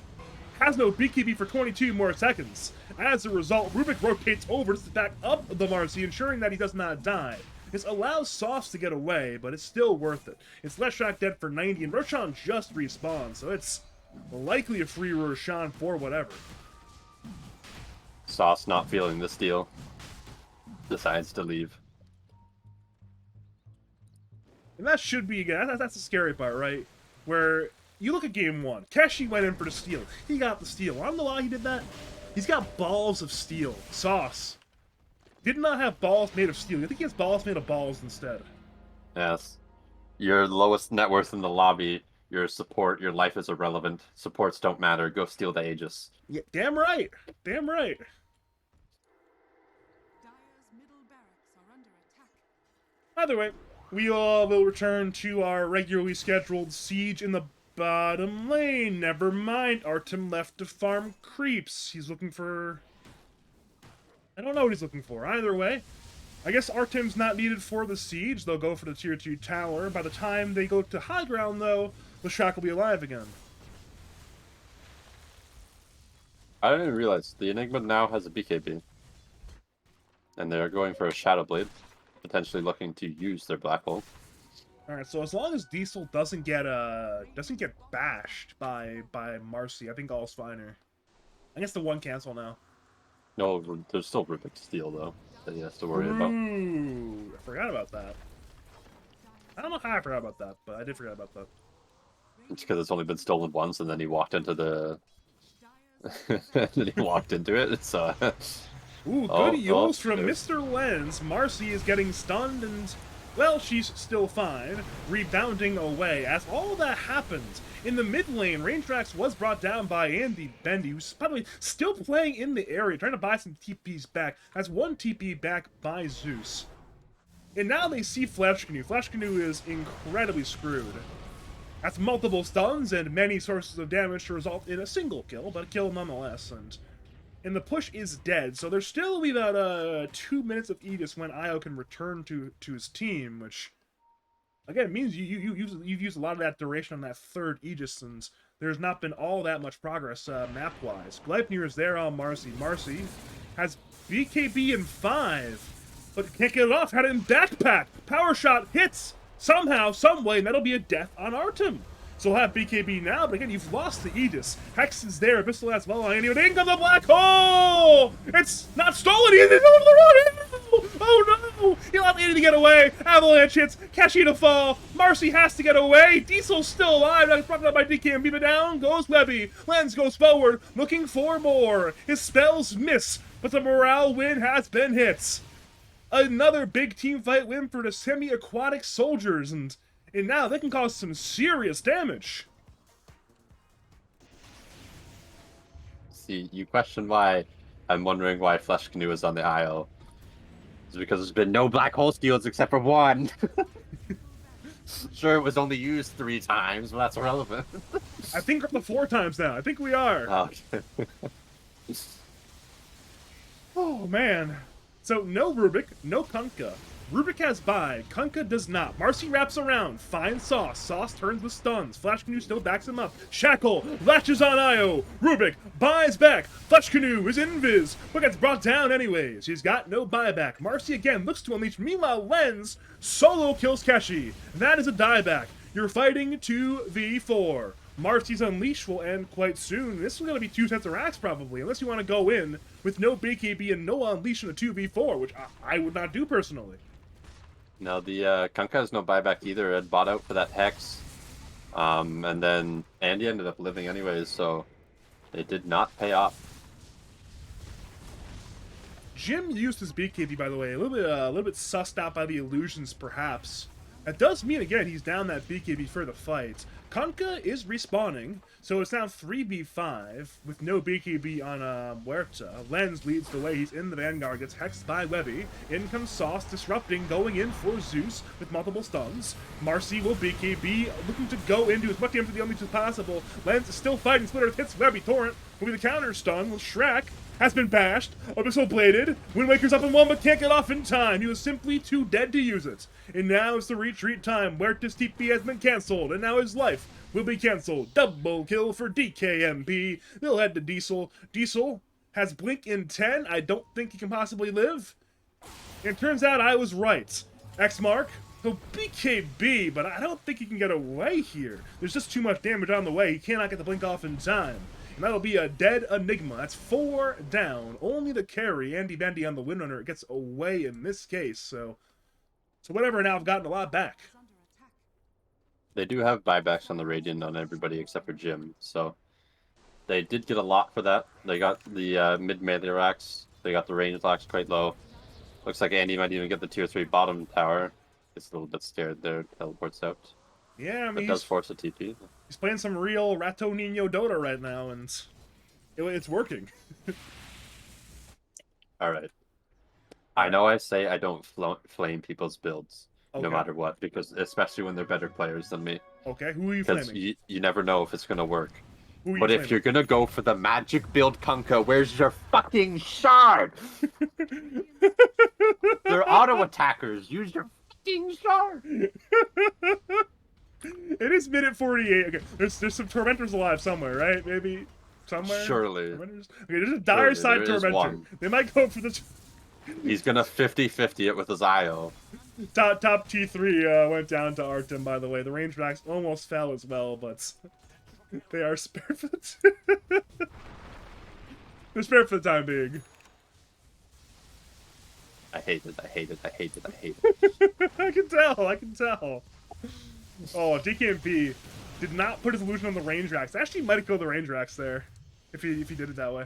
has no BKB for 22 more seconds. As a result, Rubik rotates over to back up the Marcy, ensuring that he does not die. This allows Sauce to get away, but it's still worth it. It's Leshak dead for 90, and Roshan just respawned, so it's likely a free Roshan for whatever. Sauce not feeling the steal. Decides to leave. And that should be, again, that's the scary part, right? Where you look at game 1, Keshi went in for the steal. He got the steal. I don't know why he did that. He's got balls of steel. Sauce did not have balls made of steel. I think he has balls made of balls instead. Yes. Your lowest net worth in the lobby, your support, your life is irrelevant. Supports don't matter. Go steal the Aegis. Yeah, damn right. Damn right. Dire's middle barracks are under attack. Either way, we all will return to our regularly scheduled siege in the bottom lane. Never mind, Artem left to farm creeps. He's looking for... I don't know what he's looking for. Either way, I guess Artem's not needed for the siege. They'll go for the tier 2 tower. By the time they go to high ground, though, the Shack will be alive again. I didn't even realize the Enigma now has a BKB. And they're going for a Shadow Blade. Potentially looking to use their Black Hole. Alright, so as long as Diesel doesn't get bashed by Marcy, I think all's fine here. I guess the 1 cancel now. No, there's still Rubik Steel, though, that he has to worry about. Ooh, I forgot about that. I don't know how I forgot about that, but I did forget about that. It's because it's only been stolen once, and then he walked into the... then he walked into it. It's Ooh, Oh, good use from there's- Mr. Lens. Marcy is getting stunned and, well, she's still fine, rebounding away. As all that happens, in the mid lane, Rangetrax was brought down by Andy Bendy, who's, by the way, still playing in the area, trying to buy some TPs back. Has 1 TP back by Zeus. And now they see Flash Canoe. Flash Canoe is incredibly screwed. That's multiple stuns and many sources of damage to result in a single kill, but a kill nonetheless. And the push is dead, so there's still be about 2 minutes of Aegis when Io can return to his team, which again means you've used a lot of that duration on that 3rd Aegis, and there's not been all that much progress map-wise. Gleipnir is there on Marcy. Marcy has BKB in 5, but can't get it off. Had it in backpack. Power shot hits somehow, some way, and that'll be a death on Artem. So he'll have BKB now, but again, you've lost the Aegis. Hex is there, Pistol as well on any. In comes the black hole! It's not stolen, he's over the road! Oh no! He'll have 80 to get away. Avalanche hits, Keshi to fall. Marcy has to get away. Diesel's still alive. Now he's propped up by DKMB, but down goes Webby. Lens goes forward, looking for more. His spells miss, but the morale win has been hit. Another big team fight win for the semi-aquatic soldiers, and now they can cause some serious damage. See, you question why I'm wondering why Flesh Canoe is on the IO. It's because there's been no Black Hole Steals except for 1. Sure, it was only used 3 times, but that's irrelevant. I think we're up to 4 times now. I think we are. Okay. Oh, man. So, no Rubik, no Kunkka. Rubik has buy, Kunkka does not. Marcy wraps around, finds Sauce. Sauce turns with stuns. Flash Canoe still backs him up. Shackle latches on Io. Rubik buys back. Flash Canoe is invis, but gets brought down anyways. He's got no buyback. Marcy again looks to unleash. Meanwhile, Lens solo kills Keshi. That is a dieback. You're fighting 2v4. Marcy's Unleash will end quite soon. This is going to be 2 sets of racks probably, unless you want to go in with no BKB and no Unleash in a 2v4, which I would not do personally. No, the Kunkka has no buyback either. It bought out for that Hex. And then Andy ended up living anyways, so it did not pay off. Jim used his BKB, by the way, a little bit sussed out by the illusions, perhaps. That does mean, again, he's down that BKB for the fight. Kunkka is respawning, so it's now 3v5 with no BKB on Huerta. Lens leads the way. He's in the Vanguard, gets hexed by Webby. In comes Sauce, disrupting, going in for Zeus with multiple stuns. Marcy will BKB, looking to go into as much damage to the Unleash as possible. Lens is still fighting. Splitter hits Webby. Torrent Will be the counter stun. Shrek has been bashed. Abyssal bladed. Wind Waker's up in one, but can't get off in time. He was simply too dead to use it. And now it's the retreat time. Huerta's TP has been cancelled, and now his life will be cancelled. Double kill for DKMP. They'll head to Diesel. Diesel has Blink in 10. I don't think he can possibly live. And it turns out I was right. X-Mark, he'll BKB, but I don't think he can get away here. There's just too much damage on the way. He cannot get the Blink off in time. And that'll be a dead Enigma. That's 4 down. Only the carry, Andy Bendy on the Windrunner, gets away in this case. So whatever, now I've gotten a lot back. They do have buybacks on the Radiant on everybody except for Jim, so they did get a lot for that. They got the mid-melee racks. They got the range racks quite low. Looks like Andy might even get the tier 3 bottom tower. It's a little bit scared there. Teleports out. Yeah, I mean, it does force a TP. He's playing some real Rato Nino Dota right now, and it's working. All right. I know I say I don't flame people's builds, no matter what, because especially when they're better players than me. Okay, who are you Because flaming? you never know if it's going to work. Who are you But flaming? if you're going to go for the magic build, Kunkka, where's your fucking shard? They're auto attackers. Use your fucking shard. It is minute 48. Okay, there's some Tormentors alive somewhere, right? Maybe somewhere. Surely. Tormentors? Okay, there's a dire side there is Tormentor. one. They might go for the He's going to 50-50 it with his IO. top T3 went down to Artem. By the way, the range racks almost fell as well, but they are spared for the they're spared for the time being. I hate it. I hate it. I hate it. I hate it. I can tell. I can tell. Oh, DKMP did not put his illusion on the range racks. Actually, might go the range racks there if he did it that way.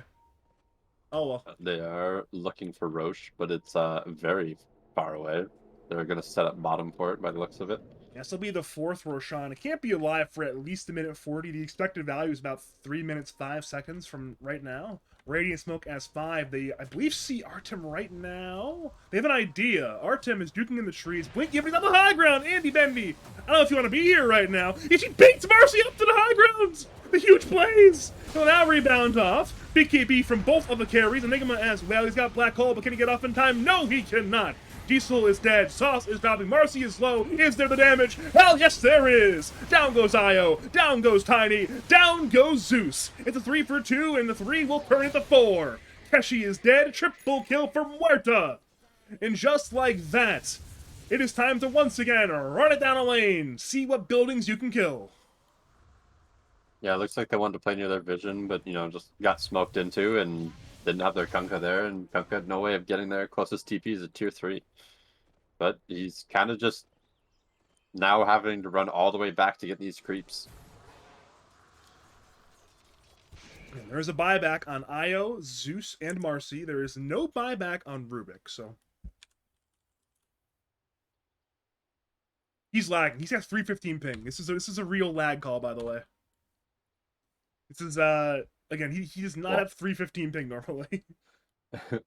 Oh well. They are looking for Roche, but it's very far away. They're going to set up bottom for it by the looks of it. Yes, it'll be the 4th Roshan. It can't be alive for at least a minute 40. The expected value is about 3 minutes 5 seconds from right now. Radiant Smoke as 5. They, I believe, see Artem right now. They have an idea. Artem is duking in the trees. Blink giving on the high ground. Andy Bendy. I don't know if you want to be here right now. Yet she baits Marcy up to the high grounds. The huge plays. He'll now rebound off. BKB from both of the carries. Enigma as well. He's got Black Hole, but can he get off in time? No, he cannot. Diesel is dead. Sauce is dropping. Marcy is low. Is there the damage? Hell yes, there is. Down goes Io. Down goes Tiny. Down goes Zeus. It's a 3 for 2, and the 3 will turn into 4. Keshi is dead. Triple kill for Huerta. And just like that, it is time to once again run it down a lane. See what buildings you can kill. Yeah, it looks like they wanted to play near their vision, but, just got smoked into and didn't have their Kunkka there, and Kunkka had no way of getting there. Closest TP is at tier 3. But he's kind of just now having to run all the way back to get these creeps. And there is a buyback on Io, Zeus, and Marcy. There is no buyback on Rubik, so... He's lagging. He's got 315 ping. This is a real lag call, by the way. This is, again, he does not have 315 ping normally.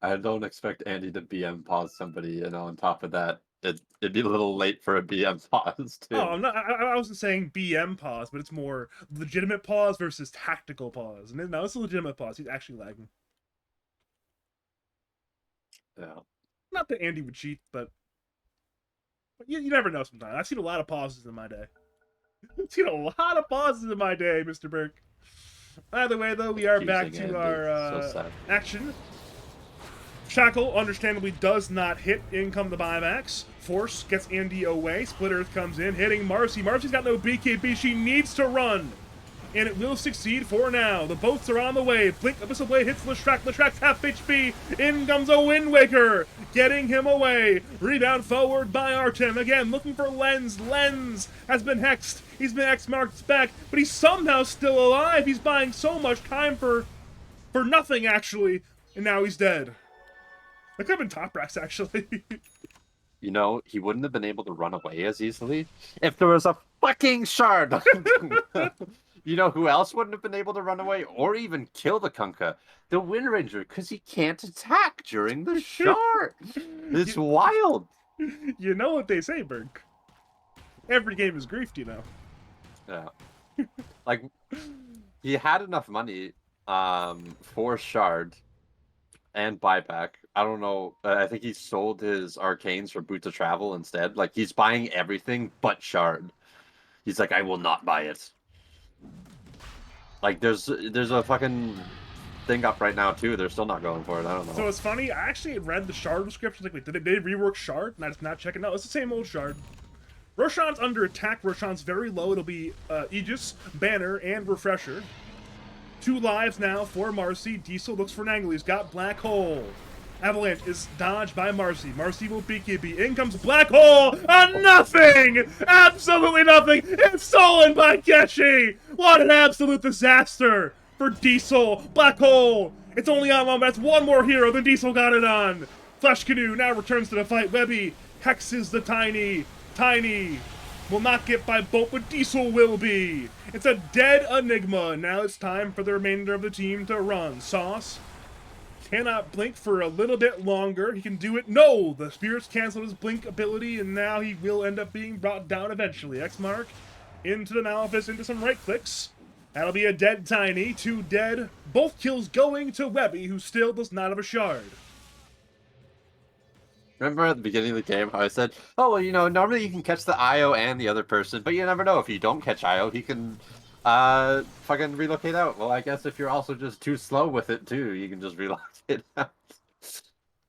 I don't expect Andy to BM pause somebody, on top of that. It'd be a little late for a BM pause, too. Oh, I'm not, I wasn't saying BM pause, but it's more legitimate pause versus tactical pause. And no, it's a legitimate pause. He's actually lagging. Yeah. Not that Andy would cheat, but you never know sometimes. I've seen a lot of pauses in my day. I've seen a lot of pauses in my day, Mr. Burke. Either way, though, we are back to Andy. our So sad. action. Shackle, understandably, does not hit. In come the buybacks. Force gets Andy away. Split Earth comes in, hitting Marcy. Marcy's got no BKB. She needs to run. And it will succeed for now. The boats are on the way. Blink Abyssal Blade hits Leshrac. Leshrac's half HP. In comes a Wind Waker. Getting him away. Rebound forward by Artem. Again, looking for Lens. Lens has been hexed. He's been X-marked back. But he's somehow still alive. He's buying so much time for nothing, actually. And now he's dead. That could have been top racks, actually. He wouldn't have been able to run away as easily if there was a fucking shard. Who else wouldn't have been able to run away or even kill the Kunkka? The Wind Ranger, because he can't attack during the shard. It's wild. You know what they say, Berg. Every game is griefed, Yeah. Like, he had enough money for Shard and buyback. I don't know. I think he sold his arcanes for Boot to Travel instead. Like he's buying everything but Shard. He's like, I will not buy it. Like there's a fucking thing up right now too. They're still not going for it. I don't know. So it's funny. I actually had read the Shard description. Like, wait, did they rework Shard? And I just not checking out. It's the same old Shard. Roshan's under attack. Roshan's very low. It'll be Aegis, Banner, and Refresher. 2 lives now for Marcy. Diesel looks for an angle. He's got Black Hole. Avalanche is dodged by Marcy. Marcy will BKB. In comes Black Hole. Nothing! Absolutely nothing! It's stolen by Keshi! What an absolute disaster for Diesel. Black Hole. It's only on one, but that's one more hero than Diesel got it on. Flesh Canoe now returns to the fight. Webby hexes the Tiny. Tiny will not get by boat, but Diesel will be. It's a dead Enigma. Now it's time for the remainder of the team to run. Sauce cannot blink for a little bit longer. He can do it. No! The Spirits canceled his blink ability, and now he will end up being brought down eventually. X-Mark into the Malefice, into some right clicks. That'll be a dead Tiny. 2 dead. Both kills going to Webby, who still does not have a shard. Remember at the beginning of the game how I said, oh, well, you know, normally you can catch the IO and the other person, but you never know. If you don't catch IO, he can fucking relocate out. Well, I guess if you're also just too slow with it, too, you can just relocate out.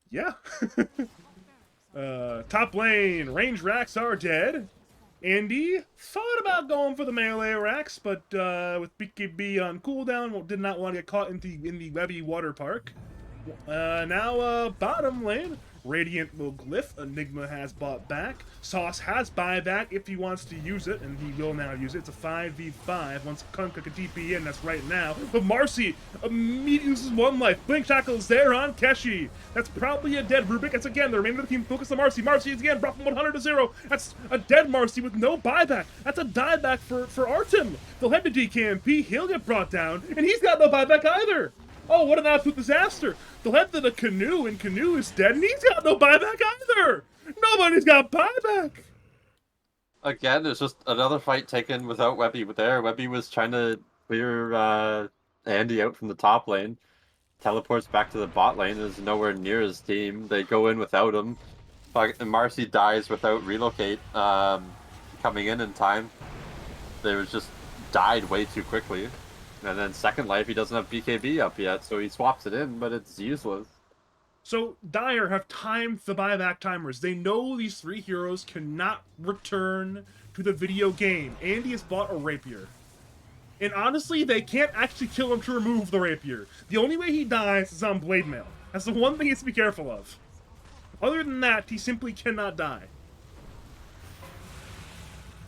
Yeah. Top lane, range racks are dead. Andy thought about going for the melee racks, but with BKB on cooldown, did not want to get caught in the Webby water park. Now bottom lane, Radiant will glyph. Enigma has bought back. Sauce has buyback if he wants to use it, and he will now use it. It's a 5v5 once Kunkka can TP in, that's right now. But Marcy immediately loses 1 life. Blink Shackle is there on Keshi. That's probably a dead Rubik. It's again, the remainder of the team focus on Marcy. Marcy is again brought from 100 to 0. That's a dead Marcy with no buyback. That's a dieback for Artem. They'll head to DKMP. He'll get brought down, and he's got no buyback either. Oh, what an absolute disaster. They'll head to the Canoe, and Canoe is dead, and he's got no buyback either. Nobody's got buyback. Again, it's just another fight taken without Webby there. Webby was trying to clear Andy out from the top lane. Teleports back to the bot lane, is nowhere near his team. They go in without him. And Marcy dies without relocate coming in time. They was just died way too quickly. And then second life, he doesn't have BKB up yet, so he swaps it in, but it's useless. So Dire have timed the buyback timers. They know these 3 heroes cannot return to the video game. Andy has bought a rapier. And honestly, they can't actually kill him to remove the rapier. The only way he dies is on blade mail. That's the one thing he has to be careful of. Other than that, he simply cannot die.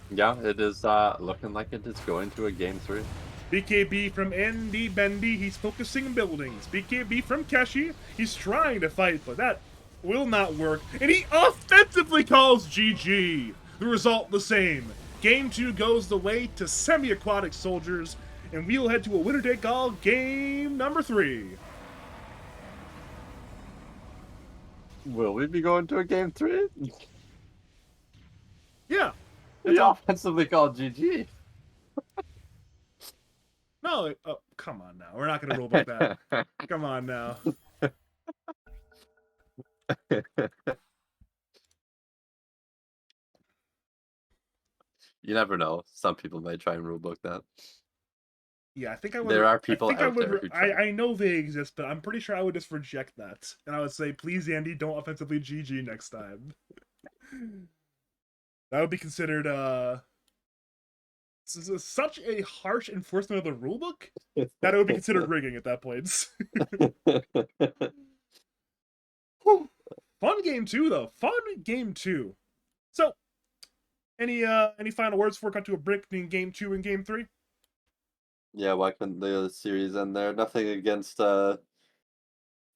Yeah, it is looking like it is going to a game 3. BKB from Andy Bendy, he's focusing buildings. BKB from Keshi, he's trying to fight, but that will not work. And he offensively calls GG. The result the same. Game 2 goes the way to semi-aquatic soldiers, and we'll head to a winner-take-all game number 3. Will we be going to a game 3? Yeah. He offensively called GG. No, oh, come on now. We're not going to rule like that. Come on now. You never know. Some people may try and rulebook that. Yeah, I think I would. There are people I think out there who try. I know they exist, but I'm pretty sure I would just reject that. And I would say, please, Andy, don't offensively GG next time. That would be considered, such a harsh enforcement of the rulebook that it would be considered rigging at that point. Fun game 2, though. Fun game 2. So, any final words before we cut to a break between game 2 and game 3? Yeah, why couldn't the series end there? Nothing against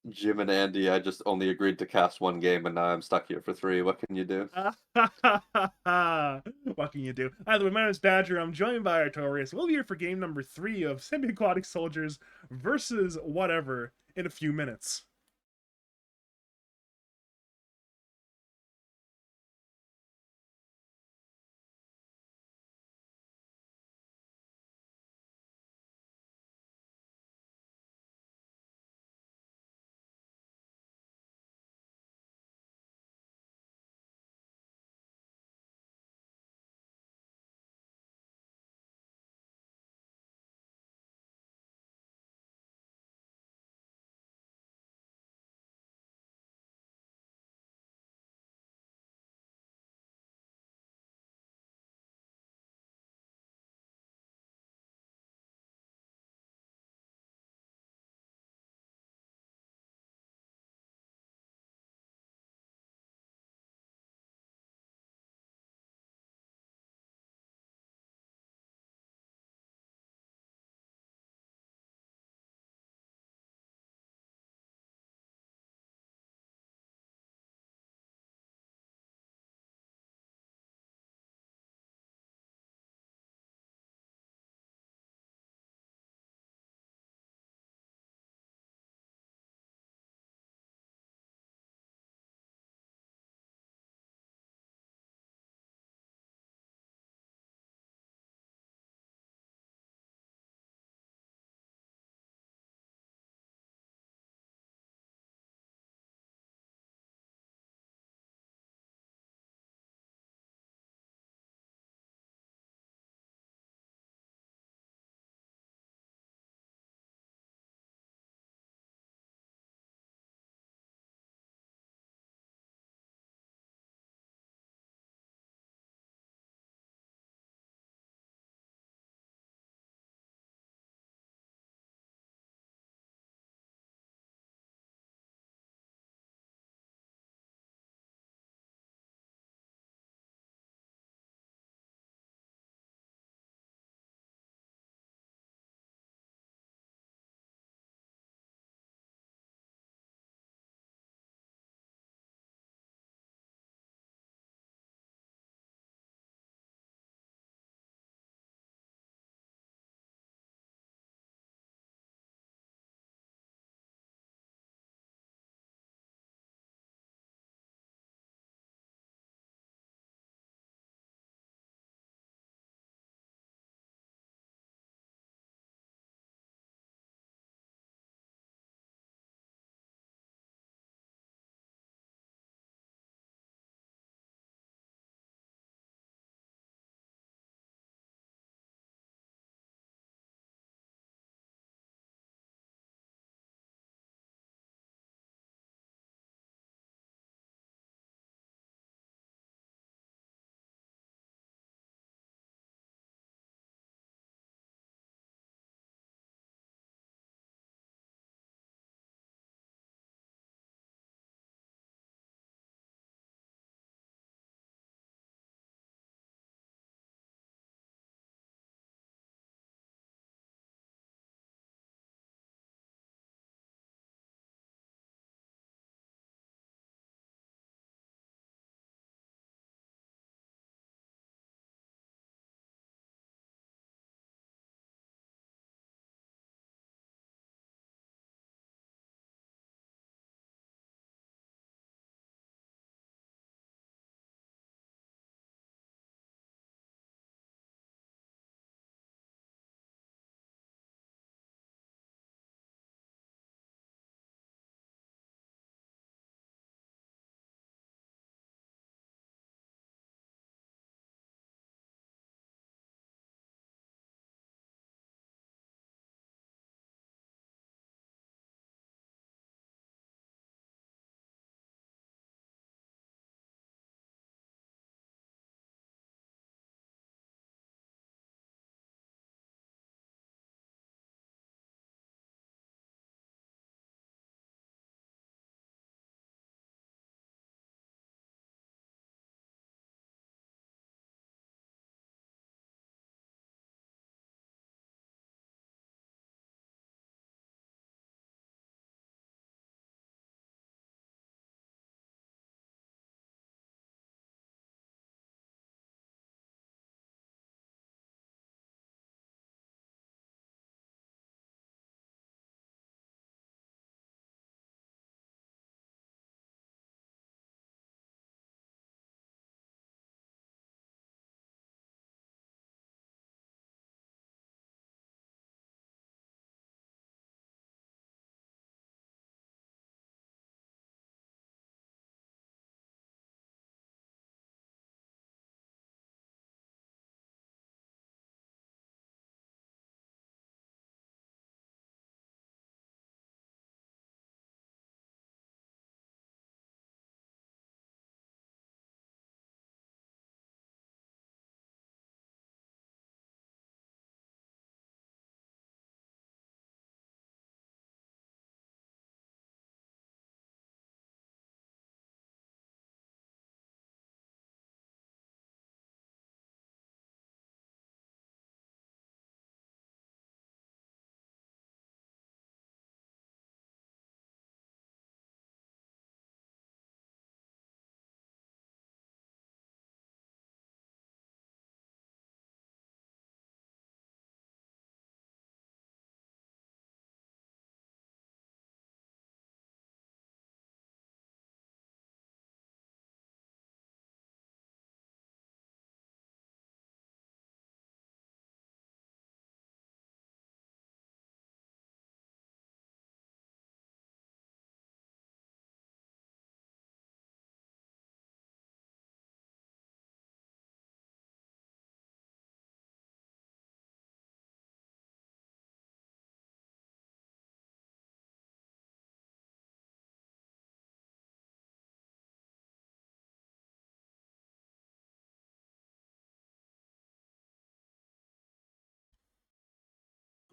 Jim and Andy. I just only agreed to cast 1 game, and now I'm stuck here for 3. What can you do? What can you do? Either way, my name is Badger. I'm joined by Artorius. We'll be here for game number 3 of Semi-Aquatic Soldiers versus whatever in a few minutes.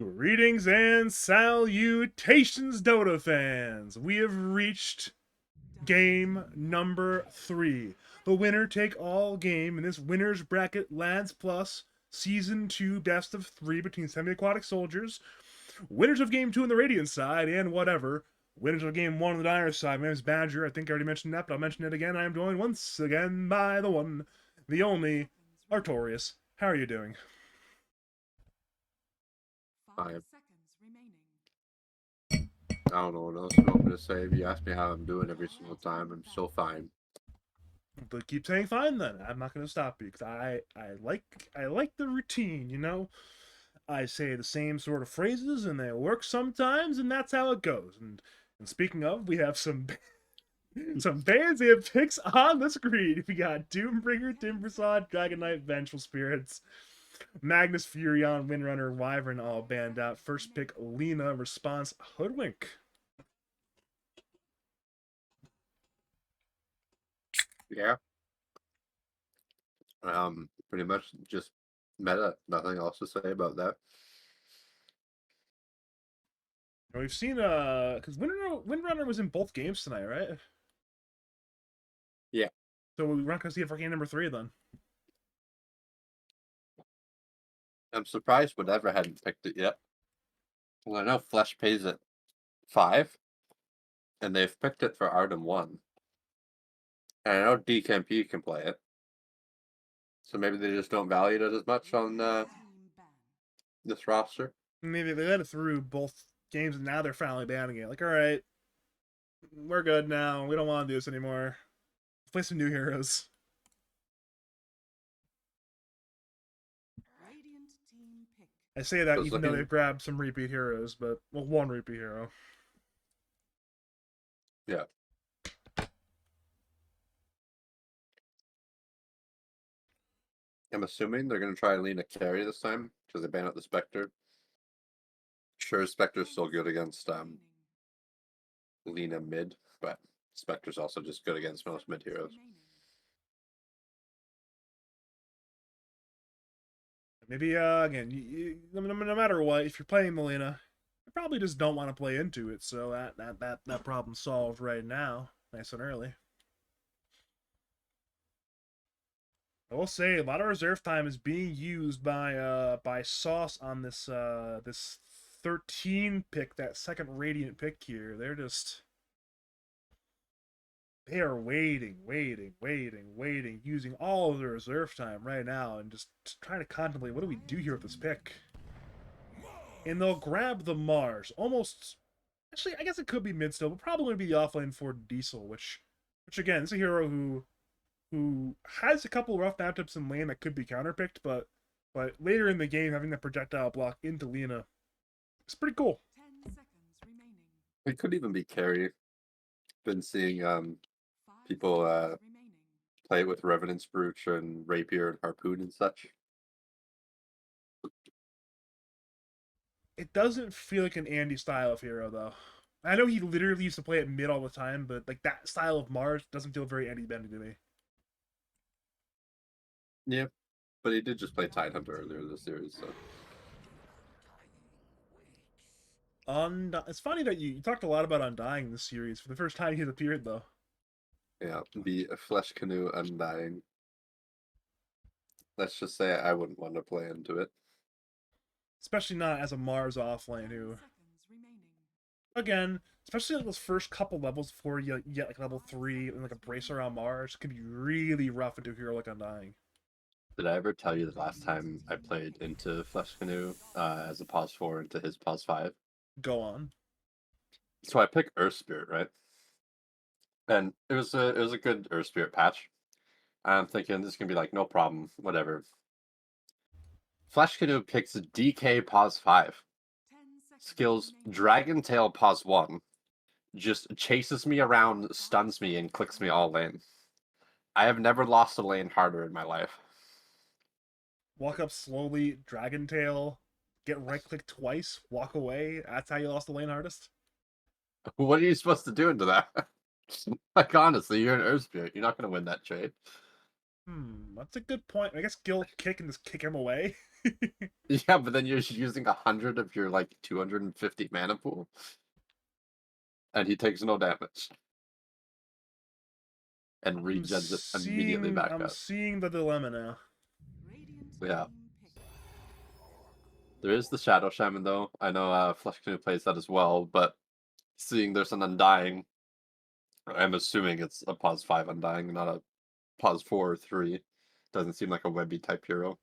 Greetings and salutations, Dota fans! We have reached game number 3. The winner take all game in this winner's bracket Lads Plus Season 2 best of 3 between semi-aquatic soldiers. Winners of game 2 on the Radiant side and whatever. Winners of game 1 on the Dire side. My name is Badger. I think I already mentioned that, but I'll mention it again. I am joined once again by the one, the only, Artorius. How are you doing? 5 Fine. seconds remaining. I don't know what else you want me to say. If you ask me how I'm doing every single time, I'm still fine. But keep saying fine then. I'm not going to stop you because I like the routine, you know. I say the same sort of phrases and they work sometimes, and that's how it goes. And speaking of, we have some fans have picks on the screen. We got Doombringer, Timbersod, Dragon Knight, Vengeful Spirits, Magnus, Furion, Windrunner, Wyvern all banned out. First pick Lena, response Hoodwink. Yeah. Pretty much just meta. Nothing else to say about that. We've seen because Windrunner was in both games tonight, right? Yeah. So we're not gonna see it for game number 3 then. I'm surprised whatever hadn't picked it yet. Well, I know Flesh pays at 5, and they've picked it for Artem 1. And I know DKMP can play it. So maybe they just don't value it as much on Team ban. this roster. Maybe they let it through both games and now they're finally banning it. Like, all right, we're good now. We don't want to do this anymore. Let's play some new heroes. Radiant team pick. I say that I was even though looking- they've grabbed some repeat heroes, but well, one repeat hero. Yeah. I'm assuming they're going to try Lena carry this time because they ban out the Spectre. Sure, Spectre's still good against Remaining. Lena mid, but Spectre's also just good against most mid Seconds heroes. remaining. Maybe again, no matter what, if you're playing Melina, you probably just don't want to play into it. So that problem solved right now, nice and early. I will say a lot of reserve time is being used by Sauce on this this 13 pick, that second Radiant pick here. They are waiting, using all of their reserve time right now, and just trying to contemplate what do we do here with this pick. And they'll grab the Mars. Almost, actually, I guess it could be mid still, but probably going to be the offlane for Diesel, which again is a hero who has a couple rough matchups in lane that could be counterpicked, but later in the game having that projectile block into Lena, it's pretty cool. 10 seconds remaining. It could even be carry. Been seeing 5 people seconds remaining. play it with Revenant's Brooch and Rapier and Harpoon and such. It doesn't feel like an Andy style of hero though. I know he literally used to play it mid all the time, but like that style of Mars doesn't feel very Andy Bendy to me. Yeah, but he did just play Tidehunter earlier this series, so It's funny that you talked a lot about Undying in this series. For the first time he's appeared though. yeah, the Flesh Canoe Undying. Let's just say I wouldn't want to play into it. Especially not as a Mars offlane 10 who, seconds remaining. again, especially like those first couple levels before you get like level 3 and like a bracer on Mars, can be really rough into a hero like Undying. Did I ever tell you the last time I played into Flesh Canoe as a pause 4 into his pause 5? Go on. So I picked Earth Spirit, right? And it was a good Earth Spirit patch. I'm thinking this is gonna be like no problem, whatever. Flesh Canoe picks DK pause 5. 10 seconds Skills remaining. Dragon Tail pause 1. Just chases me around, stuns me, and clicks me all lane. I have never lost a lane harder in my life. Walk up slowly, Dragon Tail, get right click twice, walk away. That's how you lost the lane hardest. What are you supposed to do into that? Like honestly, you're an Earth Spirit. You're not gonna win that trade. That's a good point. I guess Gil kick and just kick him away. Yeah, but then you're using 100 of your like 250 mana pool, and he takes no damage and regens it immediately back I'm up. seeing the dilemma now. Radiant Yeah. team pick. There is the Shadow Shaman though. I know Flesh Canoe plays that as well, but seeing there's an Undying, I'm assuming it's a pause 5 Undying, not a pause 4 or 3. Doesn't seem like a Webby type hero.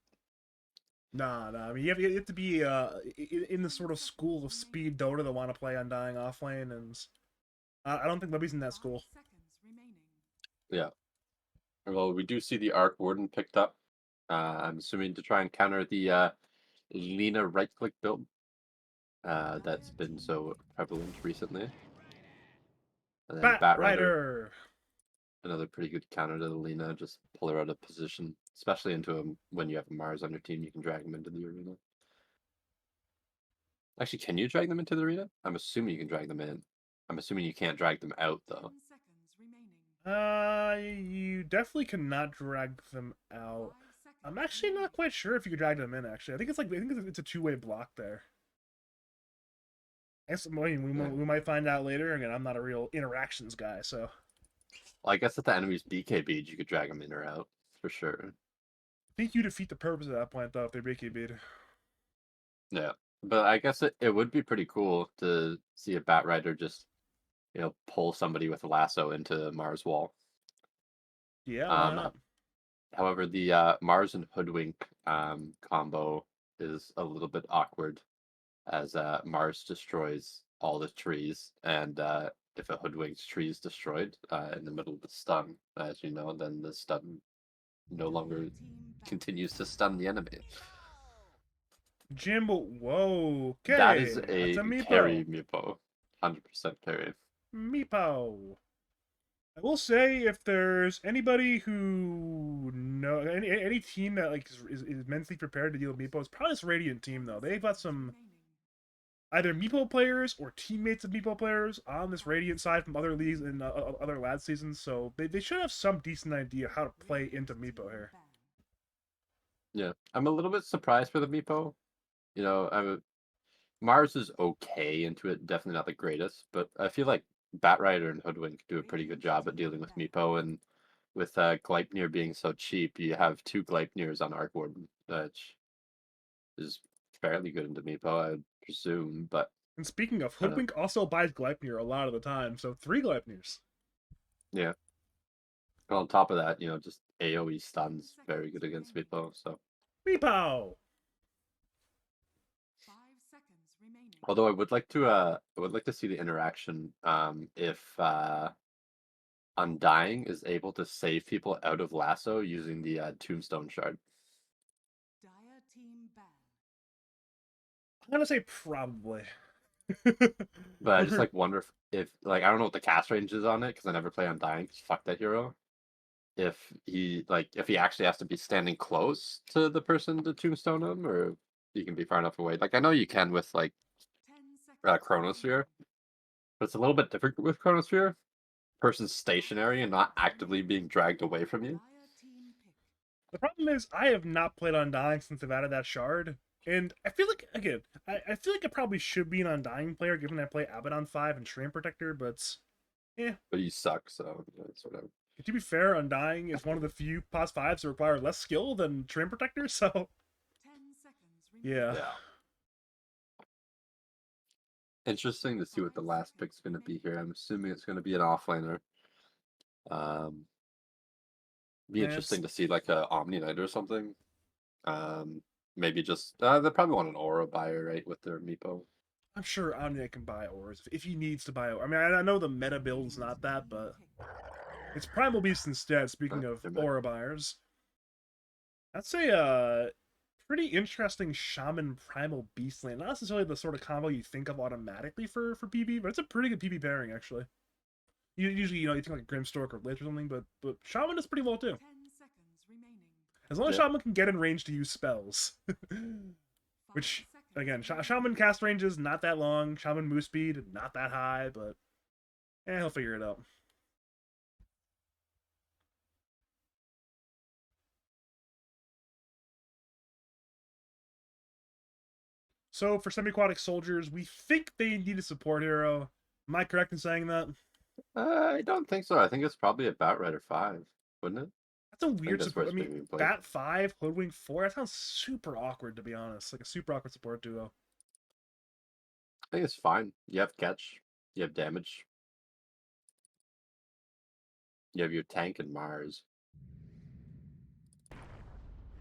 Nah. I mean, you have to be in the sort of school of speed Dota that want to play Undying offlane, and I don't think Webby's in that 5 school. seconds remaining. Yeah. Well, we do see the Arc Warden picked up. I'm assuming to try and counter the Lina right-click build that's been so prevalent recently. And then Bat Bat Rider, Rider. another pretty good counter to the Lina. Just pull her out of position, especially into him when you have a Mars on your team. You can drag him into the arena. Actually, can you drag them into the arena? I'm assuming you can drag them in. I'm assuming you can't drag them out though. 10 seconds remaining. You definitely cannot drag them 5 out. seconds I'm actually not quite sure if you could drag them in. Actually, I think it's a two-way block there. I guess I mean, we might find out later. Again, I'm not a real interactions guy, so Well, I guess if the enemy's BKB'd, you could drag them in or out for sure. I think you defeat the purpose of that point though if they're BKB'd. Yeah, but I guess it would be pretty cool to see a Bat Rider just pull somebody with a lasso into Mars wall. Yeah, why Um, not? however, the Mars and Hoodwink combo is a little bit awkward as Mars destroys all the trees, and if a Hoodwink's tree is destroyed in the middle of the stun, as you know, then the stun no longer Team back. continues to stun the enemy. Jimbo, whoa, That okay, is that's a a carry meepo. Meepo. 100% carry. Meepo. I will say if there's anybody who know any team that like is mentally prepared to deal with Meepo, it's probably this Radiant team though. They've got some either Meepo players or teammates of Meepo players on this Radiant side from other leagues and other lad seasons, so they should have some decent idea how to play into Meepo here. Yeah, I'm a little bit surprised for the Meepo. Mars is okay into it, definitely not the greatest, but I feel like Batrider and Hoodwink do a pretty good job at dealing with Meepo, and with Gleipnir being so cheap, you have two Gleipnirs on Arc Warden, which is fairly good into Meepo, I would presume, but And speaking of, I don't know. Hoodwink also buys Gleipnir a lot of the time, so 3 Gleipnirs. Yeah. And on top of that, just AoE stuns very good against Meepo, so. Meepo! 5 seconds remaining. Although I would like to see the interaction if Undying is able to save people out of lasso using the Tombstone Shard. Dire team ban. I'm gonna say probably. But I just wonder if like I don't know what the cast range is on it because I never play Undying. 'Cause fuck that hero. If he actually has to be standing close to the person to tombstone him, or he can be far enough away. Like I know you can with 10 seconds. Chronosphere, but it's a little bit different with Chronosphere. Person's stationary and not actively being dragged away from you. Dire team pick. The problem is, I have not played Undying since they've added that shard. And I feel like, again, I feel like I probably should be an Undying player given I play Abaddon 5 and Treant Protector, but yeah. But you suck, so it's whatever. To be fair, Undying is one of the few POS 5s that require less skill than Treant Protector, so 10 seconds remaining. yeah. Yeah. Interesting to see what the last pick's going to be here. I'm assuming it's going to be an offlaner. Be interesting to see like a Omni Knight or something. Maybe just they probably want an aura buyer, right, with their Meepo. I'm sure Omnia can buy ores if he needs to buy ores. I mean, I know the meta build is not that, but it's Primal Beast instead, speaking of aura buyers. That's a pretty interesting Shaman Primal Beast lane. Not necessarily the sort of combo you think of automatically for PB, but it's a pretty good PB pairing, actually. Usually, you think like Grimstork or Lich or something, but Shaman is pretty well, too. 10 seconds remaining. As long as Shaman can get in range to use spells. Which, again, Shaman cast range is not that long. Shaman move speed, not that high, but he'll figure it out. So for semi-aquatic soldiers, we think they need a support hero. Am I correct in saying that? I don't think so. I think it's probably about right or 5, wouldn't it? That's a I think weird that's where support. I it's mean, being played. Bat 5, Hoodwink 4, that sounds super awkward, to be honest. Like a super awkward support duo. I think it's fine. You have catch. You have damage. You have your tank and Mars.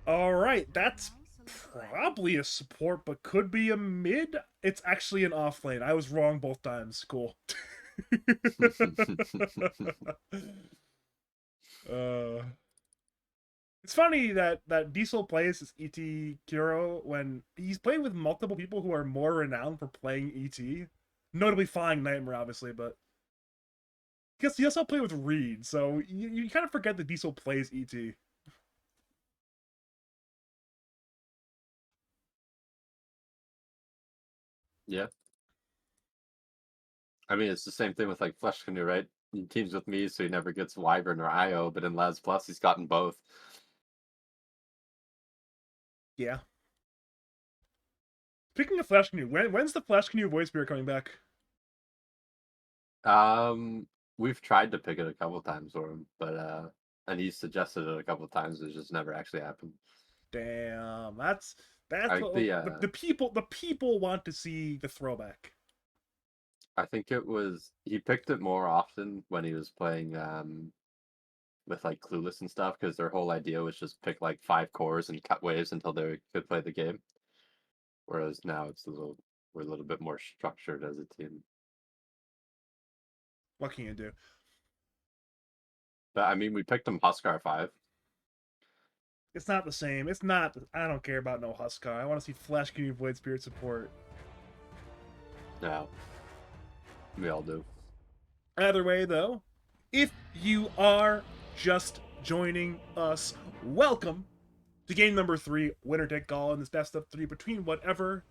Alright, that's probably a support, but could be a mid. It's actually an off lane. I was wrong both times. Cool. uh, it's funny that Diesel plays as ET Kuro when he's played with multiple people who are more renowned for playing ET. Notably Flying Nightmare, obviously, but because he also played with Reed, so you kind of forget that Diesel plays ET. Yeah. I mean, it's the same thing with like Flesh Canoe, right? He teams with me, so he never gets Wyvern or IO, but in Labs Plus, he's gotten both. Yeah. Speaking of Flash Canoe, when's the Flash Canoe voice beer coming back? We've tried to pick it a couple times for him, but and he's suggested it a couple times. It just never actually happened. Damn, that's I what think the the people want to see the throwback. I think it was he picked it more often when he was playing with like Clueless and stuff because their whole idea was just pick like 5 cores and cut waves until they could play the game. Whereas now we're a little bit more structured as a team. What can you do? But I mean, we picked him Huskar 5. It's not the same. It's not. I don't care about no Huskar. I want to see Flash Canoe Void Spirit support. No, we all do. Either way, though, if you are just joining us, welcome to game number 3, winner take all in this best of 3 between whatever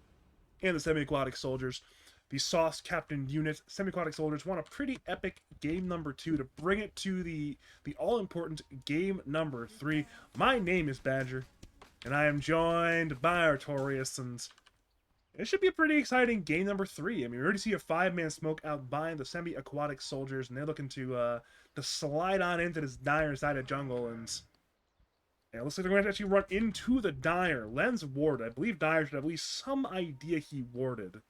and the semi-aquatic soldiers. The sauce captain unit semi-aquatic soldiers won a pretty epic game number 2 to bring it to the all-important game number 3. My name is Badger, and I am joined by Artorius, and it should be a pretty exciting game number 3. I mean, we already see a 5-man smoke out by the semi-aquatic soldiers, and they're looking to slide on into this dire side of jungle, and it looks like they're going to actually run into the Dire. Lens warded. I believe Dire should have at least some idea he warded.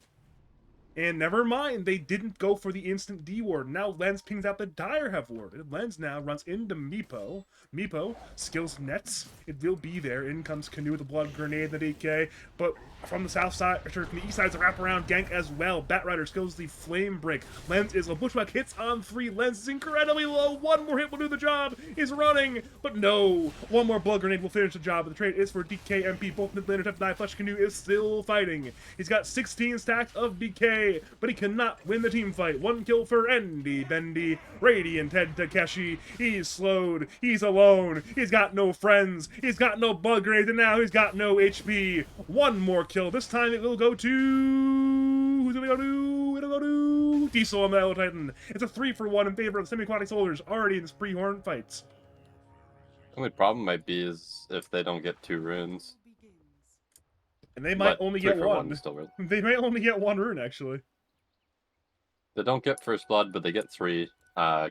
And never mind, they didn't go for the instant D-ward. Now Lens pings out the Dire have warded. Lens now runs into Meepo. Meepo skills nets. It will be there. In comes Canoe with a blood grenade, the DK. But from the south side, or from the east side, it's a wraparound gank as well. Batrider skills the flame break. Lens is a bushwhack, hits on 3. Lens is incredibly low. One more hit will do the job. Is running, but no. One more blood grenade will finish the job. The trade is for DK MP. Both mid laners have to die. Flesh Canoe is still fighting. He's got 16 stacks of DK. But he cannot win the team fight. 1 kill for Endy Bendy. Radiant head Takeshi. He's slowed. He's alone. He's got no friends. He's got no blood grenades, and now he's got no HP. 1 more kill. This time it will go to... Who's it going to go to? It'll go to... Diesel on the Elder Titan. It's a 3-for-1 in favor of the semi-aquatic soldiers already in this pre-horn fights. The only problem might be is if they don't get 2 runes. And they might only get 1. Still They may only get 1 rune, actually. They don't get first blood, but they get 3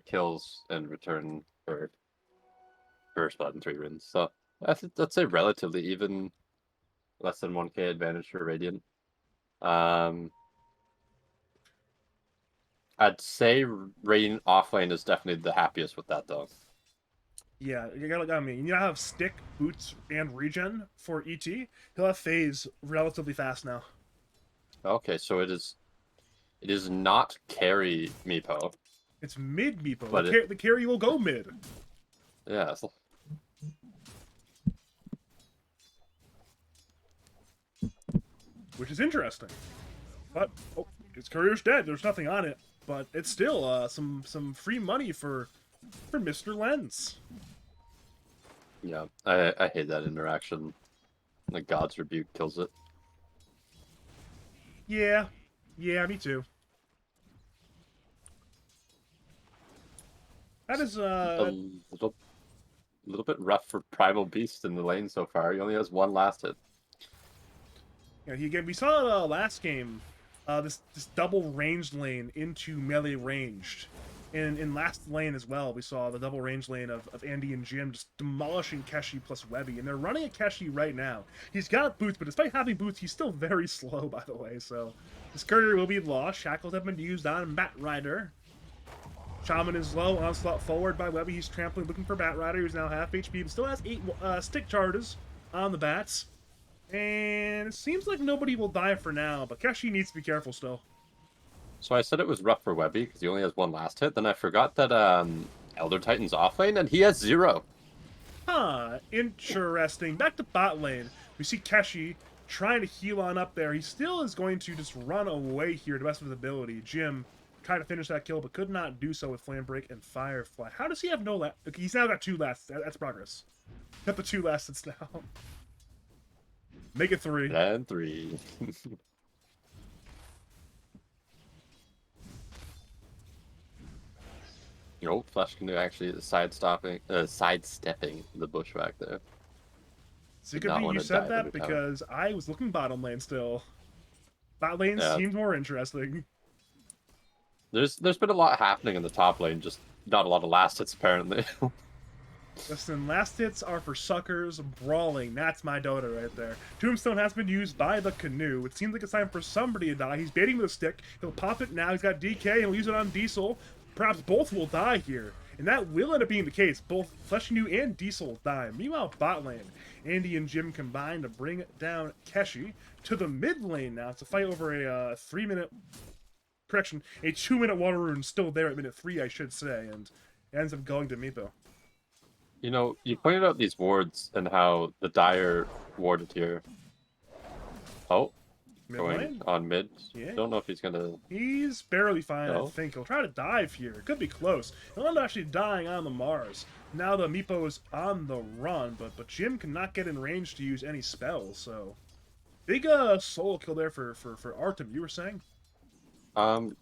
kills in return for first blood and 3 runes. So that's a relatively even, less than 1k advantage for Radiant. I'd say Radiant offlane is definitely the happiest with that, though. Yeah, you gotta, I mean, you have stick, boots, and regen for ET. He'll have phase relatively fast now. Okay, so it is not carry Meepo. It's mid Meepo. But The carry will go mid. Yeah. Which is interesting. But, oh, his courier's dead. There's nothing on it. But it's still some free money for Mr. Lens. Yeah, I hate that interaction. The God's Rebuke kills it. Yeah. Yeah, me too. That is A little bit rough for Primal Beast in the lane so far. He only has 1 last hit. Yeah, we saw last game, this double ranged lane into melee ranged. In last lane as well, we saw the double range lane of Andy and Jim just demolishing Keshi plus Webby, and they're running a Keshi right now. He's got boots, but despite having boots, he's still very slow, by the way, so this courier will be lost. Shackles have been used on Bat Rider. Shaman is low, onslaught forward by Webby. He's trampling, looking for Bat Rider, who's now half HP, but still has 8 stick charges on the bats. And it seems like nobody will die for now, but Keshi needs to be careful still. So I said it was rough for Webby because he only has one last hit. Then I forgot that Elder Titan's off lane and he has 0. Huh, interesting. Back to bot lane. We see Keshi trying to heal on up there. He still is going to just run away here to the best of his ability. Jim tried to finish that kill, but could not do so with Flame Break and Firefly. How does he have no last? He's now got 2 lasts. That's progress. Got the 2 lasts now. Make it 3. And 3. Oh, Flesh Canoe actually sidestepping the bushwhack there. So it could be you said that because I was looking bottom lane still. Bot lane seems more interesting. There's been a lot happening in the top lane, just not a lot of last hits apparently. Listen, last hits are for suckers brawling. That's my Dota right there. Tombstone has been used by the canoe. It seems like it's time for somebody to die. He's baiting with a stick. He'll pop it now. He's got DK and he'll use it on Diesel. Perhaps both will die here. And that will end up being the case. Both Flesh Canoe and Diesel will die. Meanwhile, bot lane, Andy and Jim combine to bring down Keshi to the mid lane now. It's a fight over a 3-minute... Correction, a 2-minute water rune still there at minute 3, I should say. And it ends up going to Meepo. You know, you pointed out these wards and how the Dire warded here. Oh, Mid going lane? on mid. Yeah. Don't know if he's gonna... He's barely fine, No? I think. He'll try to dive here. It could be close. He'll end up actually dying on the Mars. Now the Meepo is on the run, but Jim cannot get in range to use any spells, so... Big solo kill there for Artem, you were saying?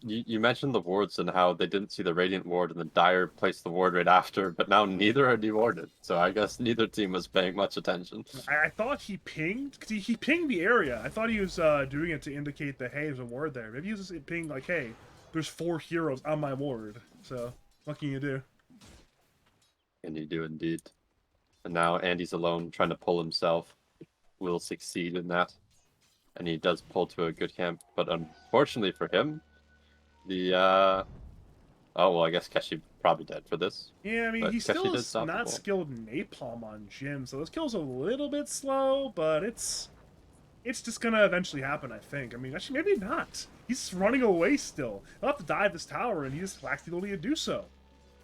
You mentioned the wards and how they didn't see the Radiant ward and the Dire placed the ward right after, but now neither are dewarded. So I guess neither team was paying much attention. I thought he pinged, because he pinged the area. I thought he was doing it to indicate that, hey, there's a ward there. Maybe he was just pinging like, hey, there's 4 heroes on my ward. So, what can you do? And you do indeed. And now Andy's alone trying to pull himself. Will succeed in that. And he does pull to a good camp, but unfortunately for him, the oh well, I guess Keshi probably dead for this. Yeah, I mean, he still is not skilled napalm on Jim, so this kill's a little bit slow, but it's just gonna eventually happen, I think. I mean, actually, maybe not. He's running away still. He'll have to dive this tower, and he just lacks the ability to do so.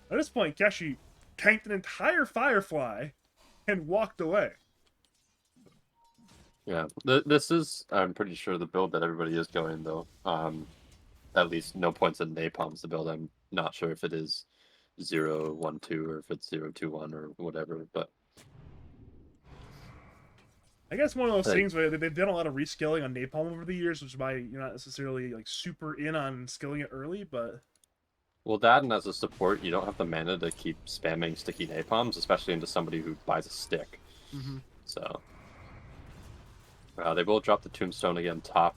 At this point, Keshi tanked an entire Firefly and walked away. Yeah, this is, I'm pretty sure, the build that everybody is going, though. At least no points in napalm's the build. I'm not sure if it is 0-1-2 or if it's 0-2-1 or whatever, but... I guess one of those things where they've done a lot of reskilling on napalm over the years, which is why you're not necessarily like super in on skilling it early, but... Well, that, and as a support, you don't have the mana to keep spamming sticky napalms, especially into somebody who buys a stick. Mm-hmm. So... they will drop the tombstone again top.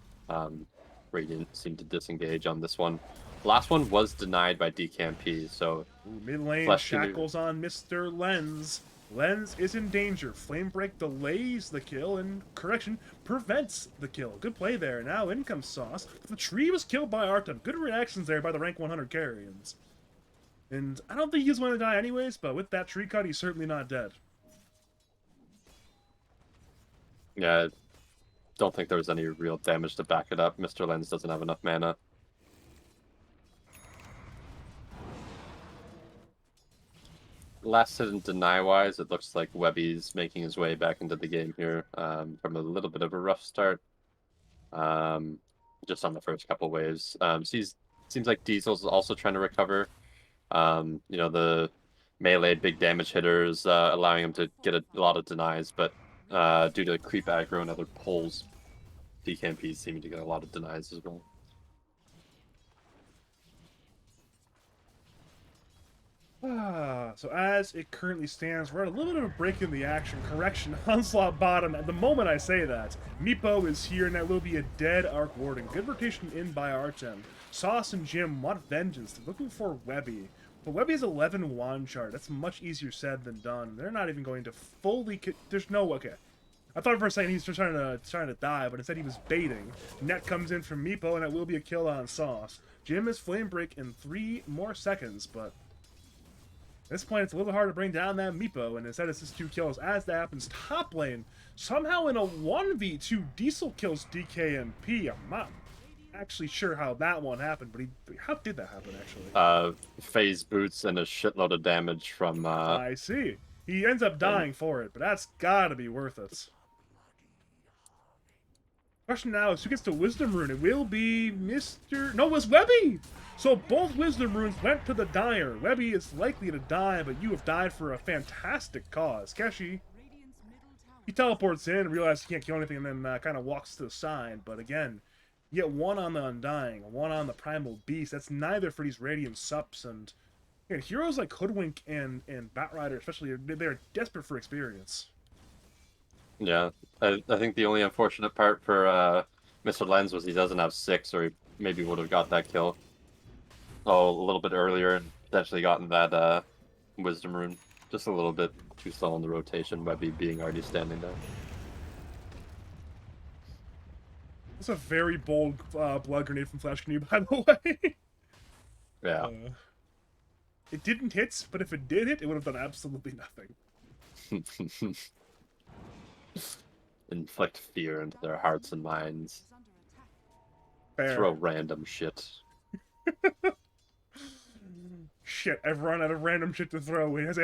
Radiant seemed to disengage on this one. Last one was denied by DKMP, so... Mid lane, shackles on Mr. Lens. Lens is in danger. Flame Break delays the kill, and correction, prevents the kill. Good play there. Now in comes Sauce. The tree was killed by Artem. Good reactions there by the rank 100 carrions. And I don't think he's going to die anyways, but with that tree cut, he's certainly not dead. Yeah, don't think there was any real damage to back it up. Mr. Lens doesn't have enough mana. Last hit and deny-wise, it looks like Webby's making his way back into the game here from a little bit of a rough start. Just on the first couple waves. Seems like Diesel's also trying to recover. You know, the melee big damage hitters allowing him to get a lot of denies, but due to creep aggro and other pulls, DKMP seeming to get a lot of denies as well. So as it currently stands, we're at a little bit of a break in the action. Correction, Onslaught bottom. At the moment I say that, Meepo is here, and that will be a dead Arc Warden. Good rotation in by Artem. Sauce and Jim want vengeance. They're looking for Webby. But Webby has 11 wand chart. That's much easier said than done. They're not even going to fully... There's no... Okay. I thought for a second he was just trying to die, but instead he was baiting. Net comes in from Meepo, and that will be a kill on Sauce. Jim is Flame Break in 3 more seconds, but... At this point, it's a little hard to bring down that Meepo, and instead it's just 2 kills. As that happens, top lane, somehow in a 1v2, Diesel kills DKMP. I'm not actually sure how that one happened, but how did that happen, actually? Phase boots and a shitload of damage from... I see. He ends up dying for it, but that's gotta be worth it. Question now is who gets the Wisdom Rune? It will be Mr... No, it was Webby! So both Wisdom Runes went to the Dyer. Webby is likely to die, but you have died for a fantastic cause. Keshi, he teleports in, realizes he can't kill anything, and then kind of walks to the side. But again, you get one on the Undying, one on the Primal Beast. That's neither for these Radiant Sups. And again, heroes like Hoodwink and Batrider especially, they're desperate for experience. Yeah, I think the only unfortunate part for Mr. Lens was he doesn't have 6, or he maybe would have got that kill. Oh, a little bit earlier and potentially gotten that Wisdom Rune. Just a little bit too slow on the rotation, Webby being already standing there. That's a very bold blood grenade from Flash Canoe, by the way. Yeah. It didn't hit, but if it did hit, it would have done absolutely nothing. Inflict fear into their hearts and minds. Fair. Throw random shit. Shit, I've run out of random shit to throw. It has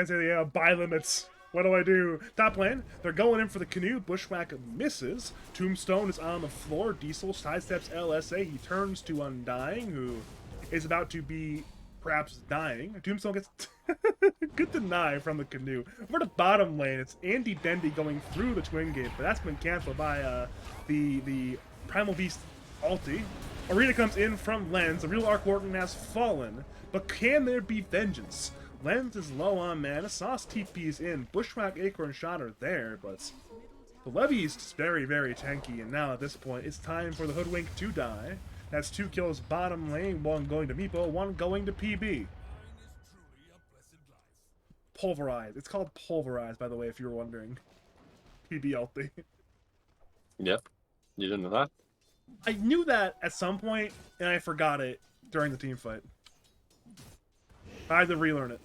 buy limits. What do I do? Top lane, they're going in for the canoe. Bushwhack misses. Tombstone is on the floor. Diesel sidesteps LSA. He turns to Undying, who is about to be perhaps dying. Tombstone gets good deny from the canoe. Over the bottom lane, it's Andy Bendy going through the Twin Gate, but that's been canceled by the Primal Beast ulti. Arena comes in from Lens. The real Arc Warden has fallen, but can there be vengeance? Lens is low on mana. Sauce TP's in. Bushwhack, Acorn Shot are there, but the Levy is just very, very tanky, and now at this point, it's time for the Hoodwink to die. That's 2 kills bottom lane, 1 going to Meepo, 1 going to PB. Pulverize. It's called Pulverize, by the way, if you were wondering. PB ulti. Yep. You didn't know that? I knew that at some point, and I forgot it during the team fight. I had to relearn it.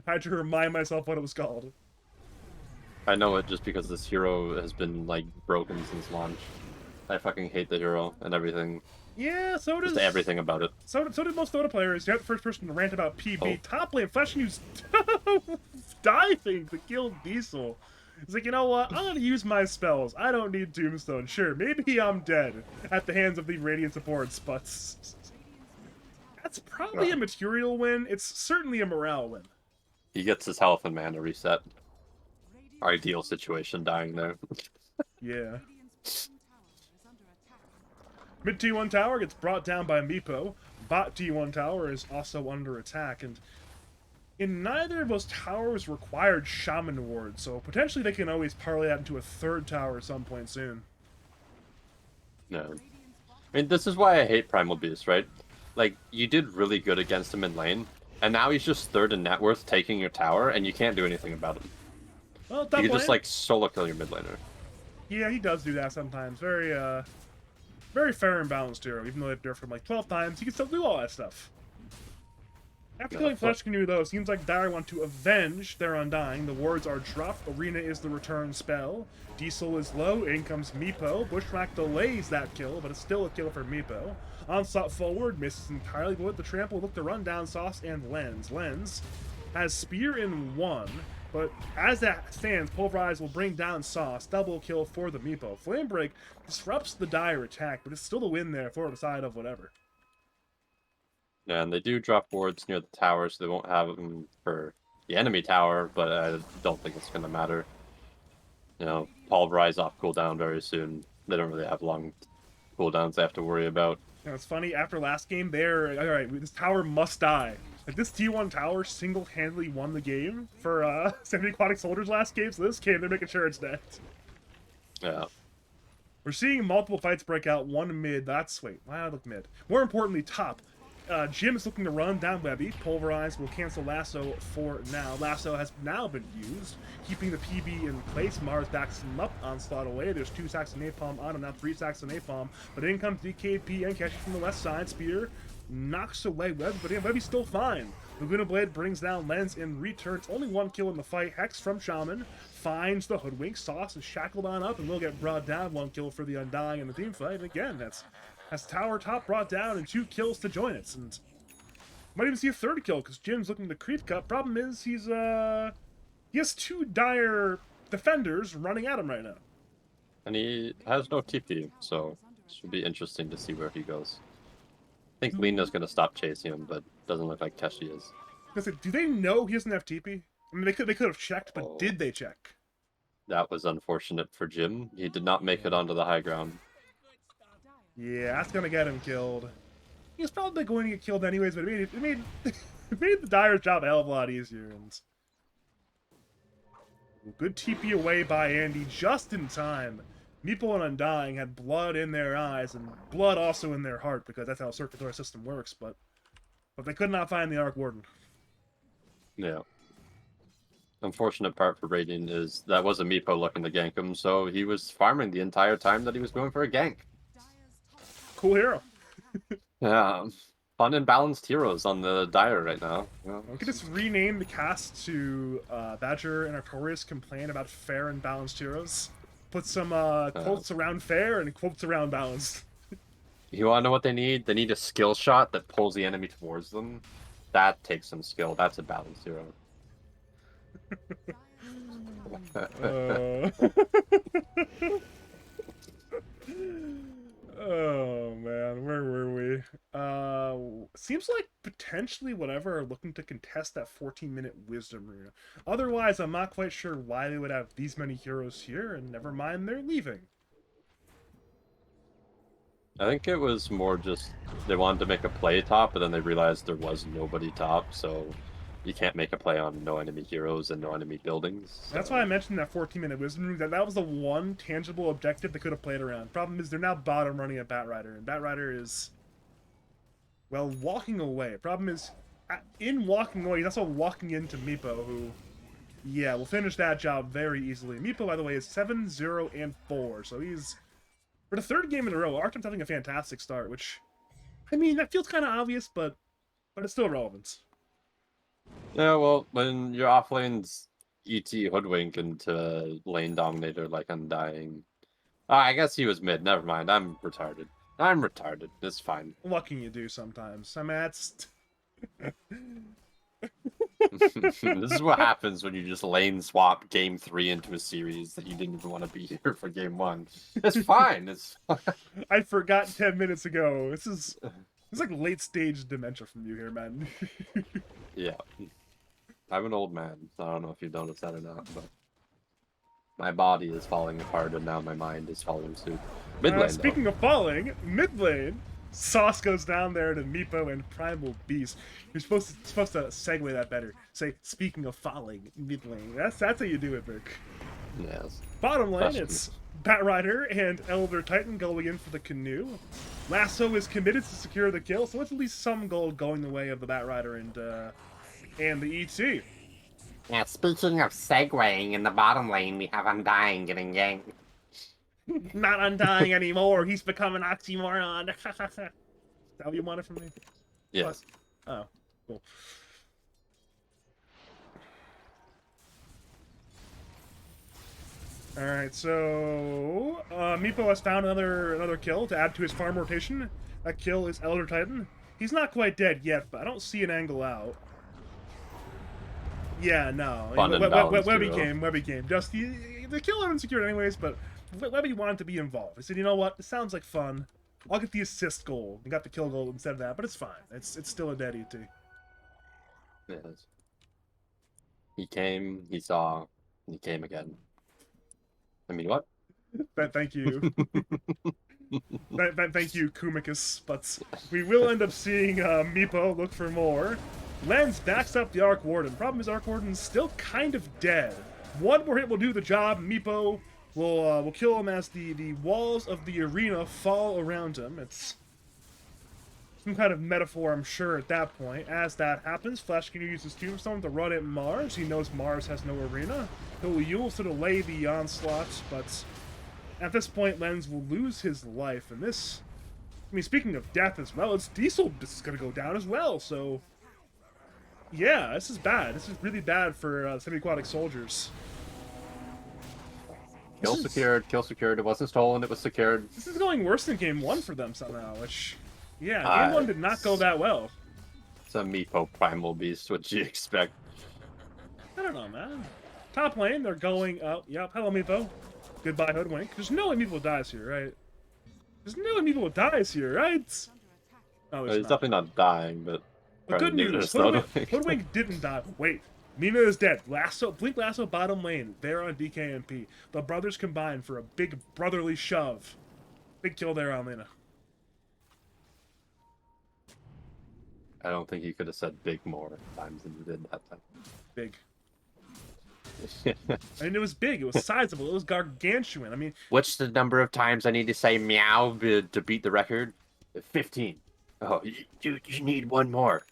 I had to remind myself what it was called. I know it just because this hero has been, like, broken since launch. I fucking hate the hero and everything. Yeah, so does... Just everything about it. So did most Dota players. You're the first person to rant about PB. Oh. Top lane, Flash News diving to kill Diesel. It's like, you know what? I'm gonna use my spells. I don't need Tombstone. Sure, maybe I'm dead at the hands of the Radiant supports, but that's probably a material win. It's certainly a morale win. He gets his health and mana reset. Ideal situation dying there. Yeah. Mid T1 tower gets brought down by Meepo. Bot T1 tower is also under attack, and in neither of those towers required Shaman Ward, so potentially they can always parlay that into a 3rd tower at some point soon. No. I mean, this is why I hate Primal Beast, right? Like, you did really good against him in lane, and now he's just 3rd in net worth taking your tower, and you can't do anything about him. Well, You can just, like, solo kill your mid laner. Yeah, he does do that sometimes. Very fair and balanced hero. Even though they've nerfed him like 12 times, he can still do all that stuff. After killing Flesh Canoe, though, it seems like Dire want to avenge their Undying. The wards are dropped. Arena is the return spell. Diesel is low. In comes Meepo. Bushwhack delays that kill, but it's still a kill for Meepo. Onslaught forward, misses entirely, but with the trample, look to run down Sauce and Lens. Lens has Spear in 1, but as that stands, Pulverize will bring down Sauce. Double kill for the Meepo. Flame Break disrupts the Dire attack, but it's still the win there for the side of whatever. Yeah, and they do drop wards near the tower, so they won't have them for the enemy tower, but I don't think it's going to matter. You know, Pulverize off cooldown very soon. They don't really have long cooldowns they have to worry about. You know, it's funny, after last game, they're, alright, this tower must die. Like, this T1 tower single-handedly won the game for semi-aquatic soldiers last game, so this game, they're making sure it's dead. Yeah. We're seeing multiple fights break out, one mid, wait, why did I look mid? More importantly, top. Jim is looking to run down Webby. Pulverize will cancel Lasso for now. Lasso has now been used, keeping the PB in place. Mars backs him up, onslaught away. There's 2 stacks of napalm on him, now 3 stacks of napalm. But in comes DKP and catches from the west side. Spear knocks away Webby, but yeah, Webby's still fine. Laguna Blade brings down Lens in return. It's only 1 kill in the fight. Hex from Shaman finds the Hoodwink. Sauce is shackled on up and will get brought down. 1 kill for the Undying in the team fight. And again, that's tower top brought down and 2 kills to join it. And might even see a 3rd kill because Jim's looking to creep cut. Problem is he has 2 dire defenders running at him right now. And he has no TP, so it should be interesting to see where he goes. I think Lena's going to stop chasing him, but doesn't look like Teshi is. Do they know he doesn't have TP? I mean, they could have checked, but did they check? That was unfortunate for Jim. He did not make it onto the high ground. Yeah, that's gonna get him killed. He was probably going to get killed anyways, but it made the Dire's job a hell of a lot easier. And good TP away by Andy just in time. Meeple and Undying had blood in their eyes and blood also in their heart because that's how a circulatory system works. But they could not find the Arc Warden. Yeah. Unfortunate part for Radiant is that was a Meepo looking to gank him, so he was farming the entire time that he was going for a gank. Cool hero. Yeah. Fun and balanced heroes on the Dire right now. Yeah. We could just rename the cast to Badger and Artorius complain about fair and balanced heroes. Put some quotes around fair and quotes around balanced. You want to know what they need? They need a skill shot that pulls the enemy towards them. That takes some skill. That's a balanced hero. Oh man, where were we? Seems like potentially whatever are looking to contest that 14-minute wisdom arena. Otherwise, I'm not quite sure why they would have these many heroes here, and never mind they're leaving. I think it was more just they wanted to make a play top, but then they realized there was nobody top, so you can't make a play on no enemy heroes and no enemy buildings. So. That's why I mentioned that 14-minute wisdom room. That was the one tangible objective they could have played around. Problem is they're now bottom running at Batrider, and Batrider is, well, walking away. Problem is, in walking away, he's also walking into Meepo, who, yeah, will finish that job very easily. Meepo, by the way, is 7-0-4, so he's, for the 3rd game in a row, Artem's having a fantastic start, which, I mean, that feels kind of obvious, but it's still relevant. Yeah, well, when your offlane's ET Hoodwink into lane dominator like Undying. I guess he was mid. Never mind. I'm retarded. It's fine. What can you do sometimes? I mean, that's... This is what happens when you just lane swap game 3 into a series that you didn't even want to be here for game 1. It's fine. It's I forgot 10 minutes ago. This is like late stage dementia from you here, man. Yeah. I'm an old man. I don't know if you've noticed that or not, but my body is falling apart and now my mind is following suit. Mid lane, speaking of falling, mid lane, Sauce goes down there to Meepo and Primal Beast. You're supposed to segue that better. Say, speaking of falling, mid lane. That's how you do it, Vic. Yes. Bottom lane, it's Batrider and Elder Titan going in for the canoe. Lasso is committed to secure the kill, so it's at least some gold going the way of the Batrider and the ET. Yeah, speaking of segueing, in the bottom lane, we have Undying getting yanked. Not Undying anymore. He's become an oxymoron. Is that what you wanted from me? Yes. Oh, cool. Alright, so Meepo has found another kill to add to his farm rotation. That kill is Elder Titan. He's not quite dead yet, but I don't see an angle out. Yeah, no. Webby came. Just the kill had been secured anyways, but Webby wanted to be involved. He said, you know what? This sounds like fun. I'll get the assist goal. He got the kill goal instead of that, but it's fine. It's still a dead ET. Yes. He came, he saw, he came again. I mean, what? Thank you. Thank you, Kumicus. But we will end up seeing Meepo look for more. Lens backs up the Arc Warden. Problem is, Arc Warden's still kind of dead. One more hit will do the job. Meepo will kill him as the walls of the arena fall around him. It's some kind of metaphor, I'm sure, at that point. As that happens, Flash can use his Tombstone to run at Mars. He knows Mars has no arena. He'll use to delay the onslaught, but at this point, Lens will lose his life. And this, I mean, speaking of death as well, it's Diesel is going to go down as well, so yeah, this is bad. This is really bad for semi-aquatic soldiers. Kill secured, kill secured. It wasn't stolen, it was secured. This is going worse than Game 1 for them somehow, which, yeah, Game 1 did not go that well. It's a Meepo Primal Beast, what you expect. I don't know, man. Top lane, they're going up. Yep, hello, Meepo. Goodbye, Hoodwink. There's no way Meepo dies here, right? There's no way Meepo dies here, right? Oh, He's definitely not dying, but... But good news, Hoodwink didn't die. Wait, Nina is dead. Blink Lasso bottom lane. They're on DKMP. The brothers combine for a big brotherly shove. Big kill there on Lina. I don't think you could have said big more times than you did that time. Big. I mean, it was big. It was sizable. It was gargantuan. I mean... What's the number of times I need to say meow to beat the record? 15. Oh, you need one more.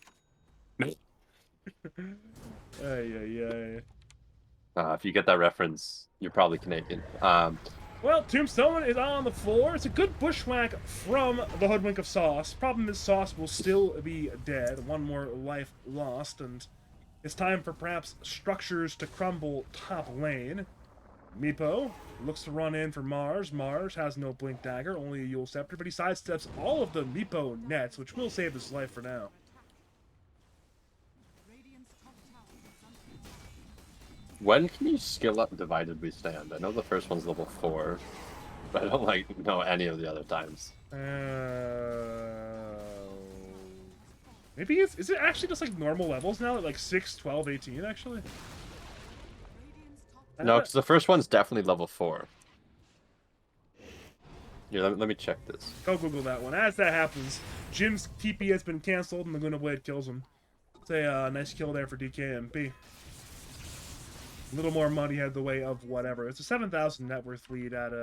If you get that reference, you're probably Canadian. Well, Tombstone is on the floor. It's a good bushwhack from the Hoodwink of Sauce. Problem is, Sauce will still be dead. One more life lost, and it's time for perhaps structures to crumble top lane. Meepo looks to run in for Mars. Mars has no Blink Dagger, only a Yule Scepter, but he sidesteps all of the Meepo nets, which will save his life for now. When can you skill up Divided We Stand? I know the first one's level 4, but I don't know any of the other times. Maybe is it actually just like normal levels now? Like 6, 12, 18 actually? No, because the first one's definitely level 4. Here, let me check this. Go Google that one. As that happens, Jim's TP has been cancelled and Laguna Blade kills him. It's a nice kill there for DKMP. A little more money had the way of whatever. It's a 7,000 net worth lead at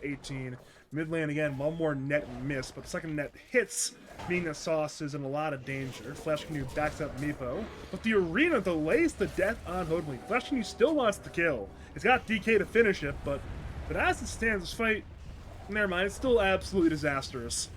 18. Mid lane again, one more net miss, but the second net hits, meaning that Sauce is in a lot of danger. Flash Canoe backs up Meepo, but the arena delays the death on Hoodwink. Flash Canoe still wants the kill. It's got DK to finish it, but as it stands, this fight, never mind, it's still absolutely disastrous.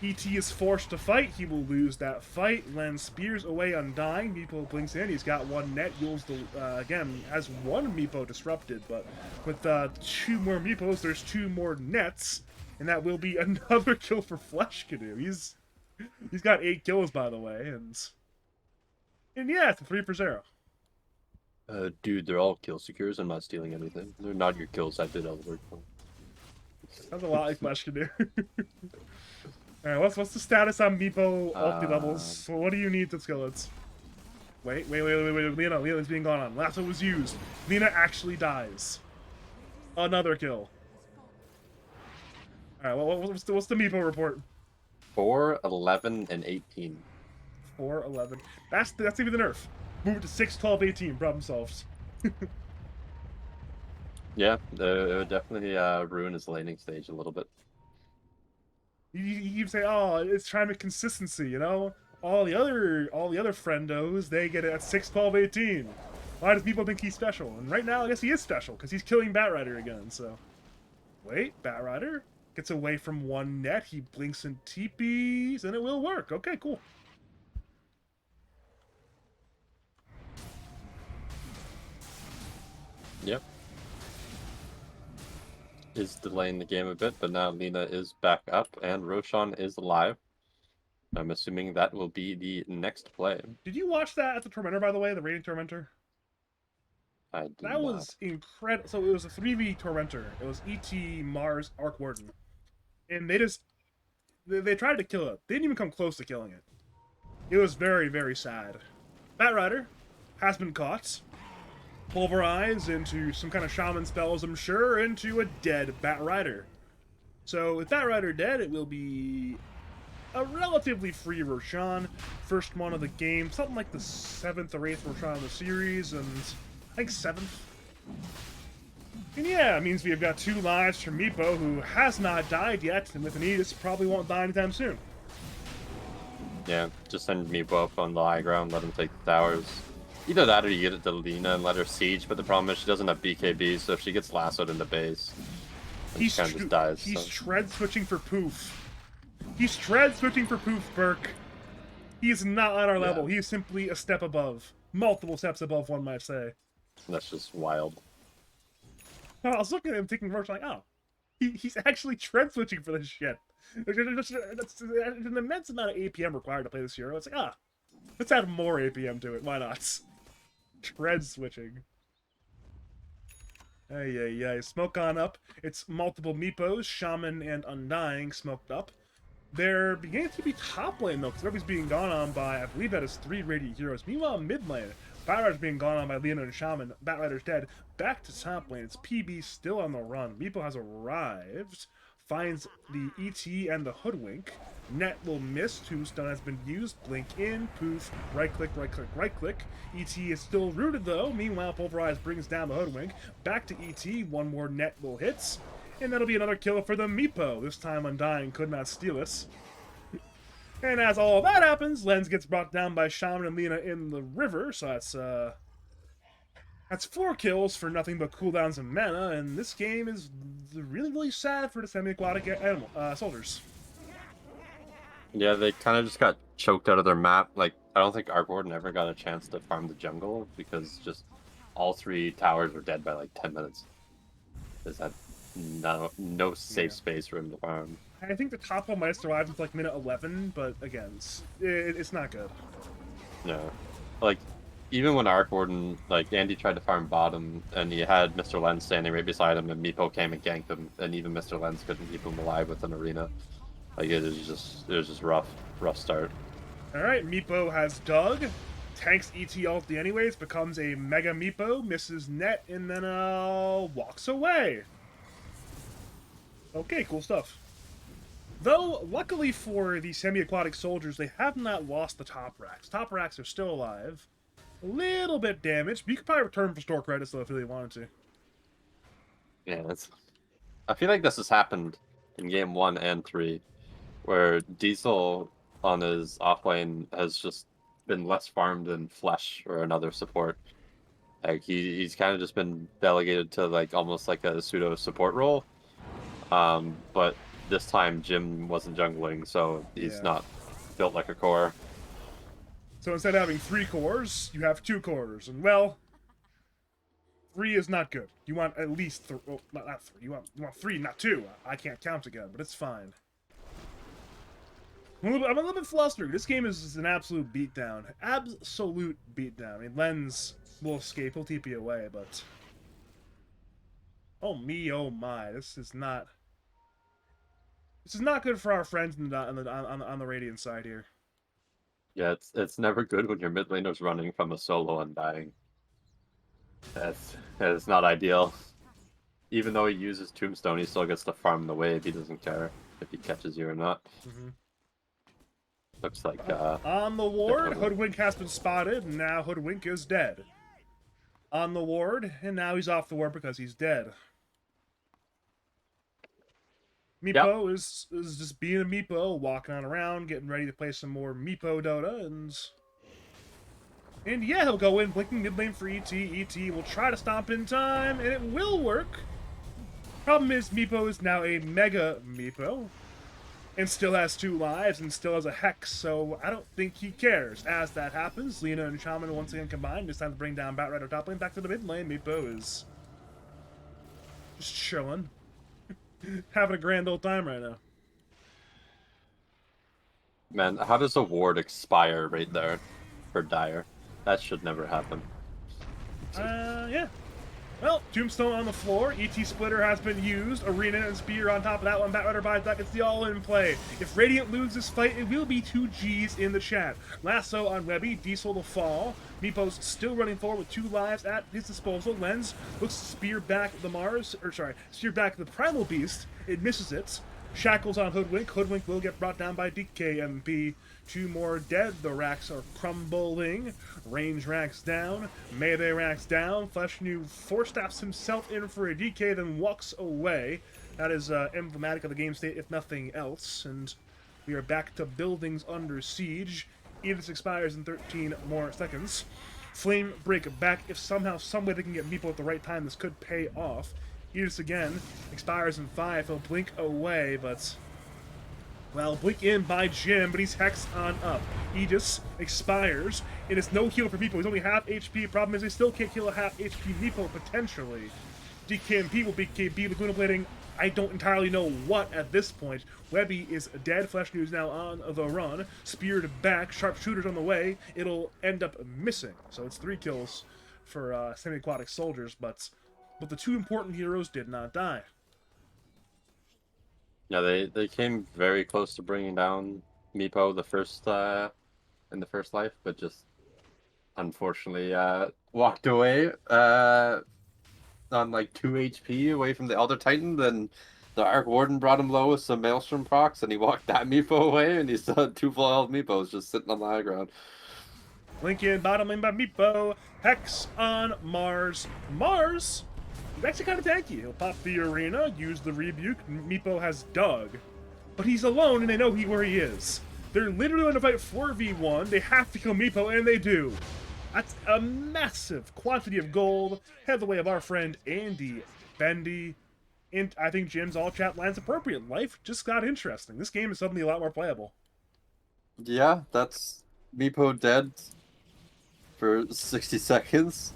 ET is forced to fight. He will lose that fight. Len spears away Undying. Meepo blinks in. He's got one net. Yule's, again, has one Meepo disrupted, but with 2 more Meepos, there's 2 more nets, and that will be another kill for Flesh Canoe. He's got 8 kills, by the way, and yeah, it's a 3 for 0. Dude, they're all kill secures. I'm not stealing anything. They're not your kills. I did all the work for them. Sounds a lot like Flesh Canoe. Alright, what's the status on Meepo ulti levels? So what do you need to skill it? Wait, Lena's being gone on. Lasso was used. Lena actually dies. Another kill. Alright, what's the Meepo report? 4, 11, and 18. 4, 11. That's even the nerf. Move it to 6, 12, 18. Problem solved. Yeah, it would definitely ruin his laning stage a little bit. You say, oh, it's trying to consistency, you know? All the other friendos, they get it at 6, 12, 18. Why does people think he's special? And right now, I guess he is special, because he's killing Batrider again, so... Wait, Batrider gets away from one net, he blinks and TPs, and it will work. Okay, cool. Yep. Is delaying the game a bit, but now Lina is back up and Roshan is alive. I'm assuming that will be the next play. Did you watch that at the Tormentor, by the way? The Radiant Tormentor? I did That not. was incredible. So it was a 3v Tormentor. It was ET, Mars, Arc Warden. And they tried to kill it. They didn't even come close to killing it. It was very, very sad. Batrider has been caught. Pulverize into some kind of shaman spells, I'm sure, into a dead Batrider. So with Batrider dead, it will be a relatively free Roshan. First one of the game, something like the 7th or 8th Roshan of the series, and I think 7th. And yeah, it means we've got 2 lives from Meepo, who has not died yet, and with an Aegis probably won't die anytime soon. Yeah, just send Meepo up on the high ground, let him take the towers. Either that or you get it to Lina and let her siege, but the problem is she doesn't have BKB, so if she gets lassoed in the base, then she kind of just dies. He's So. shred switching for Poof. He's shred switching for Poof, Burke. He is not on our level. He is simply a step above. Multiple steps above, one might say. That's just wild. I was looking at him thinking, like, oh, he's actually shred switching for this shit. That's an immense amount of APM required to play this hero. It's like, let's add more APM to it. Why not? Shred switching. Ay. Smoke on up. It's multiple Meepos, Shaman, and Undying smoked up. They're beginning to be top lane, though, because everybody's being gone on by, I believe that is 3 Radiant Heroes. Meanwhile, mid lane, Batrider's being gone on by Leona and Shaman. Batrider's dead. Back to top lane. It's PB still on the run. Meepo has arrived. Finds the ET and the Hoodwink. Net will miss. Tombstone has been used. Blink in. Poof. Right click, right click, right click. ET is still rooted, though. Meanwhile, Pulverize brings down the Hoodwink. Back to ET. One more net will hit. And that'll be another kill for the Meepo. This time Undying could not steal it. And as all that happens, Lens gets brought down by Shaman and Lena in the river. So that's 4 kills for nothing but cooldowns and mana. And this game is really, really sad for the semi-aquatic soldiers. Yeah, they kind of just got choked out of their map. Like, I don't think Arborn ever got a chance to farm the jungle because just all 3 towers were dead by like 10 minutes. There's that no safe space for him to farm. I think the top one might have survived until like minute 11, but again, it's not good. Yeah, like even when Arc Warden, like Andy tried to farm bottom, and he had Mr. Lens standing right beside him, and Meepo came and ganked him, and even Mr. Lens couldn't keep him alive with an arena. Like it was just rough start. All right, Meepo has dug, tanks ET ulti anyways, becomes a mega Meepo, misses net, and then walks away. Okay, cool stuff. Though, luckily for the semi-aquatic soldiers, they have not lost the top racks. Top racks are still alive. A little bit damaged, but you could probably return for store credits, though, if you really wanted to. Yeah, I feel like this has happened in game 1 and 3, where Diesel on his offlane has just been less farmed than Flesh or another support. Like he's kind of just been delegated to like almost like a pseudo support role. But this time Jim wasn't jungling, so he's not built like a core. So instead of having 3 cores, you have 2 cores, and well, 3 is not good. You want at least well, not 3. You want 3, not 2. I can't count again, but it's fine. I'm a little bit flustered. This game is an absolute beatdown. Absolute beatdown. I mean, Lens will escape. He'll TP away, but oh me, oh my, this is not good for our friends on the Radiant side here. Yeah, it's never good when your mid laner's running from a solo and dying. That's not ideal. Even though he uses Tombstone, he still gets to farm the wave. He doesn't care if he catches you or not. Mm-hmm. Looks like on the ward, Hoodwink has been spotted, and now Hoodwink is dead. On the ward, and now he's off the ward because he's dead. Meepo is just being a Meepo, walking on around, getting ready to play some more Meepo Dota, and yeah, he'll go in, blinking mid lane for ET. ET will try to stomp in time, and it will work. Problem is, Meepo is now a Mega Meepo, and still has 2 lives, and still has a Hex, so I don't think he cares. As that happens, Lena and Shaman once again combined. It's time to bring down Batrider top lane. Back to the mid lane. Meepo is just chilling. Having a grand old time right now. Man, how does a ward expire right there for Dire? That should never happen. Yeah. Well, Tombstone on the floor. ET Splitter has been used. Arena and Spear on top of that one. Batrider buys that. It's the all-in play. If Radiant loses this fight, it will be 2 Gs in the chat. Lasso on Webby. Diesel to fall. Meepo's still running forward with 2 lives at his disposal. Lens looks to spear back the Primal Beast. It misses it. Shackles on Hoodwink. Hoodwink will get brought down by DKMP. 2 more dead. The racks are crumbling. Range racks down. Melee racks down. Fleshnew force-staffs himself in for a DK, then walks away. That is emblematic of the game state, if nothing else. And we are back to buildings under siege. Edith expires in 13 more seconds. Flame break back. If somehow, someway they can get Meepo at the right time, this could pay off. Aegis again expires in 5. He'll blink away, but well, blink in by Jim, but he's hexed on up. Aegis expires. It is no heal for Meepo. He's only half HP. Problem is, they still can't kill a half HP Meepo potentially. DKMP will be KB. Laguna Blading, I don't entirely know what at this point. Webby is dead. Fleshnew is now on the run. Speared back. Sharpshooters on the way. It'll end up missing. So it's 3 kills for semi-aquatic soldiers, but the 2 important heroes did not die. Yeah, they came very close to bringing down Meepo in the first life, but just unfortunately walked away on like 2 HP away from the Elder Titan. Then the Arc Warden brought him low with some Maelstrom procs, and he walked that Meepo away, and he still had 2 full health Meepos just sitting on the high ground. Lincoln, bottom lane by Meepo. Hex on Mars. Mars? He's actually kind of tanky. He'll pop the arena, use the rebuke. Meepo has Doug. But he's alone, and they know where he is. They're literally going to fight 4v1. They have to kill Meepo, and they do. That's a massive quantity of gold. Head the way of our friend Andy Bendy. And I think Jim's all chat lands appropriate. Life just got interesting. This game is suddenly a lot more playable. Yeah, that's Meepo dead for 60 seconds.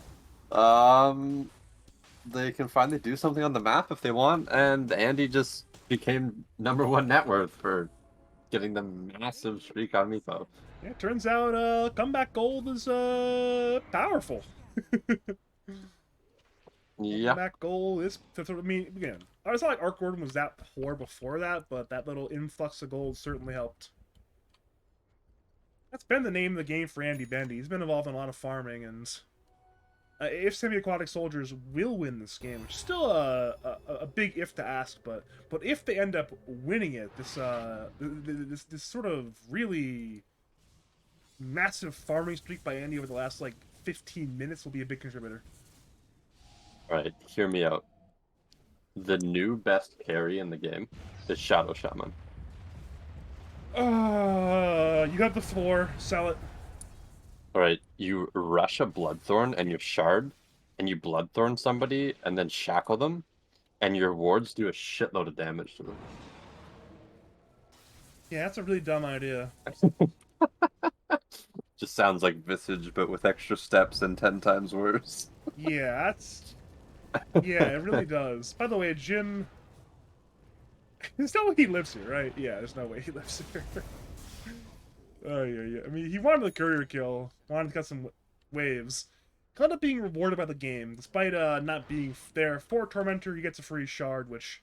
They can finally do something on the map if they want, and Andy just became #1 net worth for getting the massive streak on Meepo. Yeah, it turns out comeback gold is powerful. Yeah. Comeback gold is, I mean, again, I was not like Arc Warden was that poor before that, but that little influx of gold certainly helped. That's been the name of the game for Andy Bendy. He's been involved in a lot of farming, and if semi-aquatic soldiers will win this game, which is still a big if to ask, but if they end up winning it, this sort of really massive farming streak by Andy over the last like 15 minutes will be a big contributor. Alright, hear me out. The new best carry in the game is Shadow Shaman. You have the floor. Sell it. Alright, you rush a Bloodthorn and you shard, and you Bloodthorn somebody, and then shackle them, and your wards do a shitload of damage to them. Yeah, that's a really dumb idea. Just sounds like Visage, but with extra steps and 10 times worse. Yeah, that's... Yeah, it really does. By the way, Jim... There's no way he lives here, right? Yeah, there's no way he lives here. Oh, yeah. I mean, he wanted the courier kill. Wanted to cut some waves. Ended up being rewarded by the game, despite not being there. For Tormentor, he gets a free shard, which...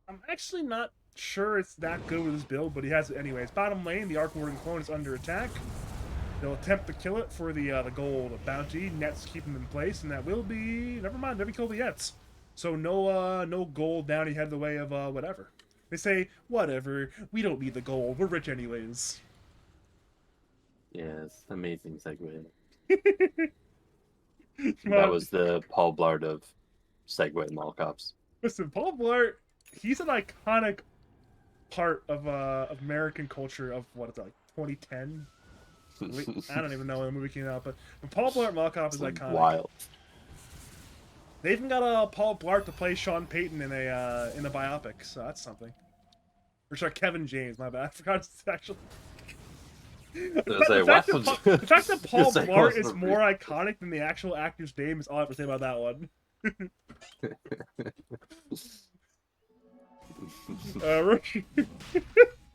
I'm actually not sure it's that good with his build, but he has it anyways. Bottom lane, the Arc Warden clone is under attack. They'll attempt to kill it for the gold bounty. Nets keep him in place, and that will be... Never mind, never kill the Nets. So no gold bounty head the way of whatever. They say, whatever, we don't need the gold, we're rich anyways. Yes, amazing segue. Well, That was the Paul Blart of segue Malcops. Listen, Paul Blart, he's an iconic part of American culture of, what is that, like 2010? I don't even know when the movie came out, but Paul Blart Mall Cop is iconic. Wild. They even got Paul Blart to play Sean Payton in a biopic, so that's something. Or sorry, Kevin James, my bad. I forgot it's actually... The fact that Paul Blart is more iconic than the actual actor's name is all I have to say about that one.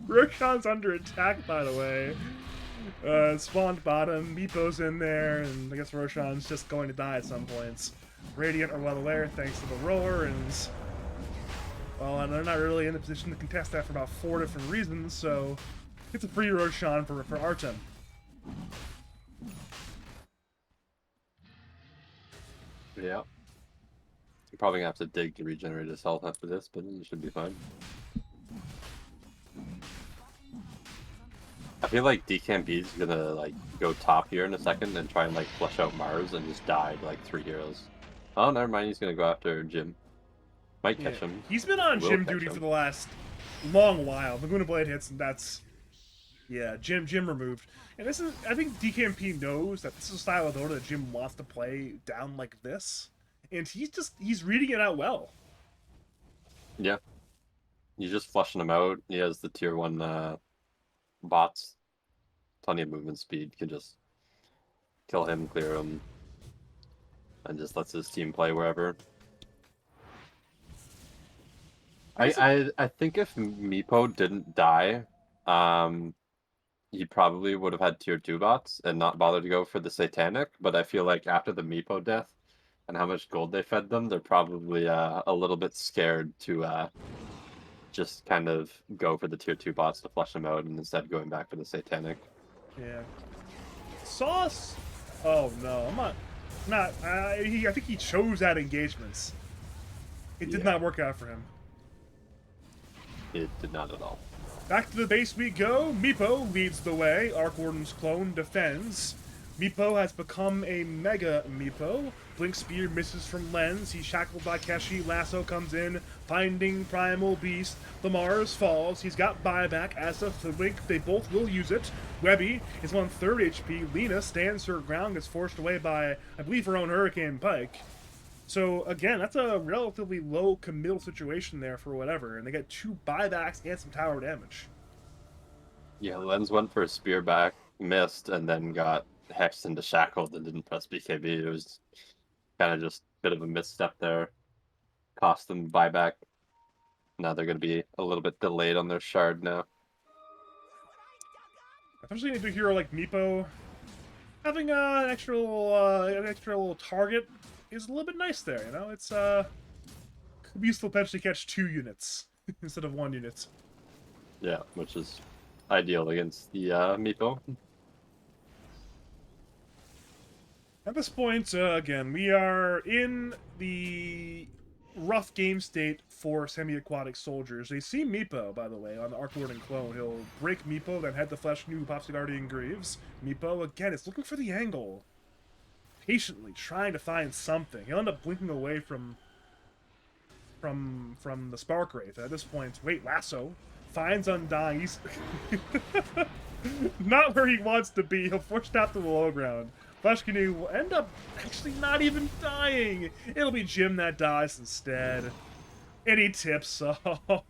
Roshan's under attack, by the way. Spawned bottom, Meepo's in there, and I guess Roshan's just going to die at some points. Radiant are well aware thanks to the roller, and well, they're not really in a position to contest that for about 4 different reasons, so it's a free Roshan for Artem. Yeah. You're probably gonna have to dig to regenerate his health after this, but you should be fine. feel like DKMB is gonna like go top here in a second and try and like flush out Mars and just die to like 3 heroes. Oh, never mind. He's gonna go after Jim. Might catch him. He's been on Will Jim catch duty him. for the last long while. Laguna Blade hits, and that's Jim removed. And this is, I think DKMP knows that this is a style of Dota that Jim wants to play down like this, and he's reading it out well. Yeah. He's just flushing him out. He has the tier 1 bots. Plenty of movement speed. Can just kill him, clear him, and just lets his team play wherever. I think if Meepo didn't die, he probably would have had tier 2 bots and not bothered to go for the Satanic, but I feel like after the Meepo death and how much gold they fed them, they're probably a little bit scared to just kind of go for the tier 2 bots to flush them out and instead going back for the Satanic. Yeah. Sauce. Oh no, I'm not. I think he chose that engagements. It did not work out for him. It did not at all. Back to the base we go. Meepo leads the way. Arc Warden's clone defends. Meepo has become a Mega Meepo. Blink Spear misses from Lens. He's shackled by Keshi. Lasso comes in, finding Primal Beast. The Mars falls. He's got buyback. As a Blink, they both will use it. Webby is 1/3 HP. Lena stands her ground, gets forced away by, I believe, her own Hurricane Pike. So, again, that's a relatively low committal situation there for whatever. And they get 2 buybacks and some tower damage. Yeah, Lens went for a spear back, missed, and then got hexed into shackled and didn't press BKB. It was kind of just a bit of a misstep there. Cost them buyback. Now they're going to be a little bit delayed on their shard now. Especially into a hero like Meepo, having an extra little target is a little bit nice there. You know, it's could be useful to potentially catch 2 units instead of 1 unit. Yeah, which is ideal against the Meepo. At this point, again, we are in the rough game state for semi-aquatic soldiers. They see Meepo, by the way, on the Arc Warden clone. He'll break Meepo, then head to Flesh New, pops the Guardian Greaves. Meepo, again, is looking for the angle. Patiently trying to find something. He'll end up blinking away from the Spark Wraith. At this point, wait, Lasso finds Undying. He's not where he wants to be. He'll push down to the low ground. Flesh Canoe will end up actually not even dying. It'll be Jim that dies instead. And he tips. Oh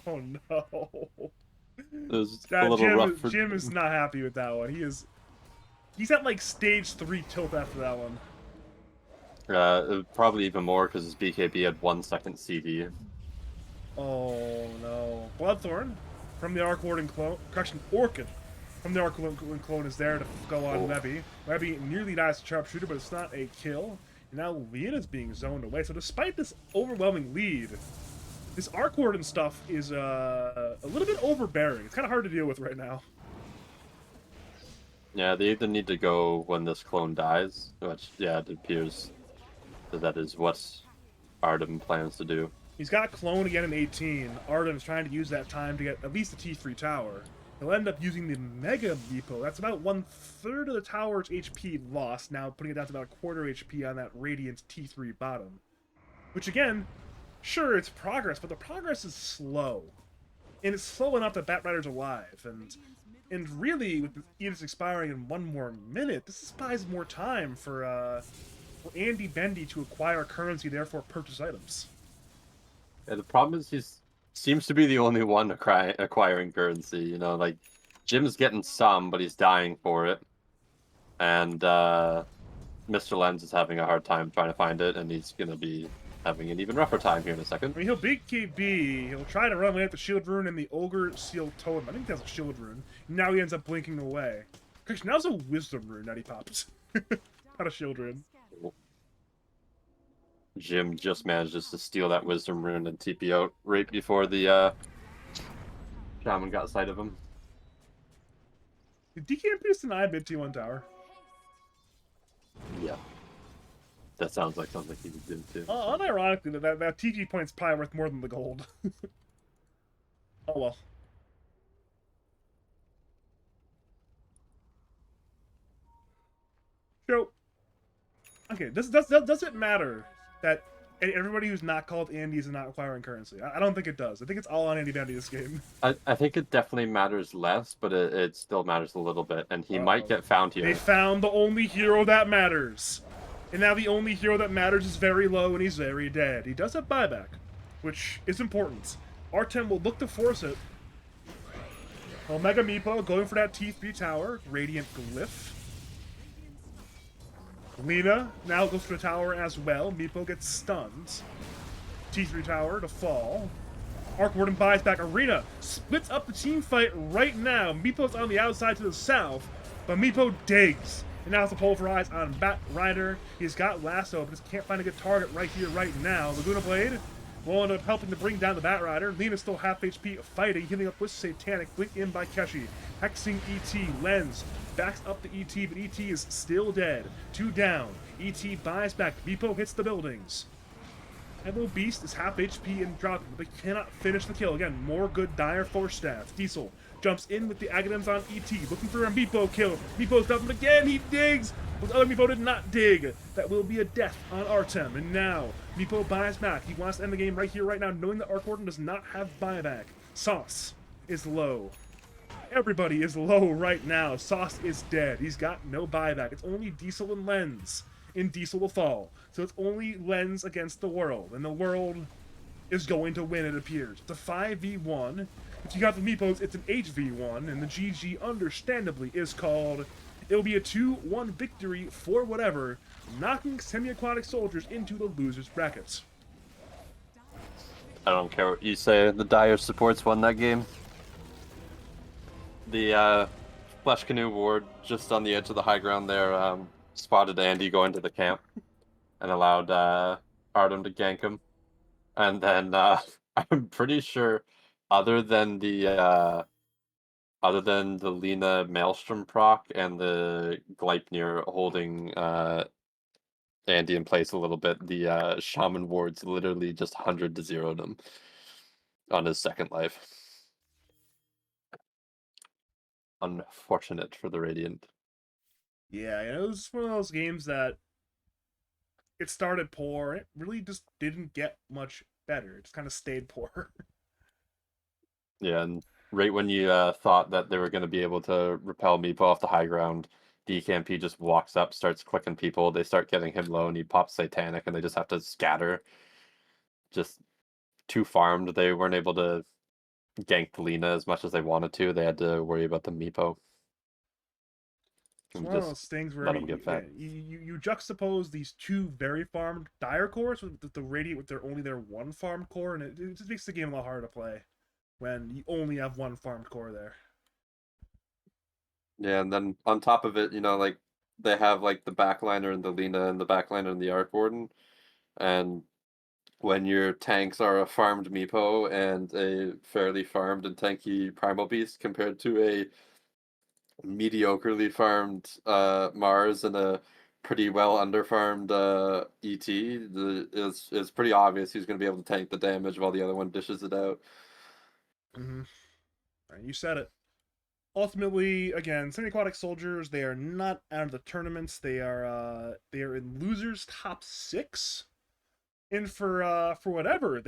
no. It was a little rough for... Jim is not happy with that one. He's at like stage 3 tilt after that one. Probably even more because his BKB had 1 second CD. Oh no. Bloodthorn from the Arc Warden clone. Correction, Orchid from the Arc Warden clone is there to go on Webby. Webby nearly dies to Sharpshooter, but it's not a kill. And now Leona's being zoned away. So despite this overwhelming lead, this Arc Warden stuff is a little bit overbearing. It's kind of hard to deal with right now. Yeah, they either need to go when this clone dies, which, yeah, it appears that is what Artem plans to do. He's got clone again in 18. Artem's trying to use that time to get at least a T3 tower. He'll end up using the Mega Meepo. That's about 1/3 of the tower's HP lost, now putting it down to about 1/4 HP on that Radiant T3 bottom. Which again, sure, it's progress, but the progress is slow. And it's slow enough that Batrider's alive, and really, with the Edicts expiring in 1 more minute, this buys more time for Andy Bendy to acquire currency, therefore purchase items. Yeah, the problem is he seems to be the only one acquiring currency. You know, like Jim's getting some, but he's dying for it, and Mr. Lens is having a hard time trying to find it, and he's gonna be having an even rougher time here in a second. I mean, he'll beat KB, he'll try to run away with the Shield Rune and the Ogre Seal Totem. I think that's a Shield Rune. Now he ends up blinking away. Actually, now's a Wisdom Rune that he pops. Not a Shield Rune. Jim just manages to steal that Wisdom Rune and TP out right before the Shaman got sight of him. Did DKMP just deny mid T1 tower? Yeah. That sounds like something he would do too. Unironically, that TG point's probably worth more than the gold. Oh well. Okay, does it matter that everybody who's not called Andy is not acquiring currency? I don't think it does. I think it's all on Andy Bandy this game. I think it definitely matters less, but it still matters a little bit, and he might Uh-oh. get found They here. found the only hero that matters. And now the only hero that matters is very low and he's very dead. He does have buyback, which is important. Artem will look to force it. Omega Meepo going for that T3 tower. Radiant Glyph. Lina now goes for the tower as well. Meepo gets stunned. T3 tower to fall. Arc Warden buys back Arena. Splits up the team fight right now. Meepo's on the outside to the south, but Meepo digs. And now it's a pulverize on Bat Rider. He's got Lasso, but just can't find a good target right here, right now. Laguna Blade will end up helping to bring down the Bat Rider. Lena's still half HP fighting, healing up with Satanic. Blink in by Keshi. Hexing ET. Lens backs up the ET, but ET is still dead. 2 down. ET buys back. Meepo hits the buildings. Evo Beast is half HP and dropping, but they cannot finish the kill. Again, more good Dire Force stats. Diesel jumps in with the Aghanims on ET, looking for a Meepo kill. Meepo's dumping again, he digs! But the other Meepo did not dig. That will be a death on Artem. And now, Meepo buys back. He wants to end the game right here, right now, knowing that Arc Warden does not have buyback. Sauce is low. Everybody is low right now. Sauce is dead. He's got no buyback. It's only Diesel and Lens. And Diesel will fall. So it's only Lens against the world. And the world is going to win, it appears. It's a 5v1. If you got the Meepos, it's an HV1. And the GG, understandably, is called... It'll be a 2-1 victory for whatever, knocking semi-aquatic soldiers into the loser's brackets. I don't care what you say. The Dire supports won that game. The Flesh Canoe Ward, just on the edge of the high ground there, spotted Andy going to the camp and allowed Artem to gank him. And then I'm pretty sure, other than the Lina Maelstrom proc and the Gleipnir holding Andy in place a little bit, the Shaman Ward's literally just 100 to 0'd him on his second life. Unfortunate for the Radiant. Yeah, it was one of those games that it started poor. It really just didn't get much better. It just kind of stayed poor. Yeah, and right when you thought that they were going to be able to repel Meepo off the high ground, DKMP just walks up, starts clicking people. They start getting him low, and he pops Satanic, and they just have to scatter. Just too farmed. They weren't able to gank the Lina as much as they wanted to. They had to worry about the Meepo. It's one of those things where let 'em get fed. you juxtapose these two very farmed Dire cores with the Radiant with only their one farmed core, and it just makes the game a lot harder to play when you only have one farmed core there. Yeah, and then on top of it, like they have like the backliner and the Lina and the backliner and the Arc Warden, and when your tanks are a farmed Meepo and a fairly farmed and tanky Primal Beast compared to a mediocrely farmed Mars and a pretty well underfarmed ET, it's pretty obvious who's going to be able to tank the damage while the other one dishes it out. Mm-hmm. You said it. Ultimately, again, semi-aquatic soldiers, they are not out of the tournaments. They are in losers top 6. And for whatever,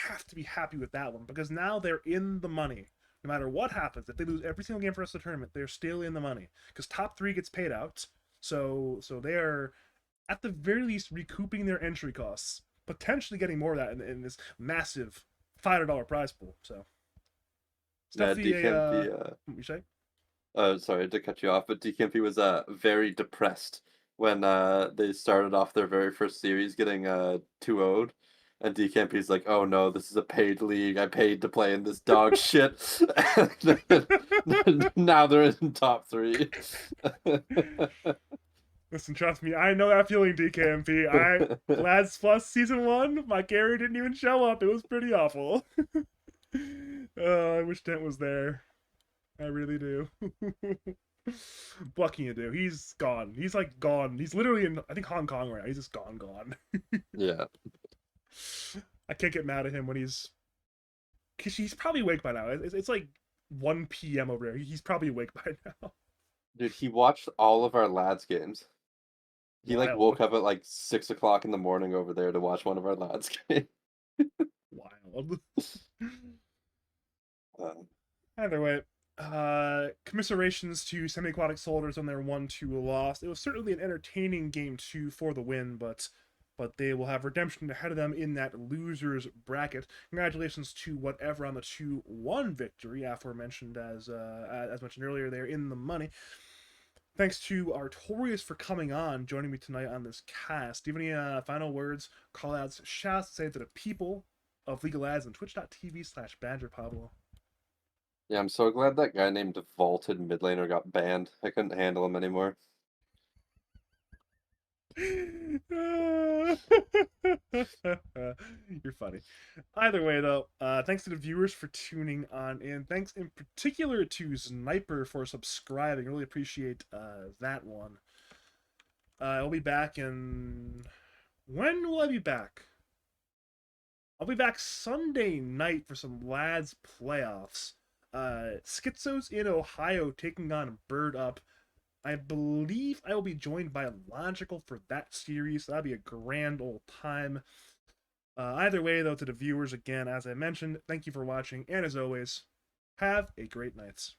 have to be happy with that one, because now they're in the money. No matter what happens, if they lose every single game for the rest of the tournament, they're still in the money. Because top 3 gets paid out. So they are, at the very least, recouping their entry costs. Potentially getting more of that in this massive $500 prize pool. So it's definitely you say? Sorry to cut you off, but DKMP was very depressed when they started off their very first series getting 2-0'd. And DKMP's like, oh no, this is a paid league. I paid to play in this dog shit. Now they're in top 3. Listen, trust me, I know that feeling, DKMP. Lads Plus Season 1, my carry didn't even show up. It was pretty awful. Oh, I wish Dent was there. I really do. What can you do? He's gone. He's like gone. He's literally in, I think, Hong Kong right now. He's just gone. Yeah. I can't get mad at him when he's probably awake by now. It's like 1 p.m. over there. He's probably awake by now. Dude, he watched all of our lads games. He like Wild. woke up at like 6 o'clock in the morning over there to watch one of our lads game. Wild. Uh, Either way, commiserations to semi-aquatic soldiers on their 1-2 loss. It was certainly an entertaining game 2 for the win, but they will have redemption ahead of them in that losers bracket. Congratulations to whatever on the 2-1 victory, aforementioned as mentioned earlier. They're in the money. Thanks to Artorius for coming on, joining me tonight on this cast. Do you have any final words, call-outs, shouts to say to the people of League of Lads on twitch.tv/Badger Pablo? yeah, I'm so glad that guy named Vaulted Mid Laner got banned. I couldn't handle him anymore. You're funny. Either way, though, thanks to the viewers for tuning on in. Thanks in particular to Sniper for subscribing. Really appreciate that one. I'll be back in. When will I be back? I'll be back Sunday night for some Lads playoffs. Schizo's in Ohio taking on Bird Up. I believe I will be joined by Logical for that series. So that'll be a grand old time. Either way, though, to the viewers, again, as I mentioned, thank you for watching. And as always, have a great night.